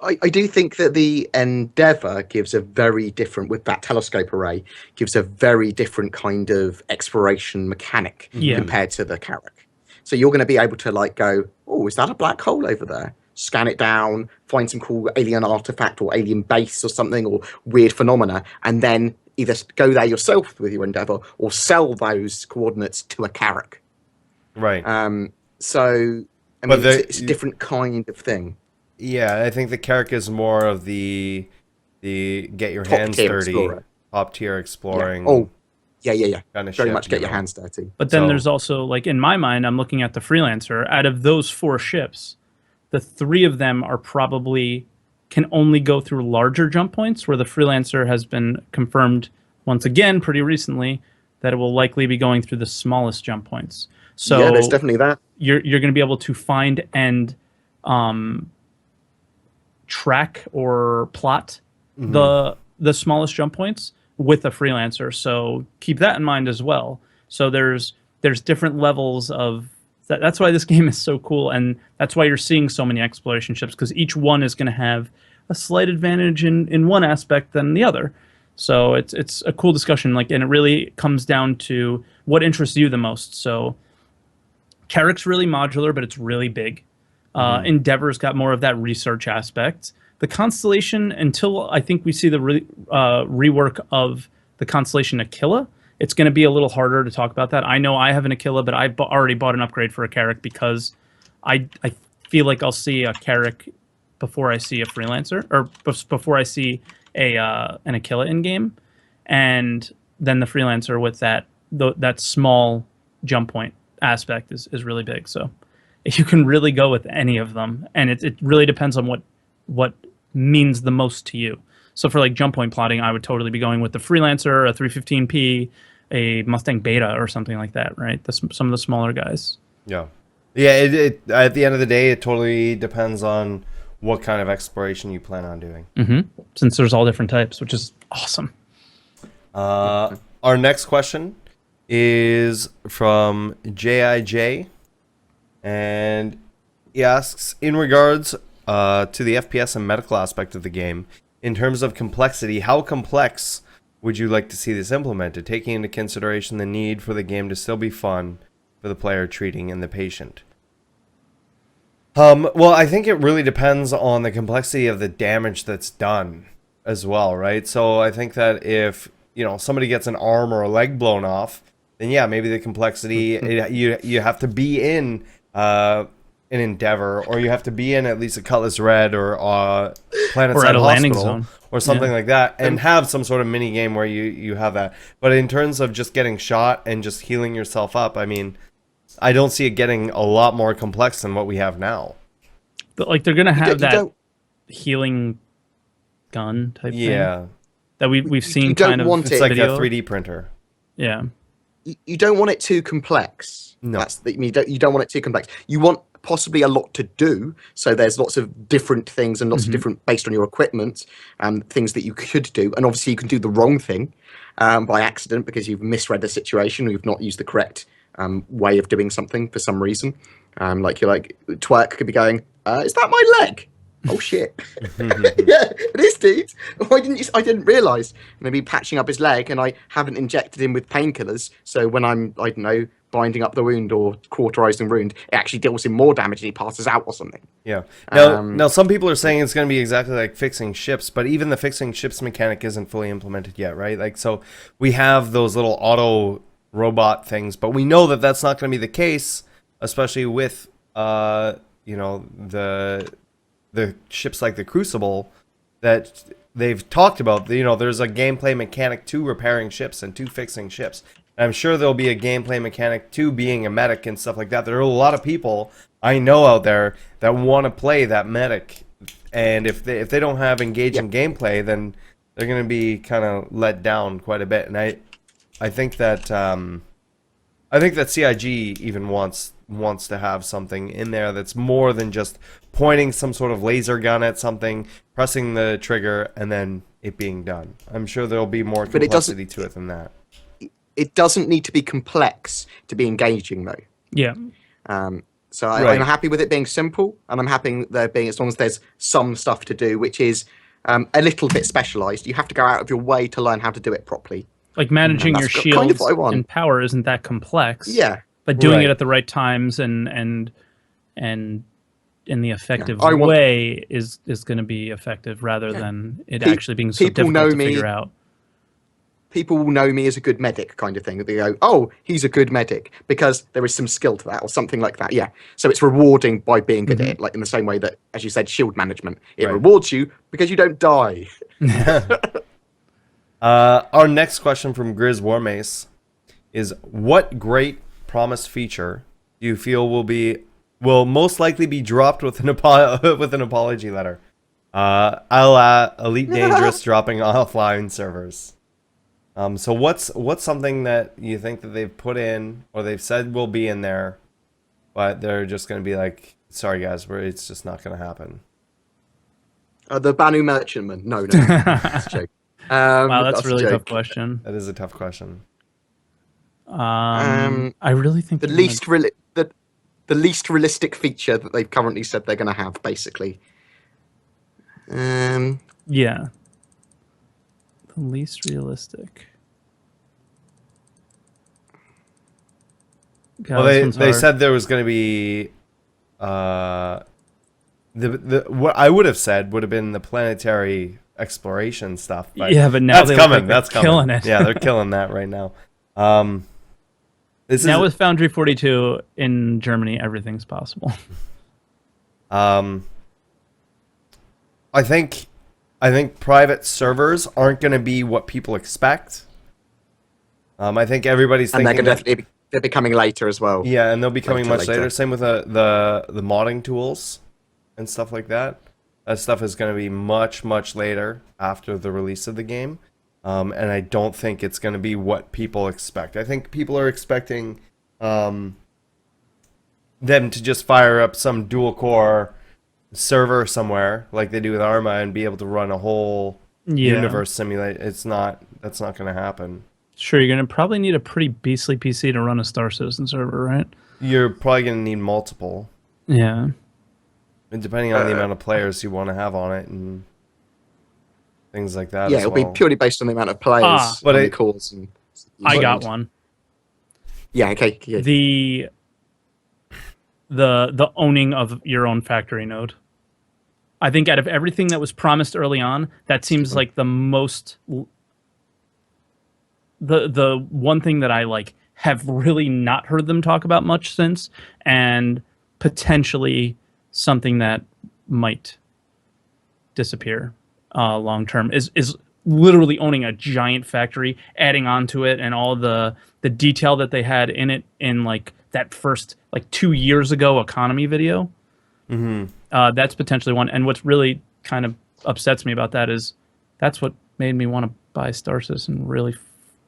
I do think that the Endeavour gives a very different, with that telescope array, gives a very different kind of exploration mechanic compared to the Carrack. So you're going to be able to like go, oh, is that a black hole over there? Scan it down, find some cool alien artifact or alien base or something, or weird phenomena, and then either go there yourself with your Endeavour or sell those coordinates to a Carrack.
Right.
So, I mean, it's a different kind of thing.
Yeah, I think the Carrack is more of the get your hands dirty, top tier exploring.
Yeah. Oh, yeah.
Kind of
very
ship,
much get your hands dirty.
But then there's also, like, in my mind, I'm looking at the Freelancer. Out of those 4 ships, the 3 of them are probably can only go through larger jump points, where the Freelancer has been confirmed once again pretty recently that it will likely be going through the smallest jump points. So
yeah, there's definitely that.
You're going to be able to find and track or plot the smallest jump points with a Freelancer. So keep that in mind as well. So there's different levels of that's why this game is so cool, and that's why you're seeing so many exploration ships, because each one is going to have a slight advantage in one aspect than the other. So it's a cool discussion, like, and it really comes down to what interests you the most. So Carrack's really modular, but it's really big. Endeavor's got more of that research aspect. The Constellation, until I think we see the rework of the Constellation Aquila, it's going to be a little harder to talk about that. I know I have an Aquila, but I already bought an upgrade for a Carrack because I feel like I'll see a Carrack before I see a Freelancer, or before I see an Aquila in game, and then the Freelancer with that small jump point aspect is really big. So you can really go with any of them, and it really depends on what means the most to you. So for like jump point plotting, I would totally be going with the Freelancer, a 315P, a Mustang Beta, or something like that, right? Some of the smaller guys.
Yeah. It at the end of the day, it totally depends on what kind of exploration you plan on doing.
Since there's all different types, which is awesome.
Our next question is from JIJ, and he asks, in regards to the FPS and medical aspect of the game, in terms of complexity, how complex would you like to see this implemented, taking into consideration the need for the game to still be fun for the player treating and the patient? Well, I think it really depends on the complexity of the damage that's done as well, right? So I think that if, somebody gets an arm or a leg blown off, then yeah, maybe the complexity, you have to be in an Endeavor, or you have to be in at least a Cutlass Red or Planet Side Hospital or something like that, and have some sort of mini game where you have that. But in terms of just getting shot and just healing yourself up, I mean, I don't see it getting a lot more complex than what we have now.
But like, they're gonna have that healing gun type thing that we've seen kind of.
It's like a 3D printer.
Yeah.
You don't want it too complex.
No.
You don't want it too complex. You want possibly a lot to do, so there's lots of different things and lots of different, based on your equipment, things that you could do. And obviously you can do the wrong thing by accident because you've misread the situation or you've not used the correct way of doing something for some reason. Like Twerk could be going, is that my leg? Oh shit. Yeah, it is, dude. Why didn't you? I didn't realize. Maybe patching up his leg, and I haven't injected him with painkillers, so when I'm, I don't know, binding up the wound or cauterizing the wound, it actually deals him more damage and he passes out or something.
Yeah. Now some people are saying it's going to be exactly like fixing ships, but even the fixing ships mechanic isn't fully implemented yet, right? Like, so we have those little auto robot things, but we know that that's not going to be the case, especially with the ships like the Crucible that they've talked about. There's a gameplay mechanic to repairing ships and to fixing ships. I'm sure there'll be a gameplay mechanic to being a medic and stuff like that. There are a lot of people I know out there that want to play that medic, and if they don't have engaging gameplay, then they're going to be kind of let down quite a bit. And I think that CIG even wants to have something in there that's more than just pointing some sort of laser gun at something, pressing the trigger, and then it being done. I'm sure there'll be more complexity to it than that.
It doesn't need to be complex to be engaging, though.
Yeah.
So I'm happy with it being simple, and I'm happy there being, as long as there's some stuff to do, which is a little bit specialized. You have to go out of your way to learn how to do it properly.
Like managing your shields
kind of what I want.
and power isn't that complex.
Yeah.
But doing it at the right times and in the effective way is going to be effective rather than it actually being so difficult to figure out.
People will know me as a good medic, kind of thing. They go, "Oh, he's a good medic," because there is some skill to that or something like that. Yeah. So it's rewarding by being good at it, like in the same way that, as you said, shield management. It rewards you because you don't die.
Our next question from Grizz Warmace is: what great promised feature do you feel will most likely be dropped with an apology letter? A la Elite Dangerous dropping offline servers. So what's something that you think that they've put in or they've said will be in there, but they're just going to be like, sorry guys, it's just not going to happen?
The Banu Merchantman. No, that's a joke.
Wow, that's a really tough question.
That is a tough question.
I really think
the least realistic feature that they've currently said they're going to have, basically.
Yeah. The least realistic. God,
well, they said there was going to be what I would have said would have been the planetary exploration stuff. But
yeah, but now
that's coming.
That's killing it.
Yeah, they're killing that right now.
With Foundry 42 in Germany, everything's possible.
I think private servers aren't going to be what people expect. I think everybody's thinking
they're becoming later as well.
Yeah, and they'll be coming much later. Same with the modding tools and stuff like that. That stuff is going to be much later after the release of the game. And I don't think it's going to be what people expect. I think people are expecting them to just fire up some dual core server somewhere like they do with Arma and be able to run a whole universe simulate. That's not going to happen.
Sure, you're going to probably need a pretty beastly PC to run a Star Citizen server, right?
You're probably going to need multiple.
Yeah.
And depending on the amount of players you want to have on it and things like that.
Yeah, it'll be purely based on the amount of players,
but
the calls. And
I got one.
Yeah, okay. Yeah.
The owning of your own factory node. I think out of everything that was promised early on, that seems like the most the one thing that I have really not heard them talk about much since, and potentially something that might disappear long term is literally owning a giant factory, adding onto it, and all the detail that they had in it in that first 2 years ago economy video.
Mm-hmm.
That's potentially one. And what's really kind of upsets me about that is that's what made me want to buy Star Citizen really,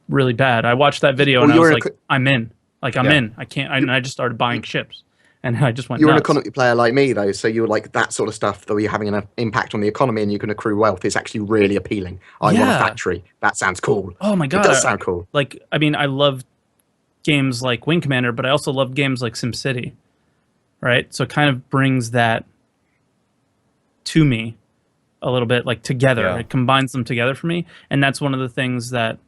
really bad. I watched that video and I was like, I'm in. I'm in. I can't. I just started buying ships. And I just went
You're
nuts.
an economy player like me, though, so you're like that sort of stuff, though you're having an impact on the economy and you can accrue wealth, is actually really appealing. I want a factory. That sounds cool.
Oh my God.
It does sound cool.
I love games like Wing Commander, but I also love games like SimCity, right? So it kind of brings that to me a little bit, together. Yeah. It combines them together for me. And that's one of the things that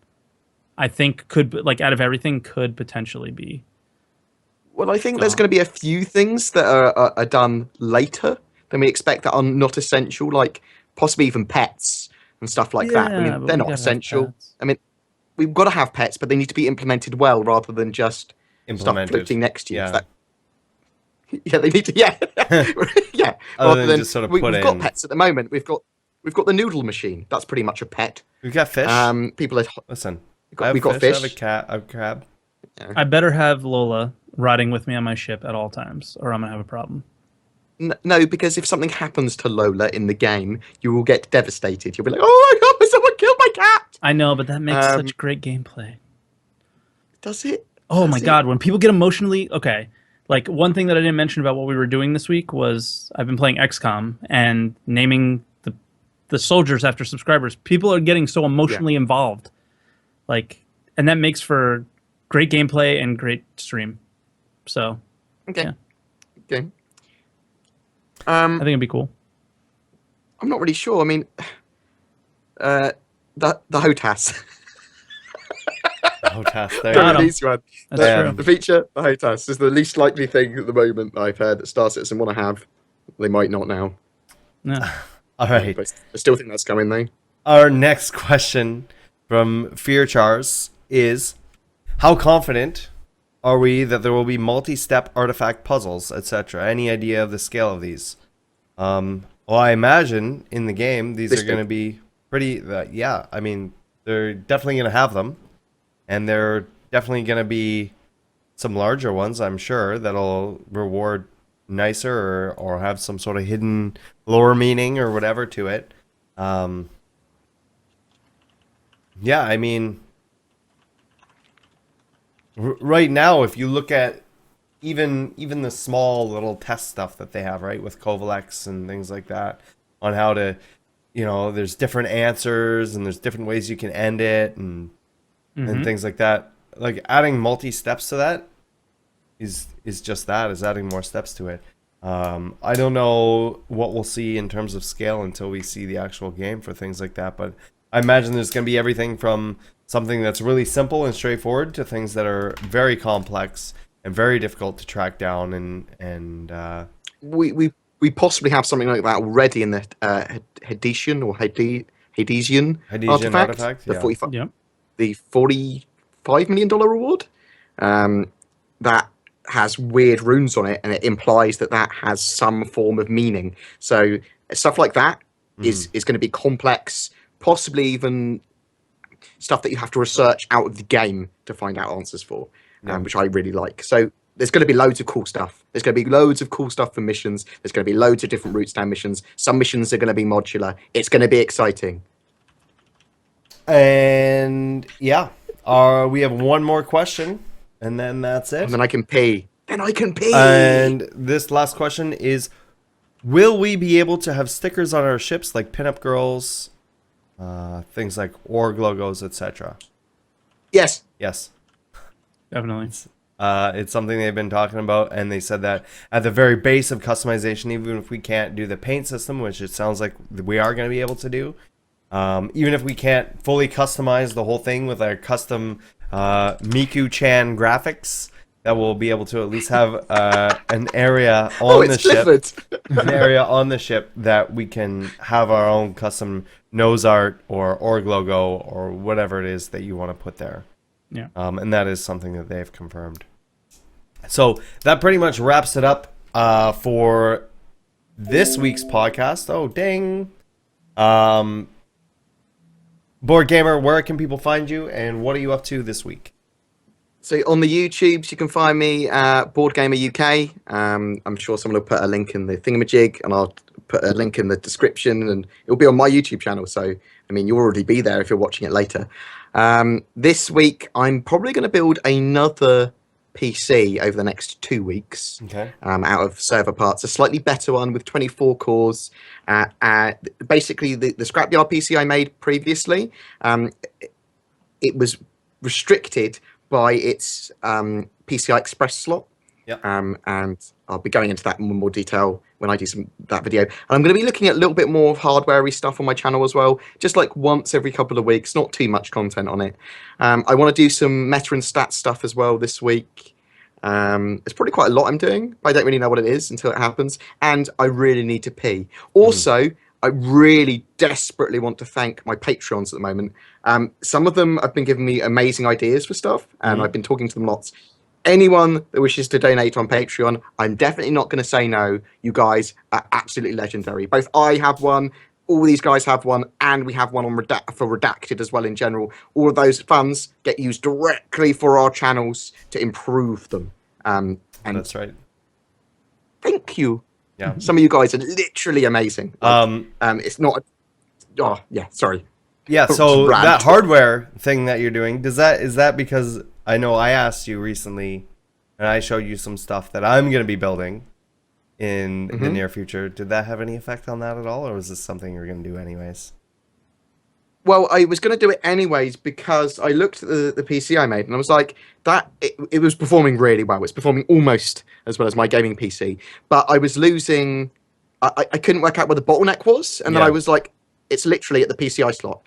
I think could, out of everything, could potentially be.
Well, I think there's going to be a few things that are done later than we expect that are not essential, like possibly even pets and stuff like that. I mean, they're not essential. I mean, we've got to have pets, but they need to be implemented well rather than just stuff floating next to you.
Yeah.
Yeah, they need to. Yeah, yeah.
Rather than just sort of
we've got pets at the moment. We've got the noodle machine. That's pretty much a pet.
We've got fish.
People are
listen.
We got
fish. I
fish.
have a cat, a crab.
I better have Lola riding with me on my ship at all times, or I'm gonna have a problem.
No, because if something happens to Lola in the game, you will get devastated. You'll be like, "Oh my god, someone killed my cat!"
I know, but that makes such great gameplay.
Does it?
Oh my god, when people get emotionally okay. Like, one thing that I didn't mention about what we were doing this week was I've been playing XCOM and naming the soldiers after subscribers. People are getting so emotionally involved. Like, and that makes for great gameplay and great stream. So,
Okay.
yeah.
Okay.
I think it'd be cool.
I'm not really sure. I mean, the HOTAS.
HOTAS, there
Got
you
him.
Easy one.
That's true.
The feature, the HOTAS, is the least likely thing at the moment that I've heard that Star Citizen want to have. They might not now.
Yeah.
All right.
But I still think that's coming though.
Our next question from Fear Chars is, how confident are we that there will be multi-step artifact puzzles, etc.? Any idea of the scale of these? Well, I imagine in the game these are going to be pretty. Yeah, I mean, they're definitely going to have them, and they're definitely going to be some larger ones, I'm sure, that'll reward nicer or have some sort of hidden lore meaning or whatever to it. Yeah, I mean, right now, if you look at even the small little test stuff that they have, right, with Kovalex and things like that, on how to, there's different answers and there's different ways you can end it and things like that. Like, adding multi-steps to that is just that, is adding more steps to it. I don't know what we'll see in terms of scale until we see the actual game for things like that, but I imagine there's going to be everything from something that's really simple and straightforward to things that are very complex and very difficult to track down. And
we possibly have something like that already in the Hadesian or Hadesian artifact,
yeah.
The $45 million reward. That has weird runes on it, and it implies that has some form of meaning. So stuff like that is going to be complex, possibly even stuff that you have to research out of the game to find out answers for, which I really like. So there's going to be loads of cool stuff. There's going to be loads of cool stuff for missions. There's going to be loads of different routes down missions. Some missions are going to be modular. It's going to be exciting.
And yeah, we have one more question, and then that's it.
And then I can pee.
And this last question is, will we be able to have stickers on our ships like pinup girls, things like org logos, etc.?
Yes.
Definitely.
It's something they've been talking about, and they said that at the very base of customization, even if we can't do the paint system, which it sounds like we are going to be able to do, even if we can't fully customize the whole thing with our custom Miku-chan graphics, that we'll be able to at least have an area on the ship, an area on the ship that we can have our own custom nose art or org logo or whatever it is that you want to put there.
Yeah.
And that is something that they've confirmed. So that pretty much wraps it up for this week's podcast. Oh, dang. BoredGamer, where can people find you, and what are you up to this week?
So on the YouTubes, you can find me at BoredGamer UK. I'm sure someone will put a link in the thingamajig, and I'll put a link in the description, and it'll be on my YouTube channel. So, I mean, you'll already be there if you're watching it later. This week, I'm probably going to build another PC over the next 2 weeks.
Okay.
Out of server parts, a slightly better one with 24 cores. Basically, the scrapyard PC I made previously, it was restricted by its PCI Express slot.
Yep.
And I'll be going into that in more detail when I do that video. And I'm going to be looking at a little bit more of hardware-y stuff on my channel as well, just like once every couple of weeks, not too much content on it. I want to do some meta and stats stuff as well this week. It's probably quite a lot I'm doing, but I don't really know what it is until it happens. And I really need to pee. Also, I really desperately want to thank my Patreons at the moment. Some of them have been giving me amazing ideas for stuff, and I've been talking to them lots. Anyone that wishes to donate on Patreon, I'm definitely not going to say no. You guys are absolutely legendary. Both I have one, all these guys have one, and we have one on for Redacted as well in general. All of those funds get used directly for our channels to improve them. And
That's right.
Thank you.
Yeah.
Some of you guys are literally amazing. It's not. Oh yeah, sorry.
Yeah. So that hardware thing that you're doing, is that because I know I asked you recently, and I showed you some stuff that I'm going to be building in the near future. Did that have any effect on that at all, or was this something you're going to do anyways?
Well, I was going to do it anyways because I looked at the PC I made and I was like, it was performing really well. It's performing almost as well as my gaming PC, but I was losing. I couldn't work out where the bottleneck was, and then I was like, it's literally at the PCI slot.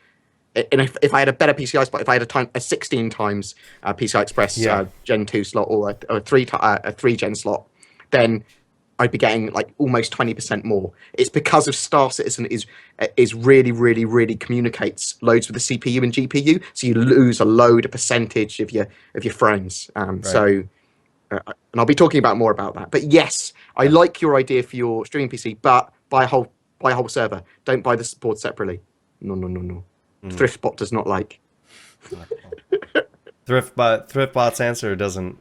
And if I had a better PCI slot, if I had a 16 times PCI Express Gen 2 slot or a 3 Gen slot, then I'd be getting like almost 20% more. It's because of Star Citizen is really, really, really communicates loads with the CPU and GPU, so you lose a load of percentage of your frames. Right. So, and I'll be talking about more about that. But yes, I like your idea for your streaming PC, but buy a whole server. Don't buy the board separately. No. ThriftBot does not like.
ThriftBot's answer doesn't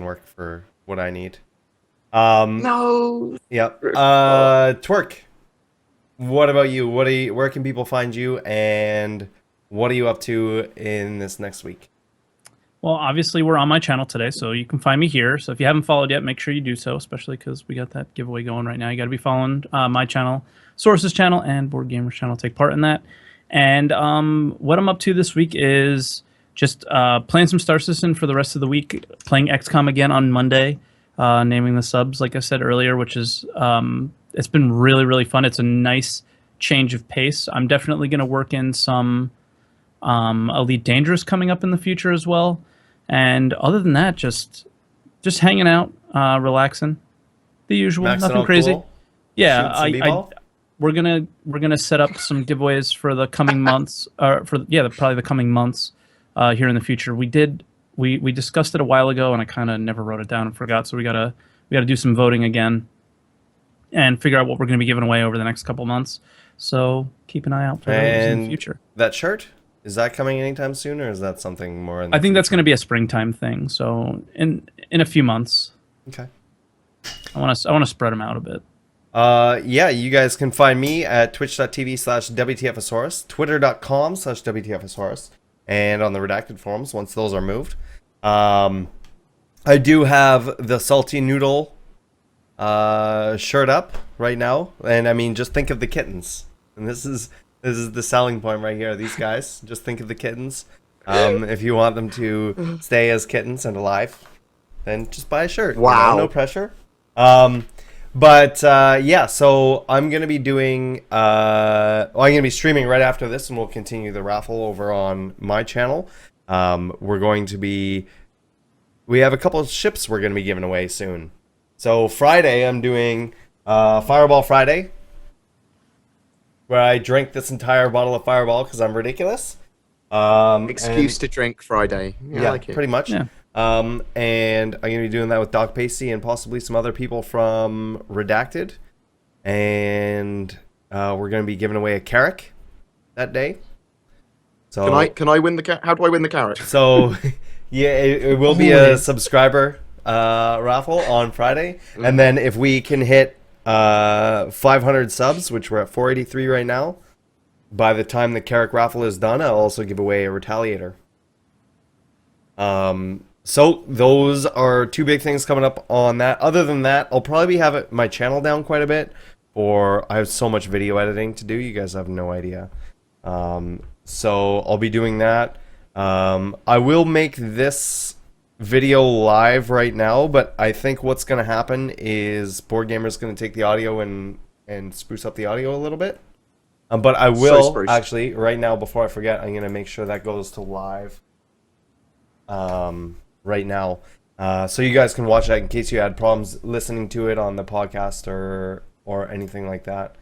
work for what I need.
No.
Yep. Twerk. What about you? Where can people find you, and what are you up to in this next week?
Well, obviously we're on my channel today, so you can find me here. So if you haven't followed yet, make sure you do so, especially because we got that giveaway going right now. You got to be following my channel, Source's channel, and BoredGamer's channel. Take part in that. And what I'm up to this week is just playing some Star Citizen for the rest of the week, playing XCOM again on Monday, naming the subs, like I said earlier, which is it's been really, really fun. It's a nice change of pace. I'm definitely going to work in some Elite Dangerous coming up in the future as well. And other than that, just hanging out, relaxing, the usual, nothing crazy. Cool. Yeah, we're gonna set up some giveaways for the coming months, probably the coming months here in the future. We discussed it a while ago, and I kind of never wrote it down and forgot. So we gotta do some voting again, and figure out what we're gonna be giving away over the next couple months. So keep an eye out for those in the future.
That shirt, is that coming anytime soon, or is that something more?
I think that's gonna be a springtime thing. So in a few months.
Okay.
I want to spread them out a bit.
Yeah, you guys can find me at twitch.tv/WTFosaurus, twitter.com/WTFosaurus, and on the Redacted forums once those are moved. I do have the Salty Noodle shirt up right now, and I mean, just think of the kittens. And this is the selling point right here. These guys, just think of the kittens. If you want them to stay as kittens and alive, then just buy a shirt.
Wow.
No pressure. But yeah, so I'm gonna be doing I'm gonna be streaming right after this, and we'll continue the raffle over on my channel. We have a couple of ships we're gonna be giving away soon. So Friday I'm doing Fireball Friday, where I drank this entire bottle of Fireball because I'm ridiculous.
Excuse to drink Friday.
Yeah,
like it.
Pretty much.
Yeah.
And I'm going to be doing that with Doc Pacey and possibly some other people from Redacted. And we're going to be giving away a carrot that day. So
can I win the how do I win the carrot?
So yeah, it will be a subscriber raffle on Friday. And then if we can hit 500 subs, which we're at 483 right now, by the time the carrot raffle is done, I'll also give away a Retaliator. So those are two big things coming up on that. Other than that, I'll probably have my channel down quite a bit, I have so much video editing to do. You guys have no idea. So I'll be doing that. I will make this video live right now, but I think what's going to happen is BoredGamer's going to take the audio and spruce up the audio a little bit. But I will actually right now, before I forget, I'm going to make sure that goes to live. Right now, so you guys can watch that in case you had problems listening to it on the podcast or anything like that.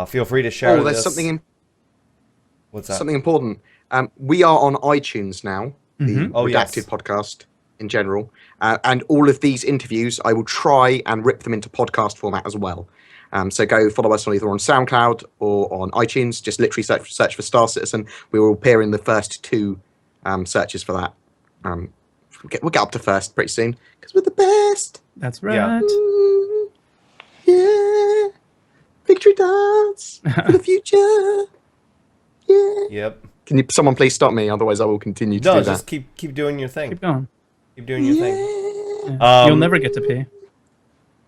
Feel free to share.
There's something.
What's that?
Something important. We are on iTunes now. The Redacted
yes.
podcast in general, and all of these interviews, I will try and rip them into podcast format as well. So go follow us on either on SoundCloud or on iTunes. Just literally search for Star Citizen. We will appear in the first 2 searches for that. We'll get up to first pretty soon because we're the best.
That's right.
Yeah.
Yeah. Victory dance for the future. Yeah.
Yep.
Can someone please stop me? Otherwise, I will continue to do that.
Just keep doing your thing.
Keep going.
Keep doing your thing.
Yeah. You'll never get to pee.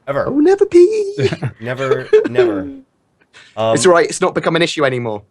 Ever.
I will never pee.
Never.
It's all right. It's not become an issue anymore.